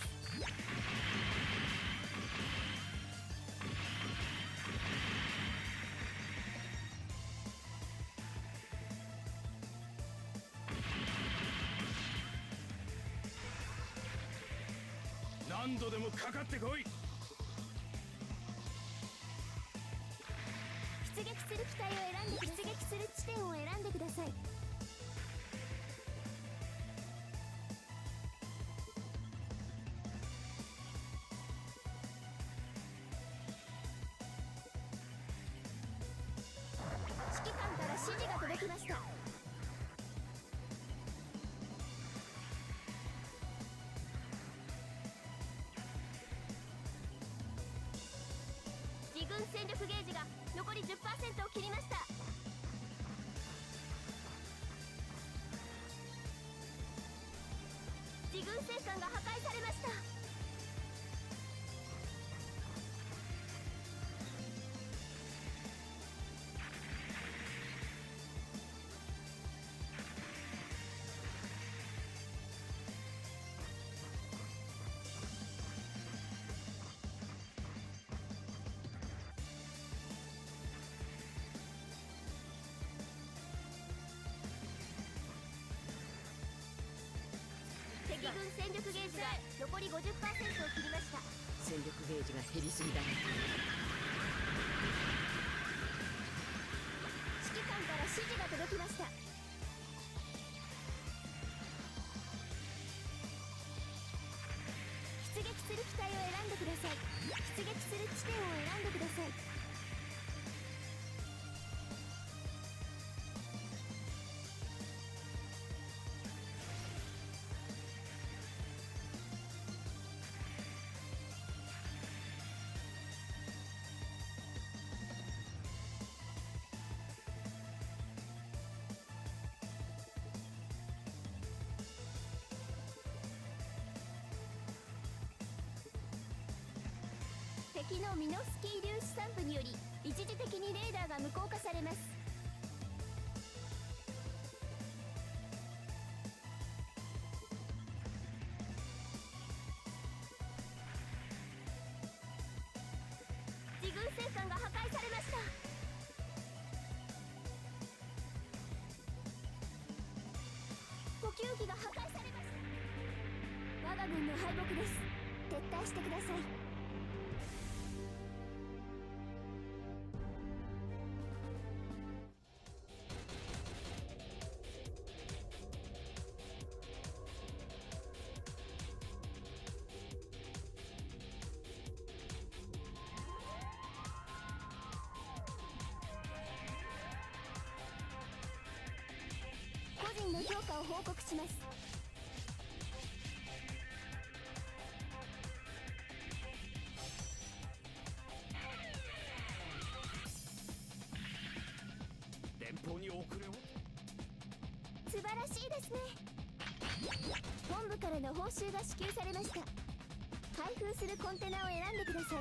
何度でもかかってこい。出撃する機体を選んで出撃する地点を選んでください。指揮官から指示が届きました。自軍戦力ゲージが残り 10% を切りました。自軍戦艦が破壊されました。敵軍戦力ゲージが残り 50% を切りました。戦力ゲージが減りすぎだ。指揮官から指示が届きました。出撃する機体を選んでください。出撃する地点を選んでください。敵のミノフスキー粒子散布により一時的にレーダーが無効化されます。自軍戦艦が破壊されました。補給機が破壊されました。我が軍の敗北です。撤退してください。個人の評価を報告します。連邦に遅れを。素晴らしいですね。本部からの報酬が支給されました。開封するコンテナを選んでください。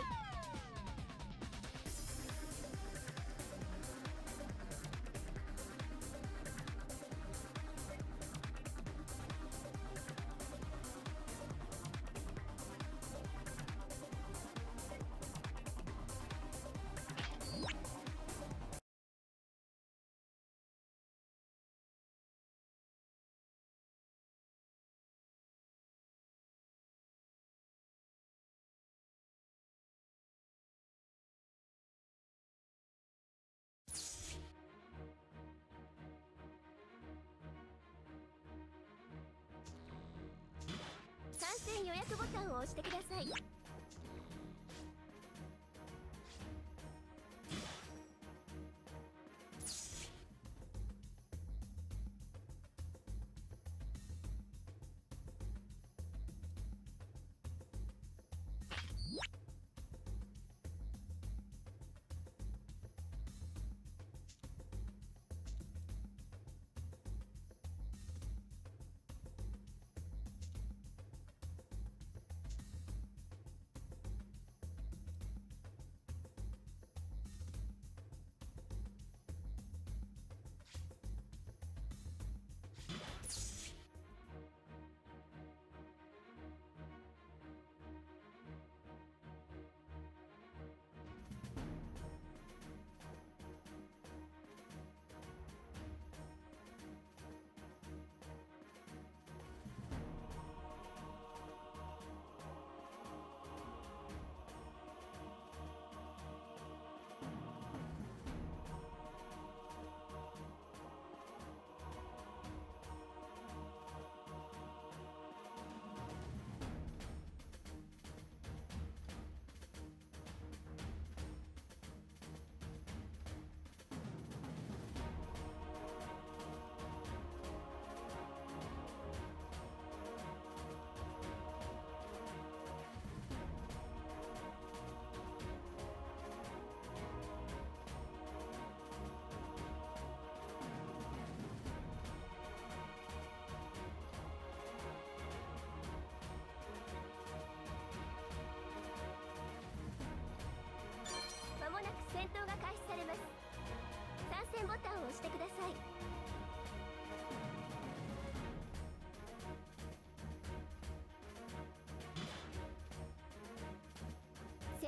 参戦予約ボタンを押してください。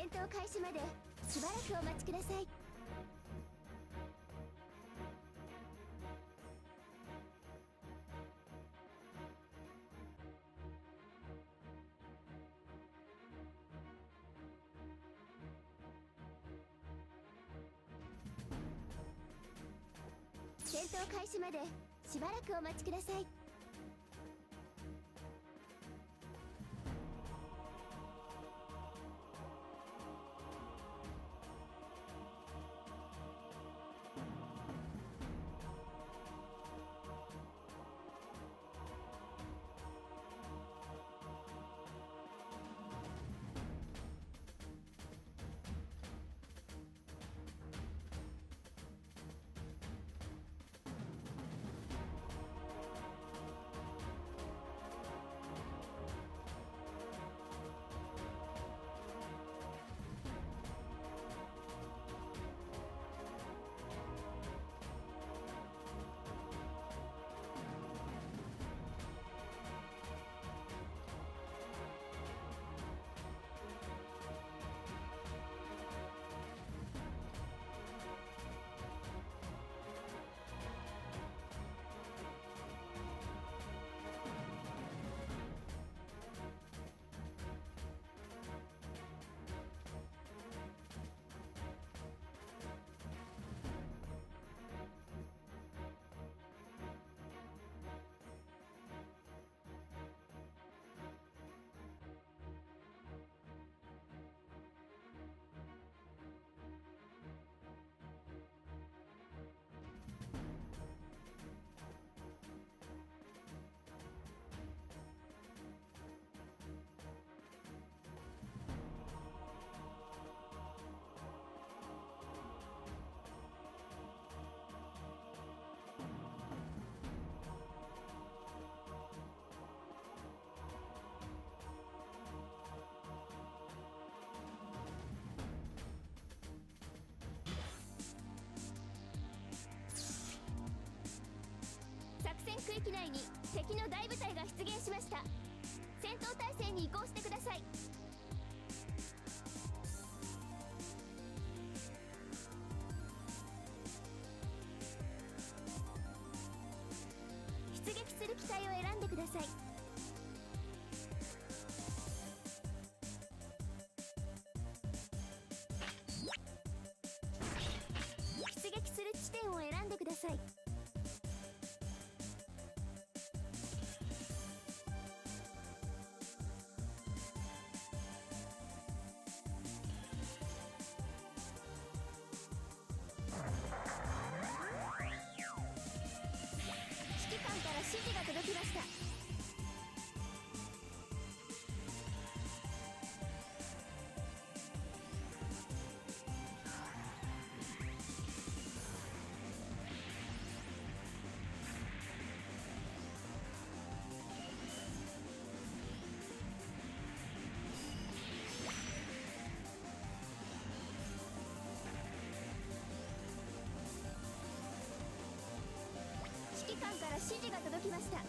戦闘開始までしばらくお待ちください。戦闘開始までしばらくお待ちください。作戦区域内に敵の大部隊が出現しました。戦闘態勢に移行してください。出撃する機体を選んでください。出撃する地点を選んでください。指揮官から指示が届きました。指揮官から指示が届きました。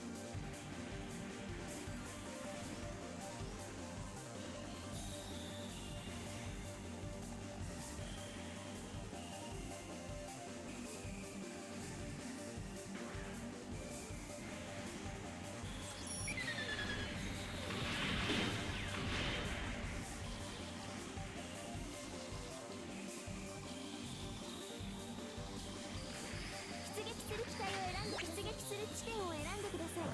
出撃する機体を選んで出撃する地点を選んでください。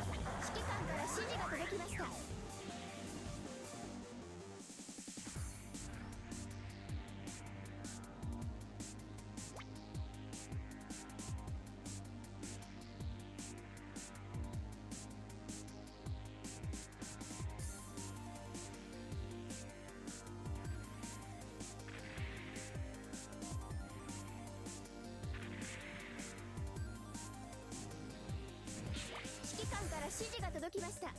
指揮官から指示が届きました。指揮官から指示が届きました。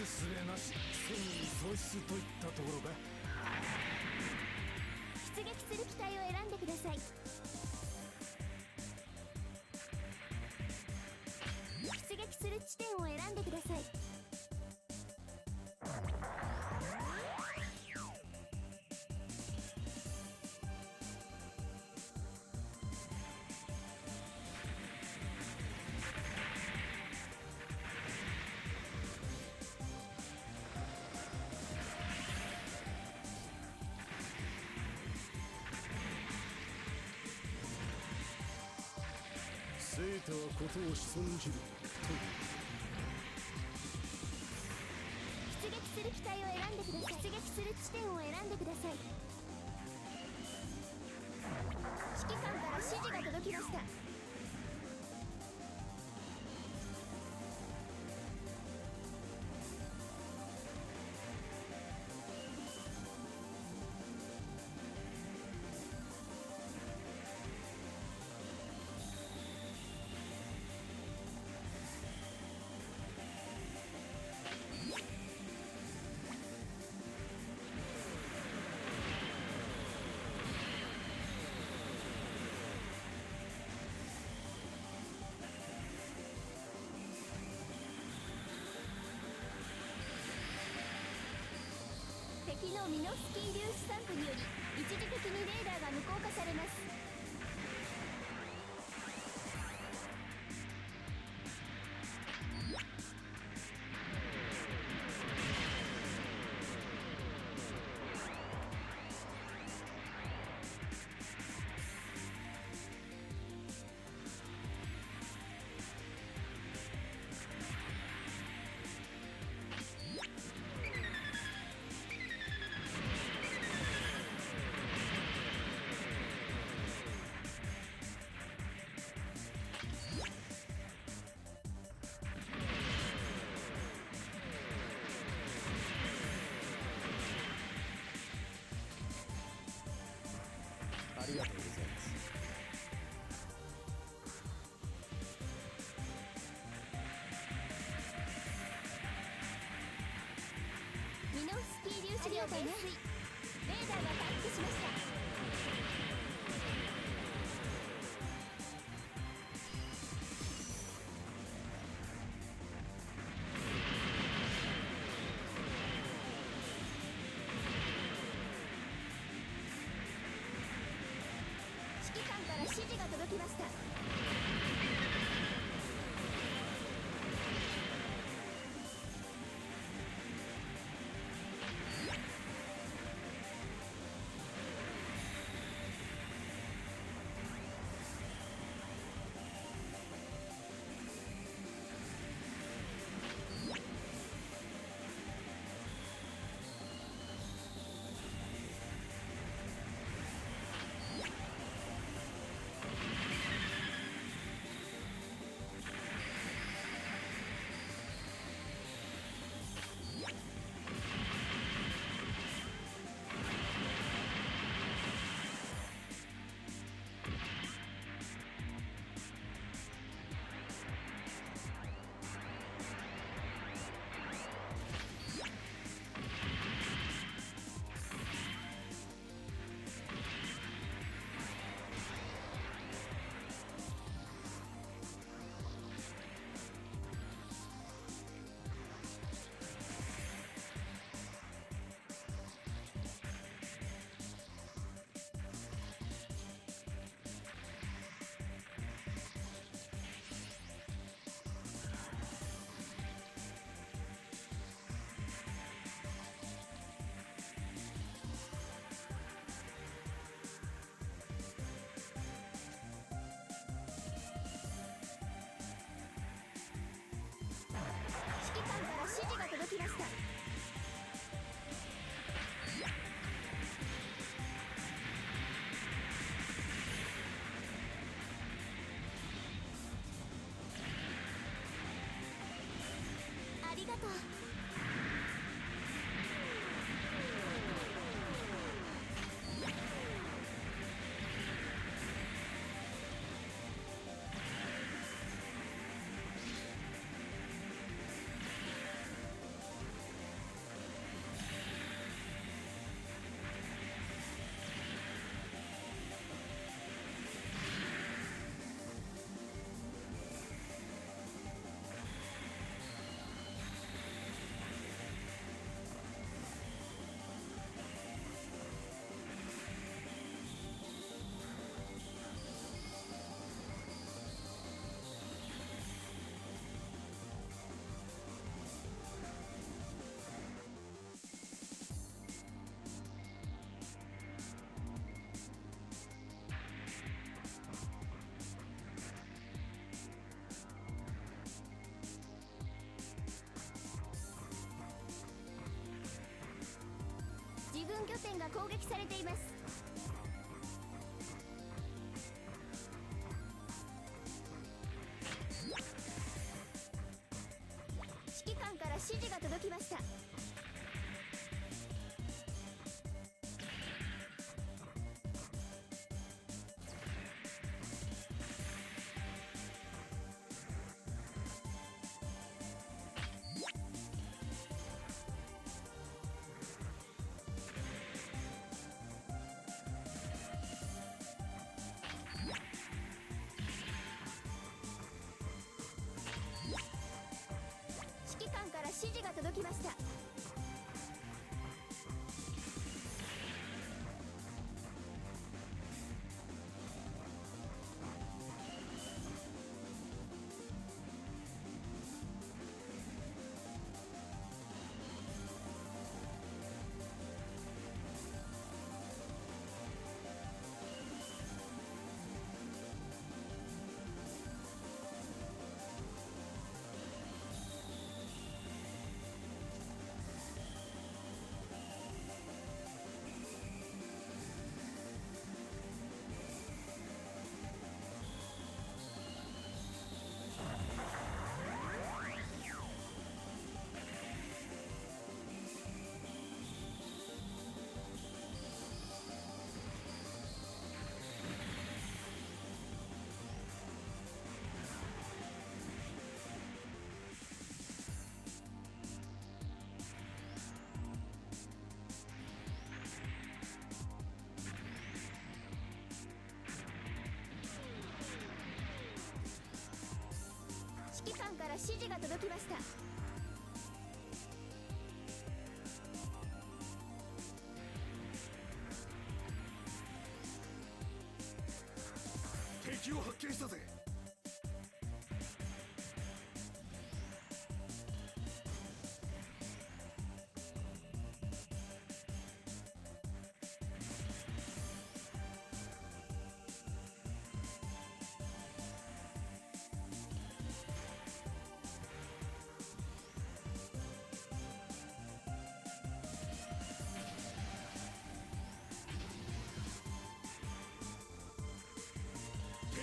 すすべなし戦意喪失といったところか。出撃する機体を選んでください。出撃する地点を選んでください。生徒はことを潜んじるという。出撃する機体を選んでください。出撃する地点を選んでください。指揮官から指示が届きました。敵のミノフスキー粒子散布により一時的にレーダーが無効化されます。ありがとうございます。ミノフスキー粒子量減衰。レーダーが回復しました。指揮官から指示が届きました。指揮官から指示が届きました。ありがとう。点が攻撃されています。指揮官から指示が届きました。指揮官から指示が届きました。指揮官から指示が届きました。敵を発見したぜ。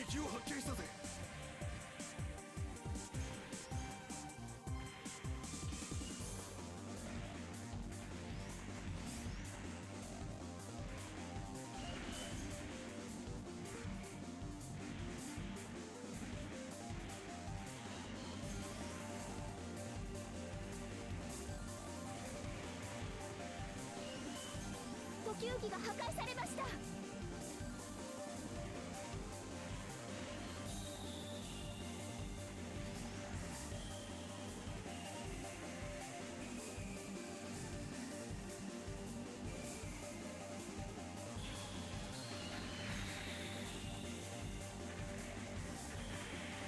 敵を発見したぜ。呼吸器が破壊されました。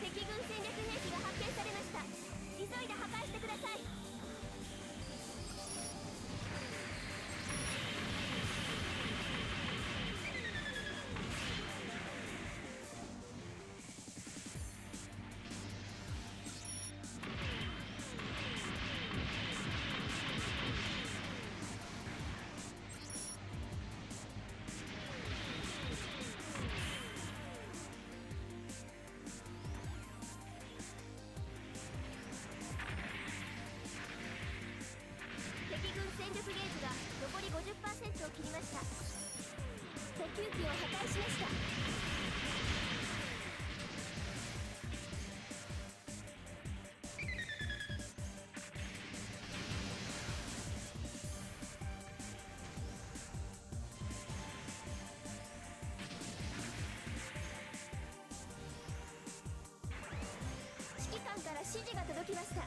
敵軍戦略兵器が発見されました。急いで破壊してください。敵軍戦力ゲージが残り 50% を切りました。補給機を破壊しました。指揮官から指示が届きました。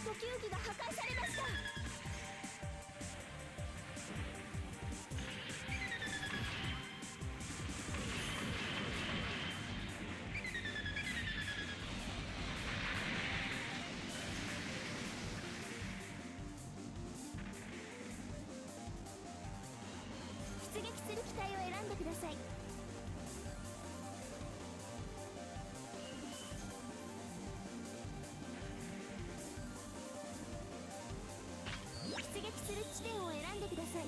補給機が破壊されました。出撃する機体を選んでください。さい。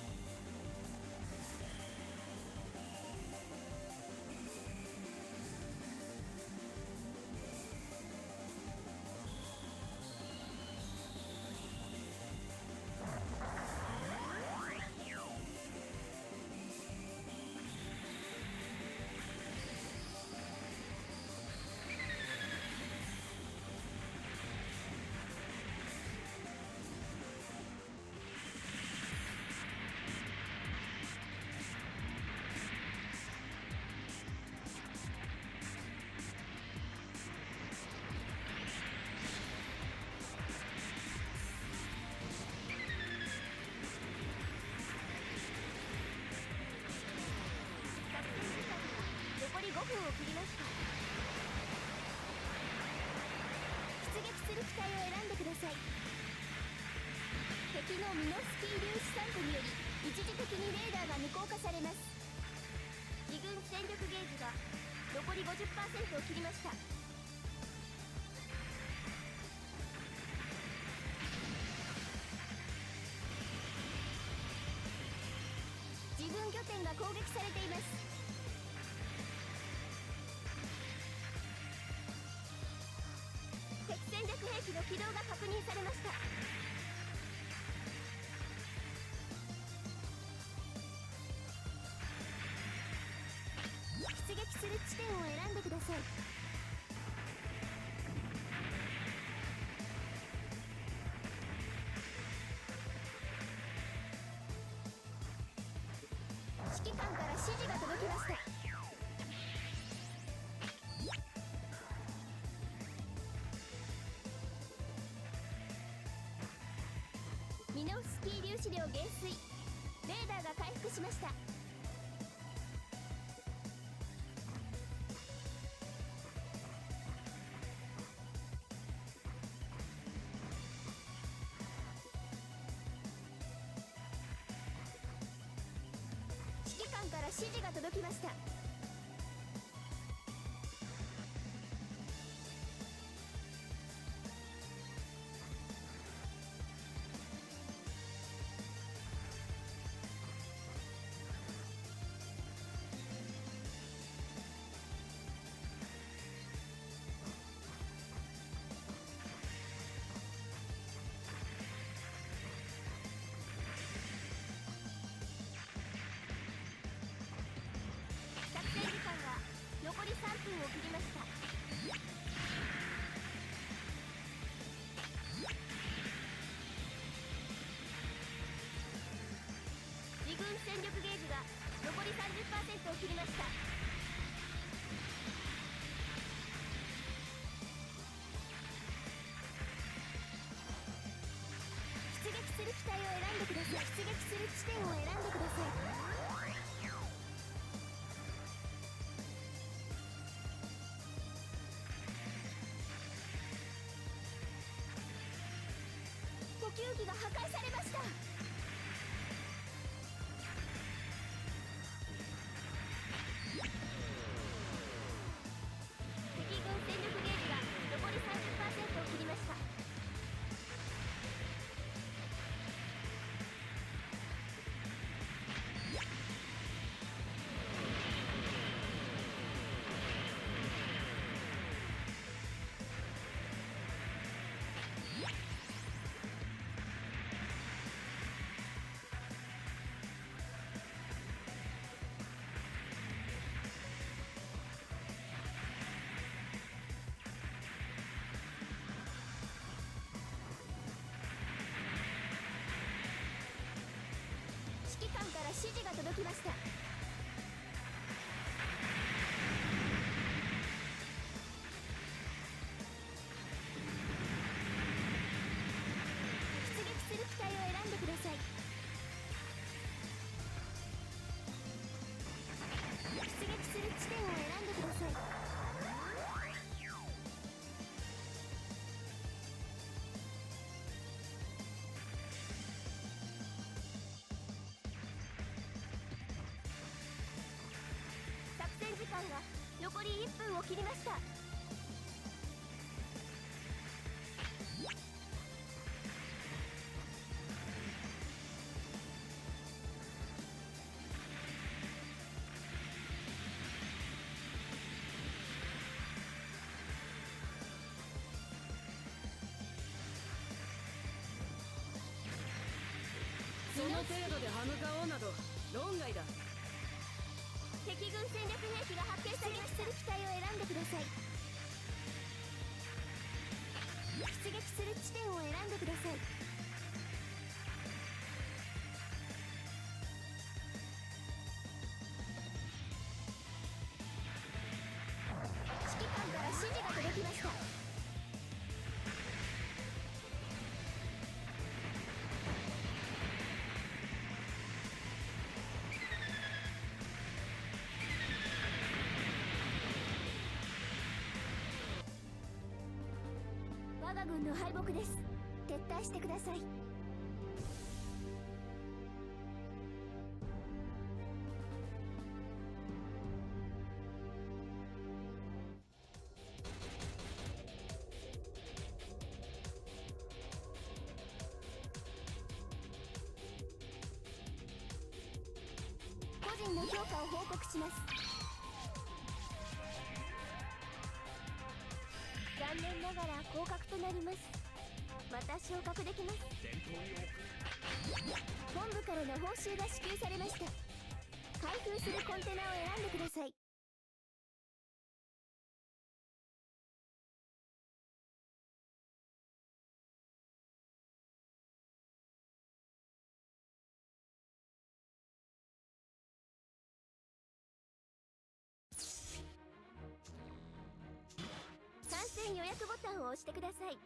残り5分を切りました。出撃する機体を選んでください。敵のミノスキー粒子散布により一時的にレーダーが無効化されます。自軍戦力ゲージが残り 50% を切りました。自軍拠点が攻撃されています。敵戦略兵器の起動が確認されました。出撃する地点を選んでください。指揮官から指示が届きました。ミノフスキー粒子量減衰。レーダーが回復しました。指揮官から指示が届きました。作戦時間は残り3分を切りました。自軍戦力ゲージが残り 30% を切りました。出撃する機体を選んでください。出撃する地点を選んでください。補給機が破壊されました。敵軍戦力ゲージが残り 30% を切りました。指揮官から指示が届きました。出撃する機体を選んでください。出撃する地点を選んでください。作戦時間が残り1分を切りました。度で歯向かおうなど論外だ。敵軍戦略兵器が発見されました。出撃する機体を選んでください。出撃する地点を選んでください。指揮官から指示が届きました。我が軍の敗北です。撤退してください。個人の評価を報告します。残念ながら降格となります。また昇格できます。連邦に送る。本部からの報酬が支給されました。開封するコンテナを選んでください。参戦予約ボタンを押してください。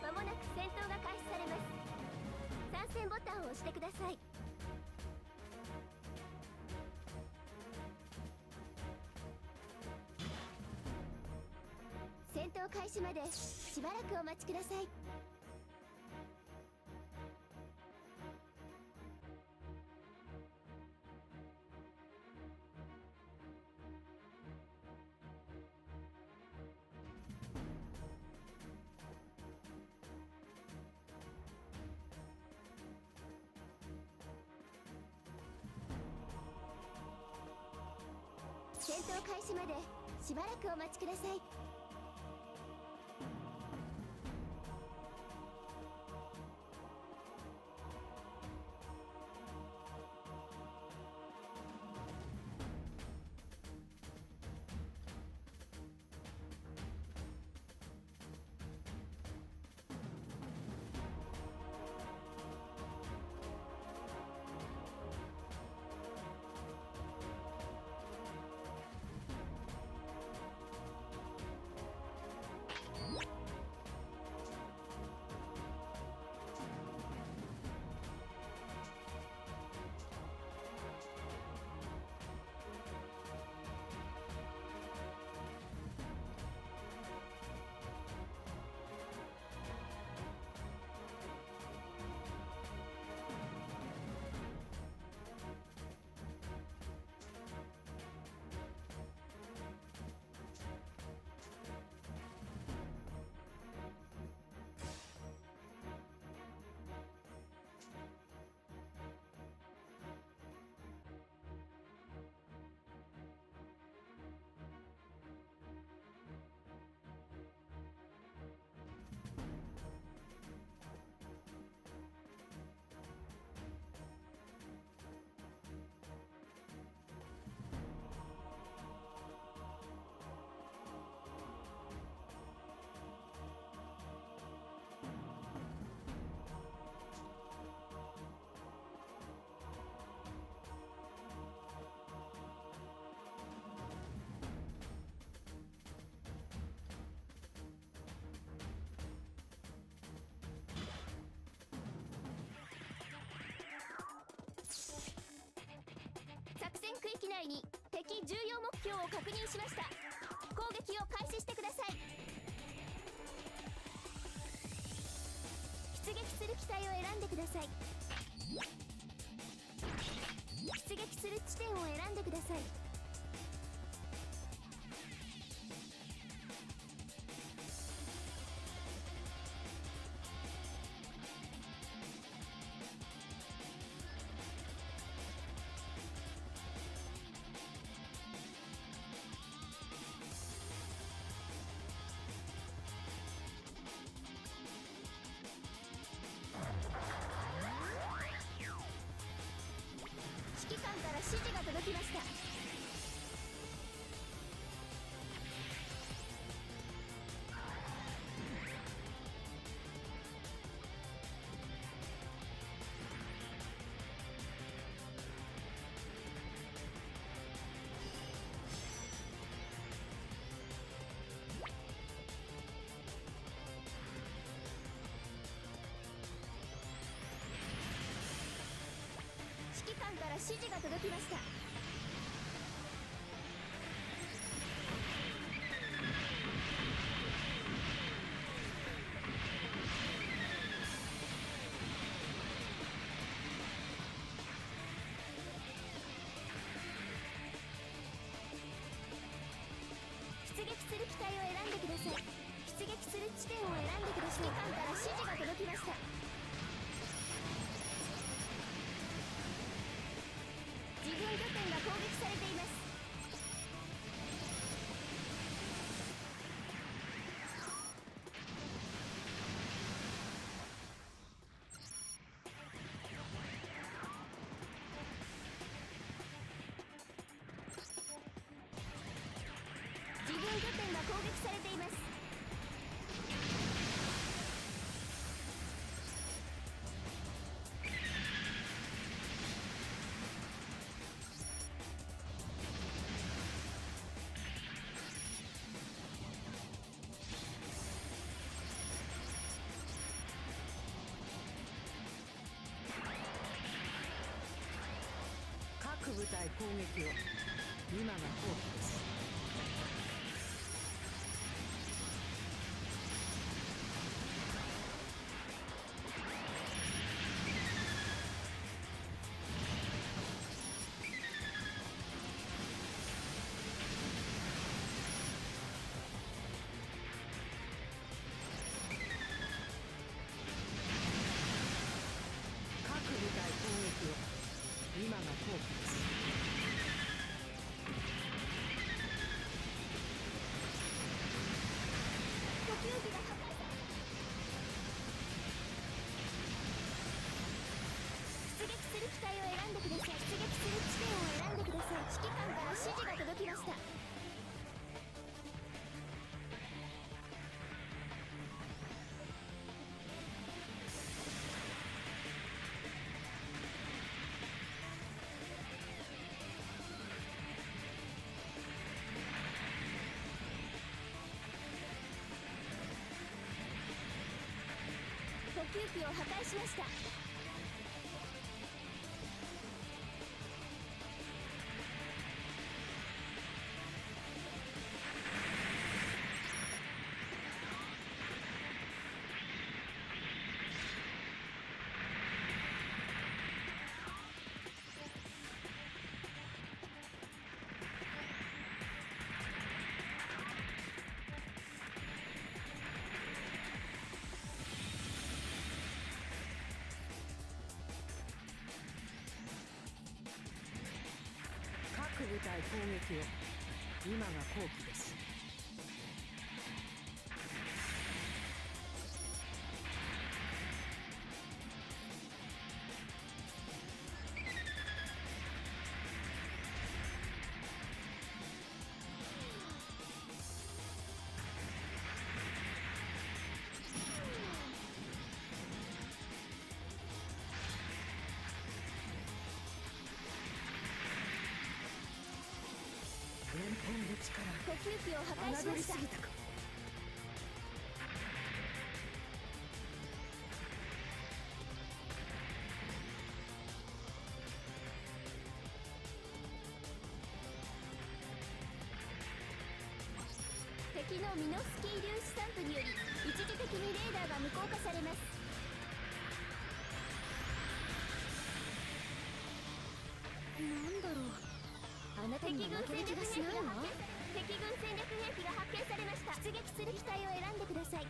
まもなく戦闘が開始されます。参戦ボタンを押してください。戦闘開始までしばらくお待ちください。戦闘開始までしばらくお待ちください。域内に敵重要目標を確認しました。攻撃を開始してください。出撃する機体を選んでください。出撃する地点を選んでください。指揮官から指示が届きました。指揮官から指示が届きました。出撃する機体を選んでください。出撃する地点を選んでください。指揮官から指示が届きました。自分拠点が攻撃されています。自分拠点が攻撃されています。各部隊攻撃を。今が好機です。各部隊攻撃を。今が好機です。呼吸器が破壊され出撃する機体を選んでください。出撃する地点を選んでください。指揮官から指示が届きました。呼吸器を破壊しました。各部隊攻撃を。今が好機です。連邦の力呼吸器を破壊し侮りました。すぎたか。敵のミノフスキー粒子散布により一時的にレーダーが無効化されます。なんだろう、あなたには負ける気がしないわ。敵軍戦略兵器が発見されました。出撃する機体を選んでください。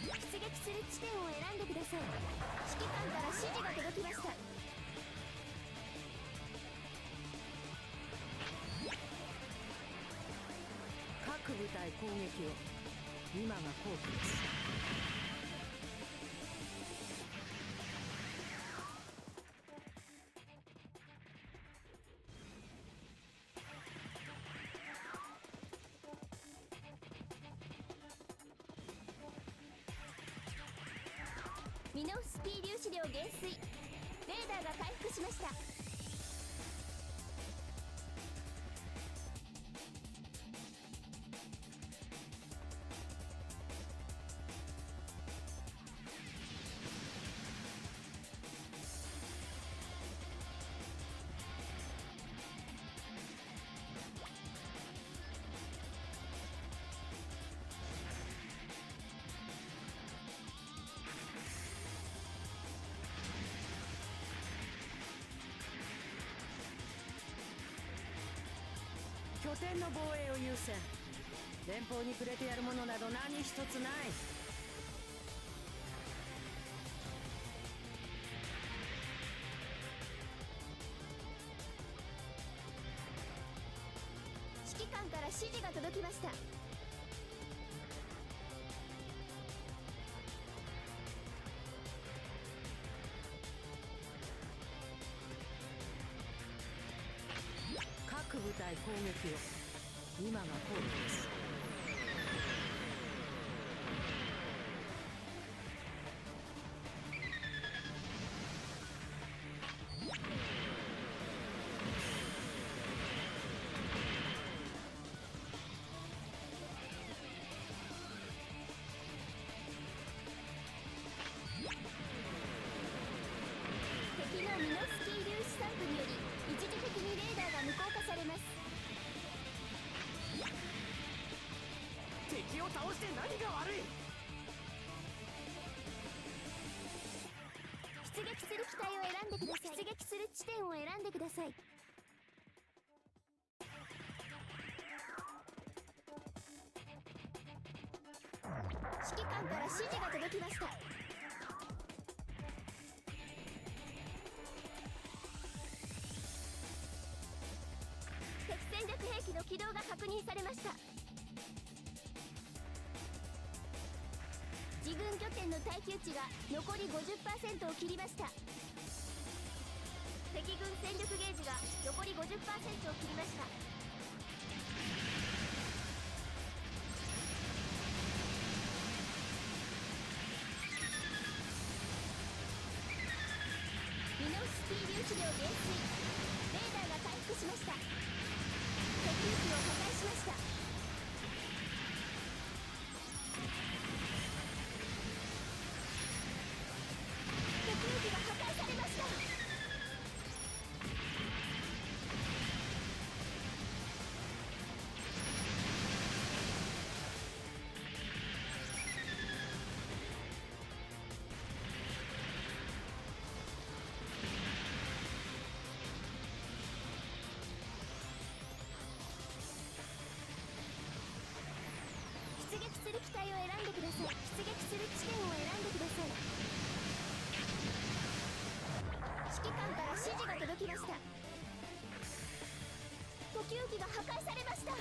出撃する地点を選んでください。指揮官から指示が届きました。各部隊攻撃を。今が好機です。ミノフスキー粒子量減衰。レーダーが回復しました。拠点の防衛を優先。連邦にくれてやるものなど何一つない。指揮官から指示が届きました。各部隊攻撃を。今が好機です。敵のミノフスキー粒子散布により一時的にレーダーが無効化されます。敵を倒して何が悪い。出撃する機体を選んでください。出撃する地点を選んでください。指揮官から指示が届きました。敵戦略兵器の起動が確認されました。自軍拠点の耐久値が残り 50% を切りました。敵軍戦力ゲージが残り 50% を切りました。ミノフスキー粒子量減衰。レーダーが回復しました。敵機を破壊しました。敵機が破壊されました。出撃する機体を選んでください。出撃する地点を選んでください。指揮官から指示が届きました。補給機が破壊されました。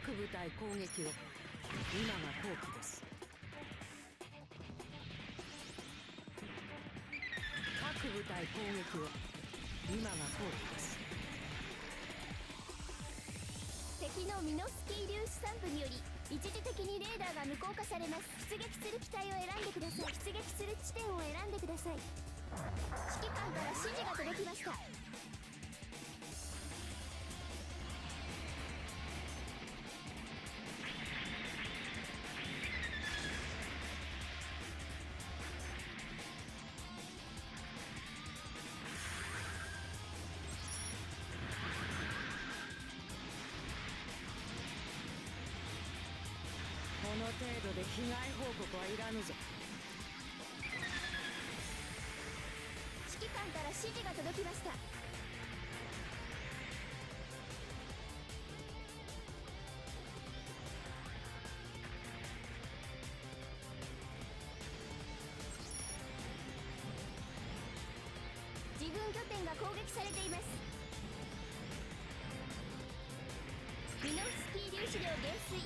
各部隊攻撃を。今が好機です。各各部隊攻撃を。今が好機です。敵のミノスキー粒子散布により一時的にレーダーが無効化されます。出撃する機体を選んでください。出撃する地点を選んでください。指揮官から指示が届きました。この程度で被害報告はいらぬぞ。指揮官から指示が届きました。自軍拠点が攻撃されています。ミノフスキー粒子量減衰。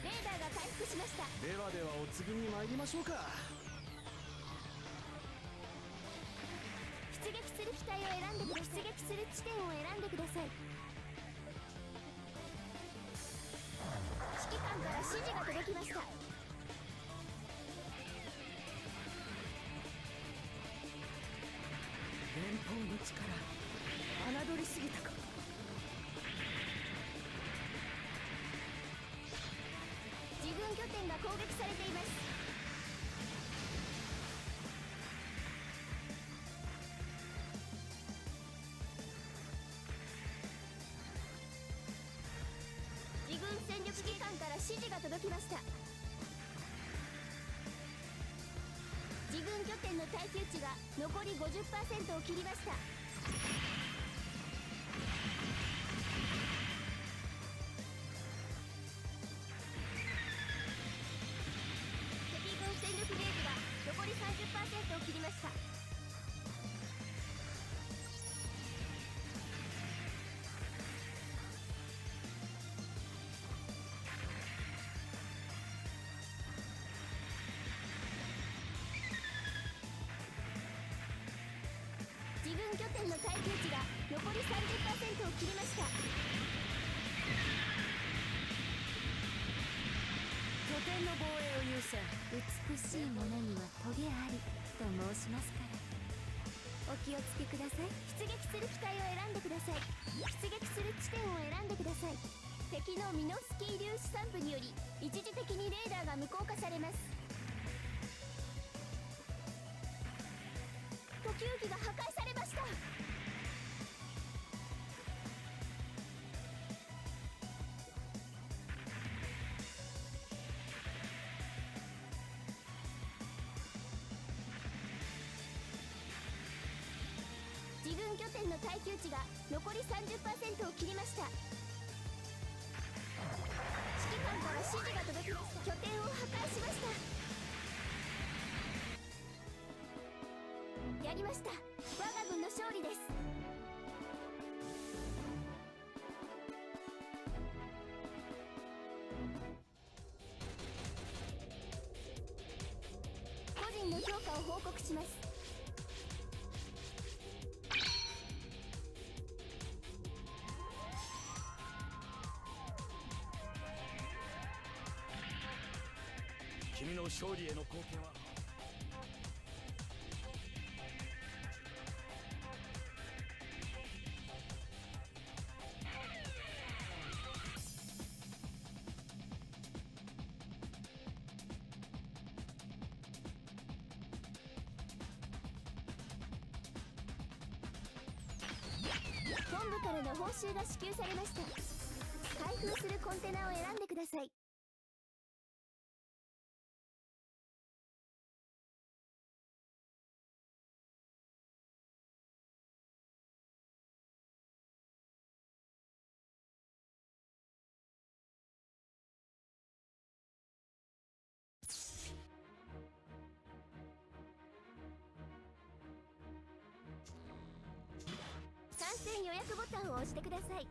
レーダーが回復しました。ではではお次に参りましょうか。出撃する機体を選んでください。出撃する地点を選んでください。指揮官から指示が届きました。連邦の力侮りすぎたか。自軍拠点が攻撃されています。自軍戦力機関から指示が届きました。自軍拠点の耐久値が残り 50% を切りました。敵軍戦力ゲージが残り 30% を切りました。自軍拠点の耐久値が残り 30% を切りました。拠点の防衛を優先。美しいものにはトゲありと申しますから、お気をつけください。出撃する機体を選んでください。出撃する地点を選んでください。敵のミノスキー粒子散布により一時的にレーダーが無効化されます。補給機が破壊されました。自軍拠点の耐久値が残り 30% を切りました。指揮官から指示が届きました。拠点を破壊しました。やりました。我が軍の勝利です。個人の評価を報告します。君の勝利への貢献は本部からの報酬が支給されました。開封するコンテナを選んでください。参戦予約ボタンを押してください。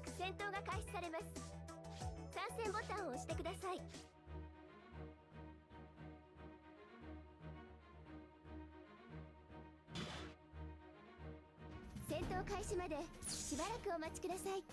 く戦闘が開始されます。参戦ボタンを押してください。戦闘開始までしばらくお待ちください。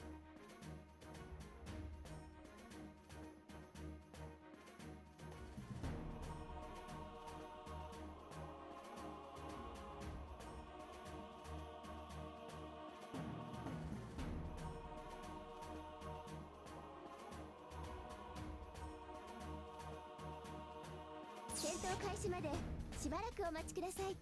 戦闘開始までしばらくお待ちください。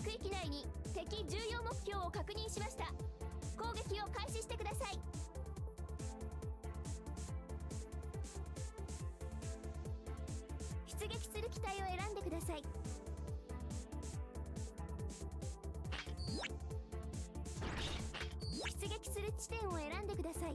区域内に敵重要目標を確認しました。攻撃を開始してください。出撃する機体を選んでください。出撃する地点を選んでください。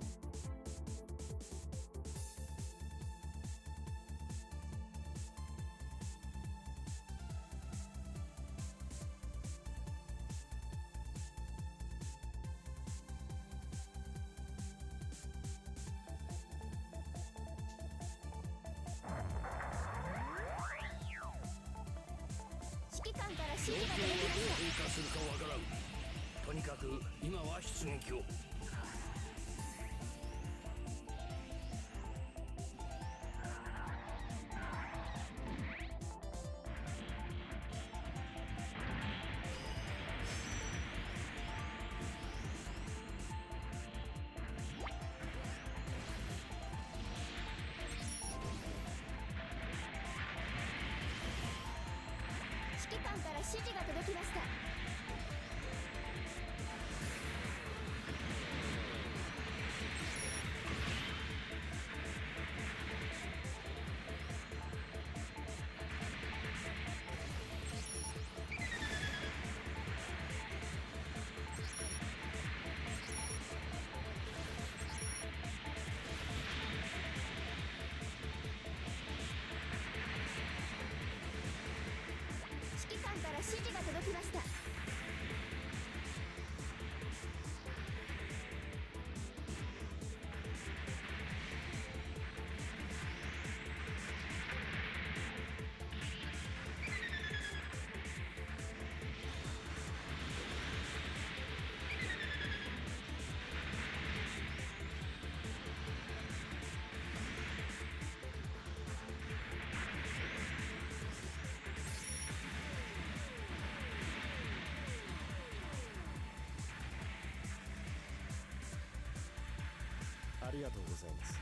指揮官から指示が届きました。経過するかわからん。とにかく今は出撃を。指揮官から指示が届きました。指揮官から指示が届きました。ありがとうございます。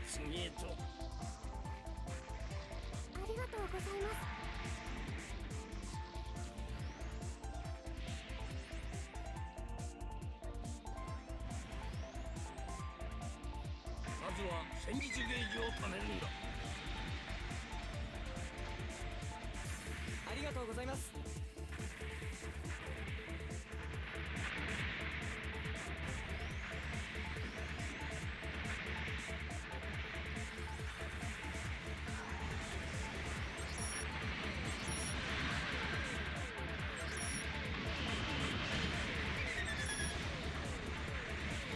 次へと。ありがとうございます。まずは戦術ゲージを貯めるんだ。ありがとうございます。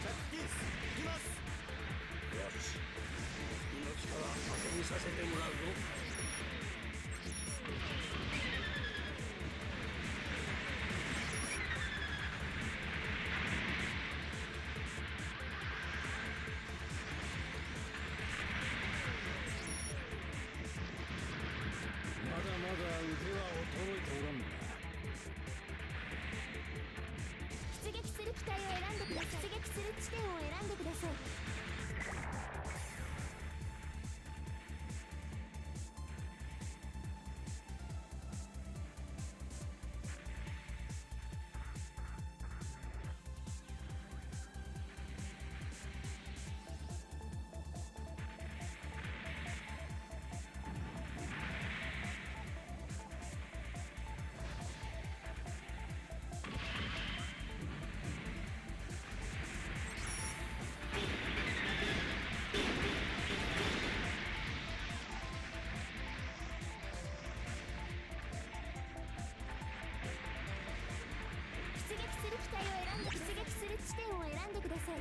着キースいきます。よし、命から当てにさせてもらうぞ。まだまだ腕は衰えておらんな。出撃する機体を選んでください。出撃する地点を選んでください。出撃する機体を選んで出撃する地点を選んでください。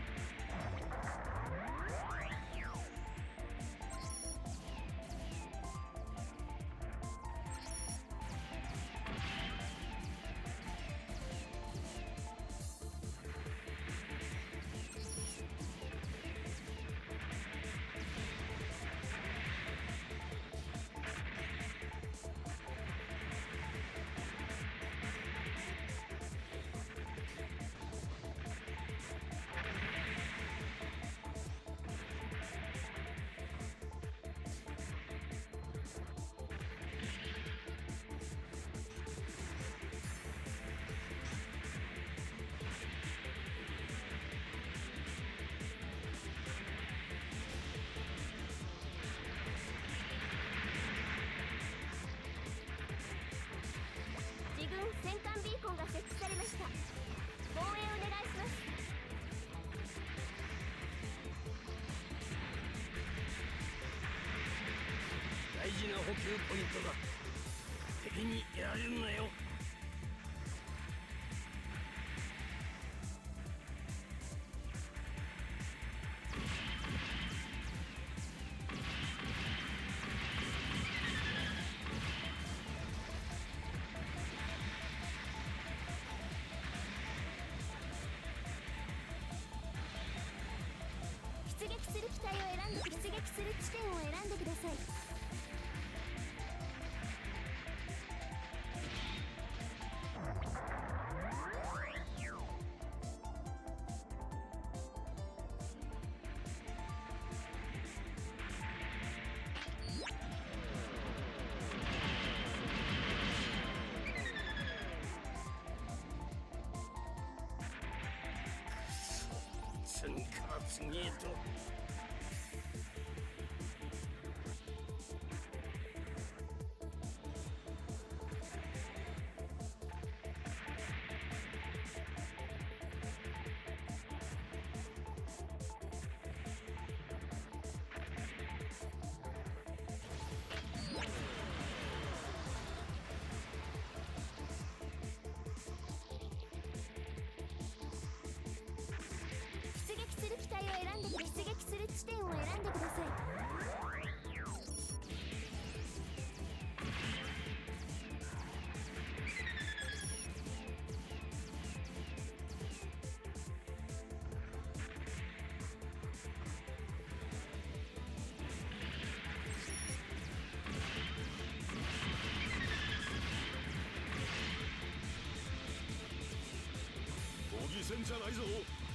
自軍戦艦ビーコンが設置されました。防衛お願いします。大事な補給ポイントだ。敵にやられるなよ。出撃する機体を選んで出撃する地点を選んでください。次から次へと。出撃する機体を選んで出撃する地点を選んでください。模擬戦じゃないぞ。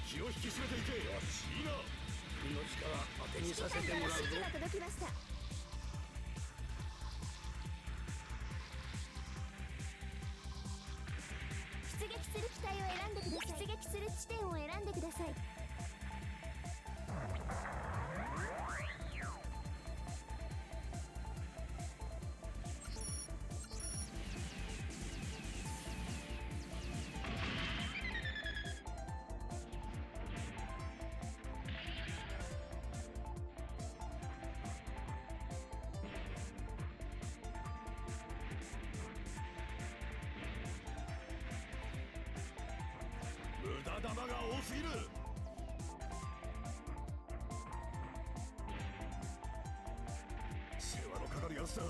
気を引き締めていけ。よしいいな。の力当てにさせ指揮官からてもらうぞ。指示が届きました。出撃する機体を選んでください。出撃する地点を選んでください。無駄玉が多すぎる。世話のかかるやつだ。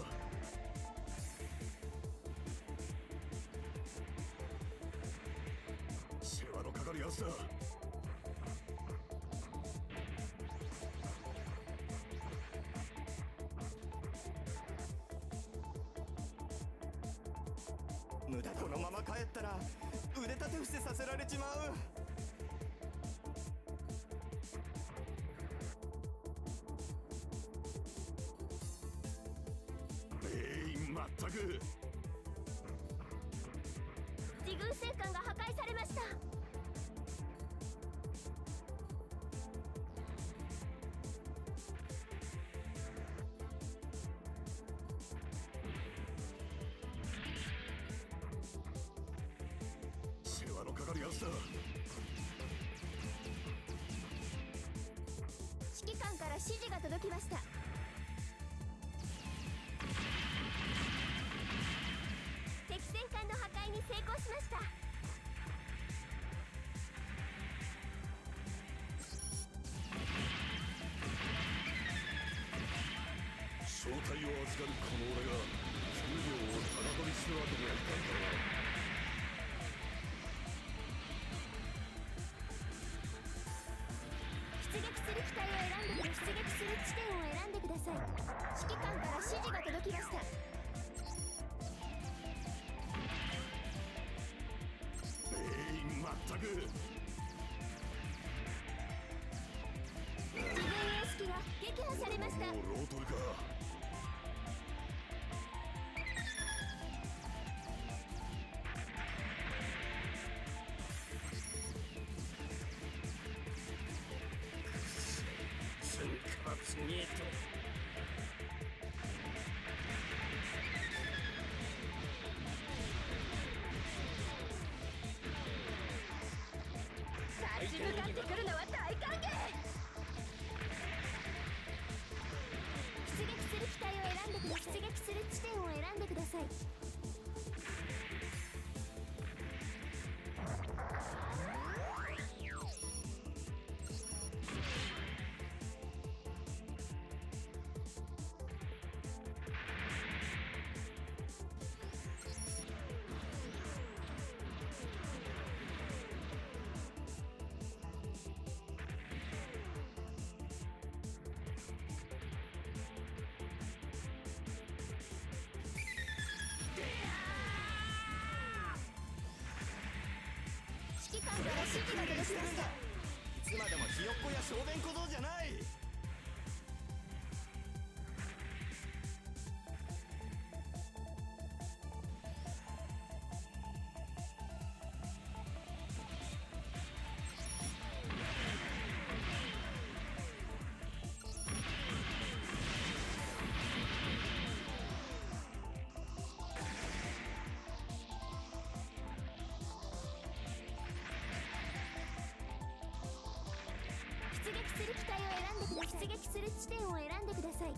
世話のかかるやつだ。無駄このまま帰ったら腕立て伏せさせられちまう。まったく。自軍戦艦が破壊されました。世話のかかるやつだ。指揮官から指示が届きました。敵戦艦の破壊に成功しました。正体を預かるこの俺が給料をタダ取りするわけにはいかんからな。出撃する機体を選んでください。出撃する地点を選んでください。指揮官から指示が届きました。まったく。自軍様式が撃破されました。もうロートルか。次から次へと。立ち向かってくるのは大歓迎。出撃する機体を選んでください。出撃する地点を選んでください。指揮官から指示が届きました。いつまでもひよっこや小便小僧じゃない。出撃する機体を選んでください。出撃する地点を選んでください。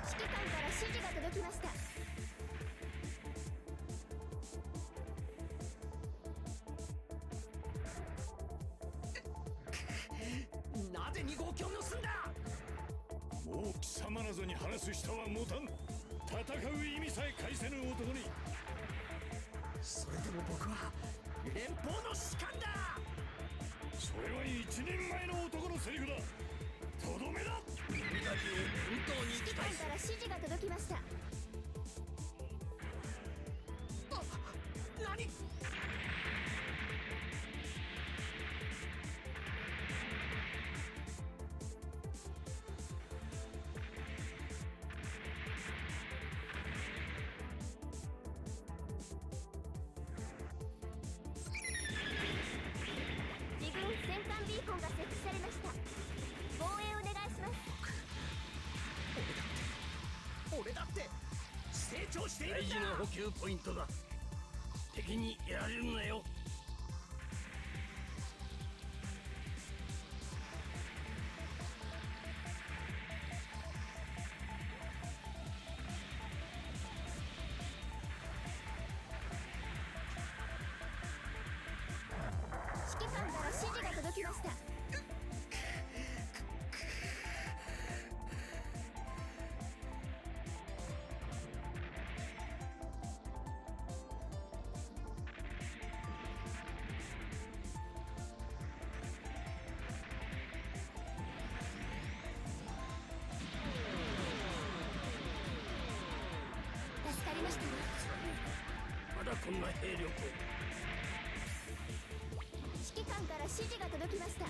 指揮官から指示が届きました。なぜ2号機を盗んだ。もう貴様なぞに話す人は持たん。戦う意味さえ返せぬ男に。それでも僕は連邦の士官だ。それは一人前の男のセリフだ。とどめだ。君たちを本当に指揮官から指示が届きました。何？自軍戦艦ビーコンが設置されました。防衛お願いします。俺だって成長しているんだ。大事な補給ポイントだ。敵にやられるなよ。指揮官から指示が届きました。助かりましたわ。まだこんな兵力を。指揮官から指示が届きました。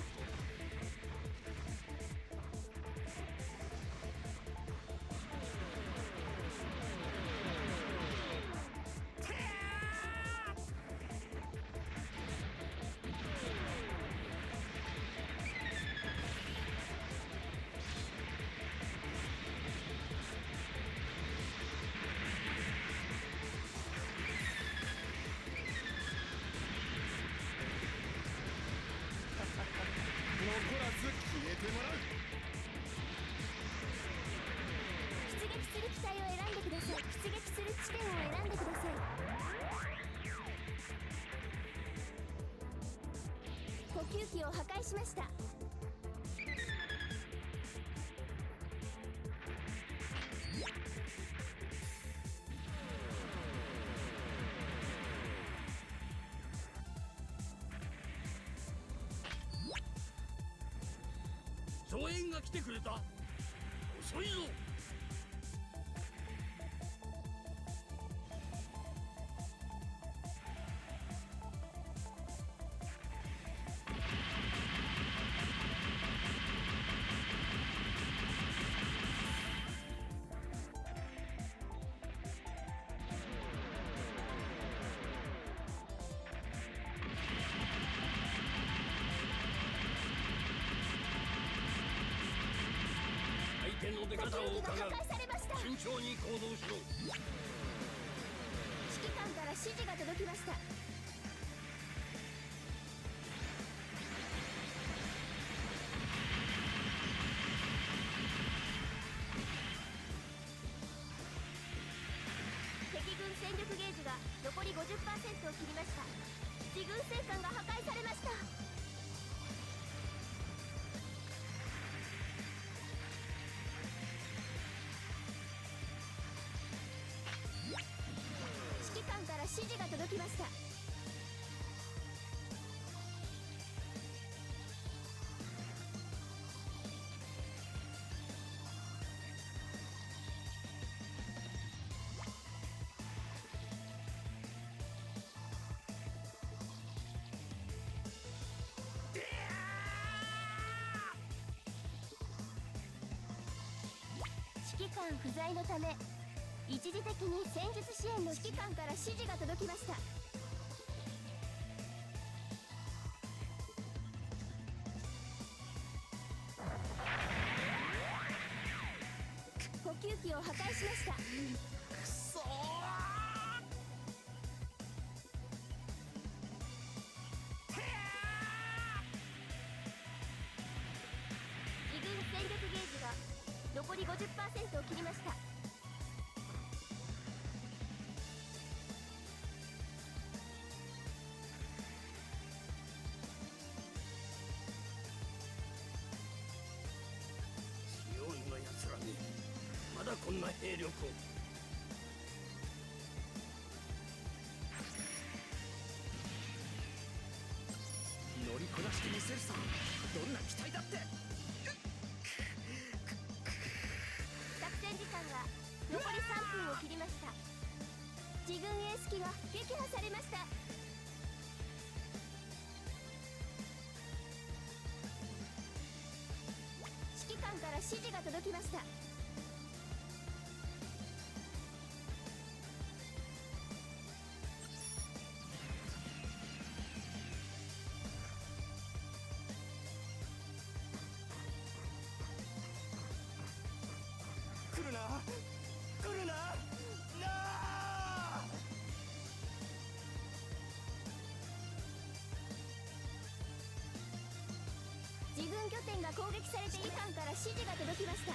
残らず消えてもらう。出撃する機体を選んでください。出撃する地点を選んでください。補給機を破壊しました。増援が来てくれた。遅いぞ。相手の出補給方を機が破伺う。壊されました。慎重に行動しろ。指揮官から指示が届きました。敵軍戦力ゲージが残り 50% を切りました。自軍戦艦が破壊されました。指揮官から指示が届きました。指揮官不在のため一時的に戦術支援の指揮官から指示が届きました。補給機を破壊しました。くそー。自軍戦力ゲージが残り 50% を切りました。強いな奴らに。まだこんな兵力を。乗りこなしてみせるさ。どんな機体だって。作戦時間が残り3分を切りました。自軍エース機が撃破されました。指揮官から指示が届きました。来るな来るななあ。自軍拠点が攻撃されて指揮官から指示が届きました。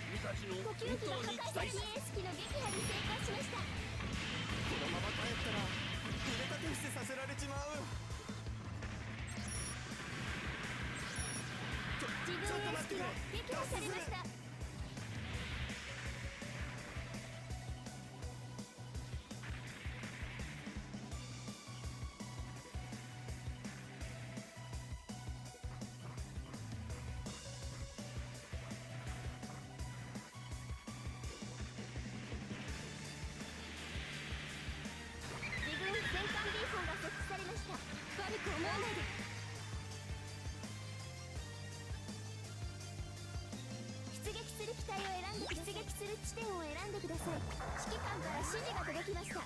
君たちの呼吸器が破壊され TS 機の撃破に成功しました。このまま帰ったら腕立て伏せさせられちまう。自軍エース機が撃破されました。自軍戦艦ビーコンが設置されました。悪く思わないで。出撃する機体を選んで出撃する地点を選んでください。指揮官から指示が届きました。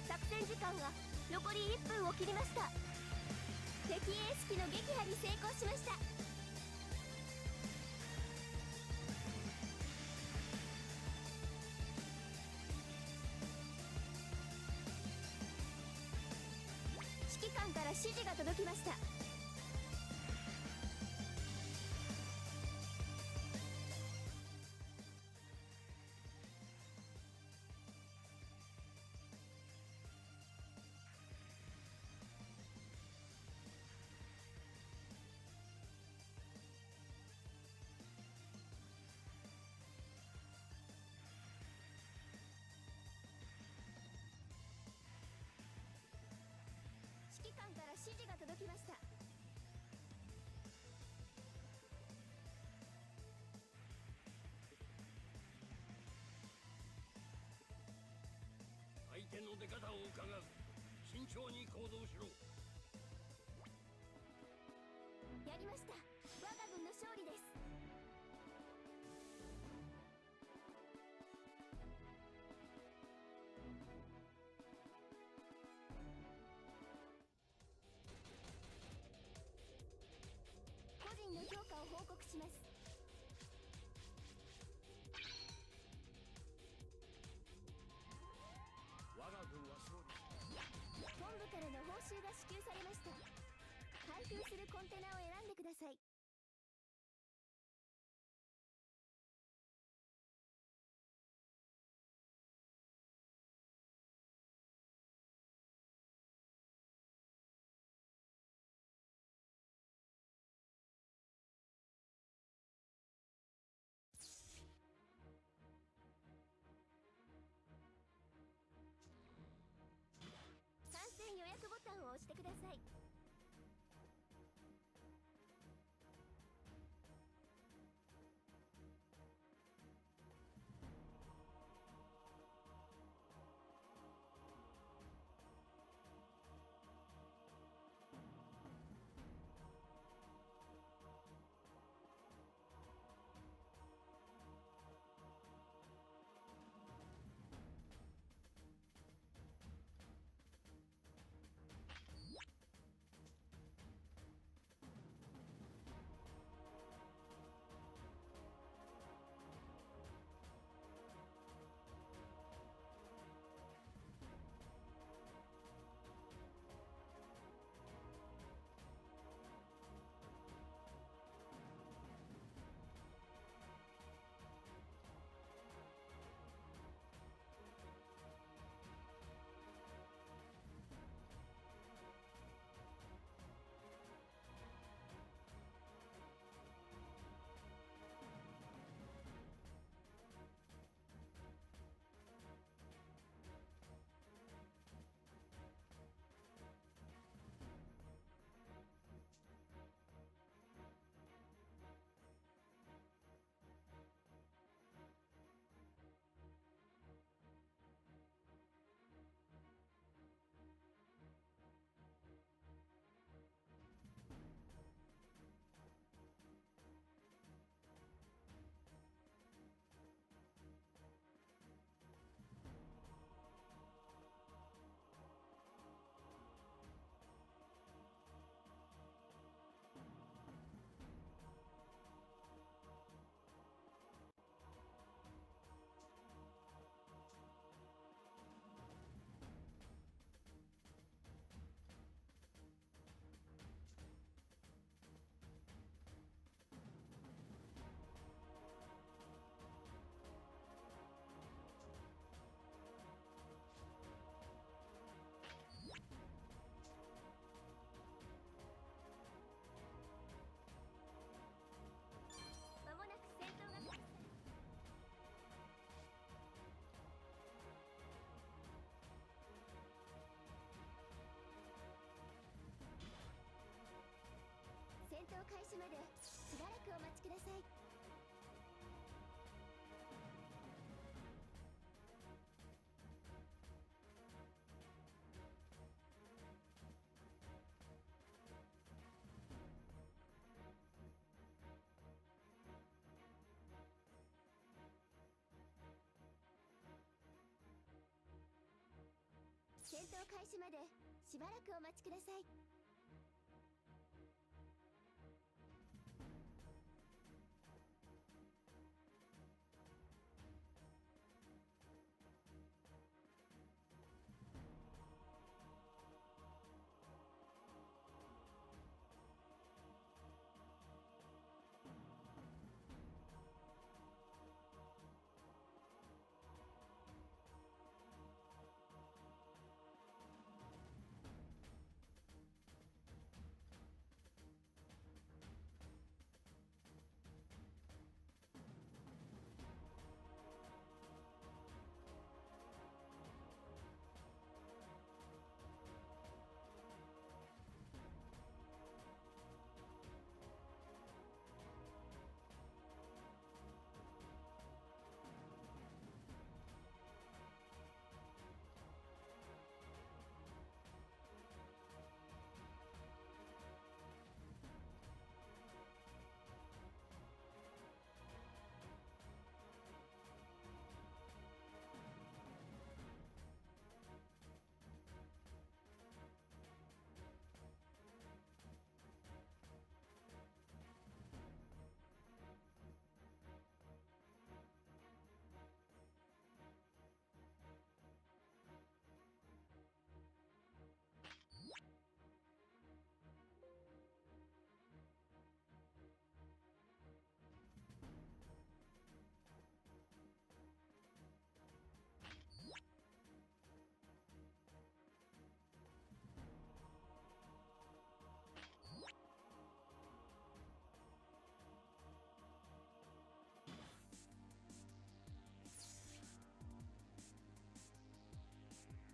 作戦時間が残り1分を切りました。敵エース機の撃破に成功しました。指揮官から指示が届きました。指揮官から指示が届きました。相手の出方を伺う。慎重に行動しろ。やりました。我が軍の勝利です。個人の評価を報告します。我が軍は勝利。本部からの報酬が支給されました。開封するコンテナを選んでください。観戦予約ボタンを押してください。戦闘開始までしばらくお待ちください。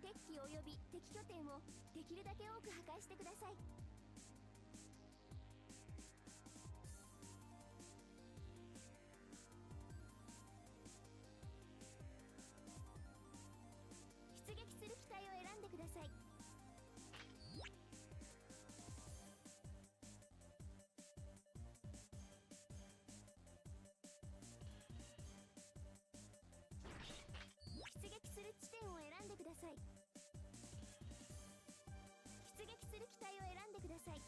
敵機及び敵拠点をできるだけ多く破壊してください。出撃する機体を選んでください。出撃する地点を選んでください。出撃する機体を選んでください。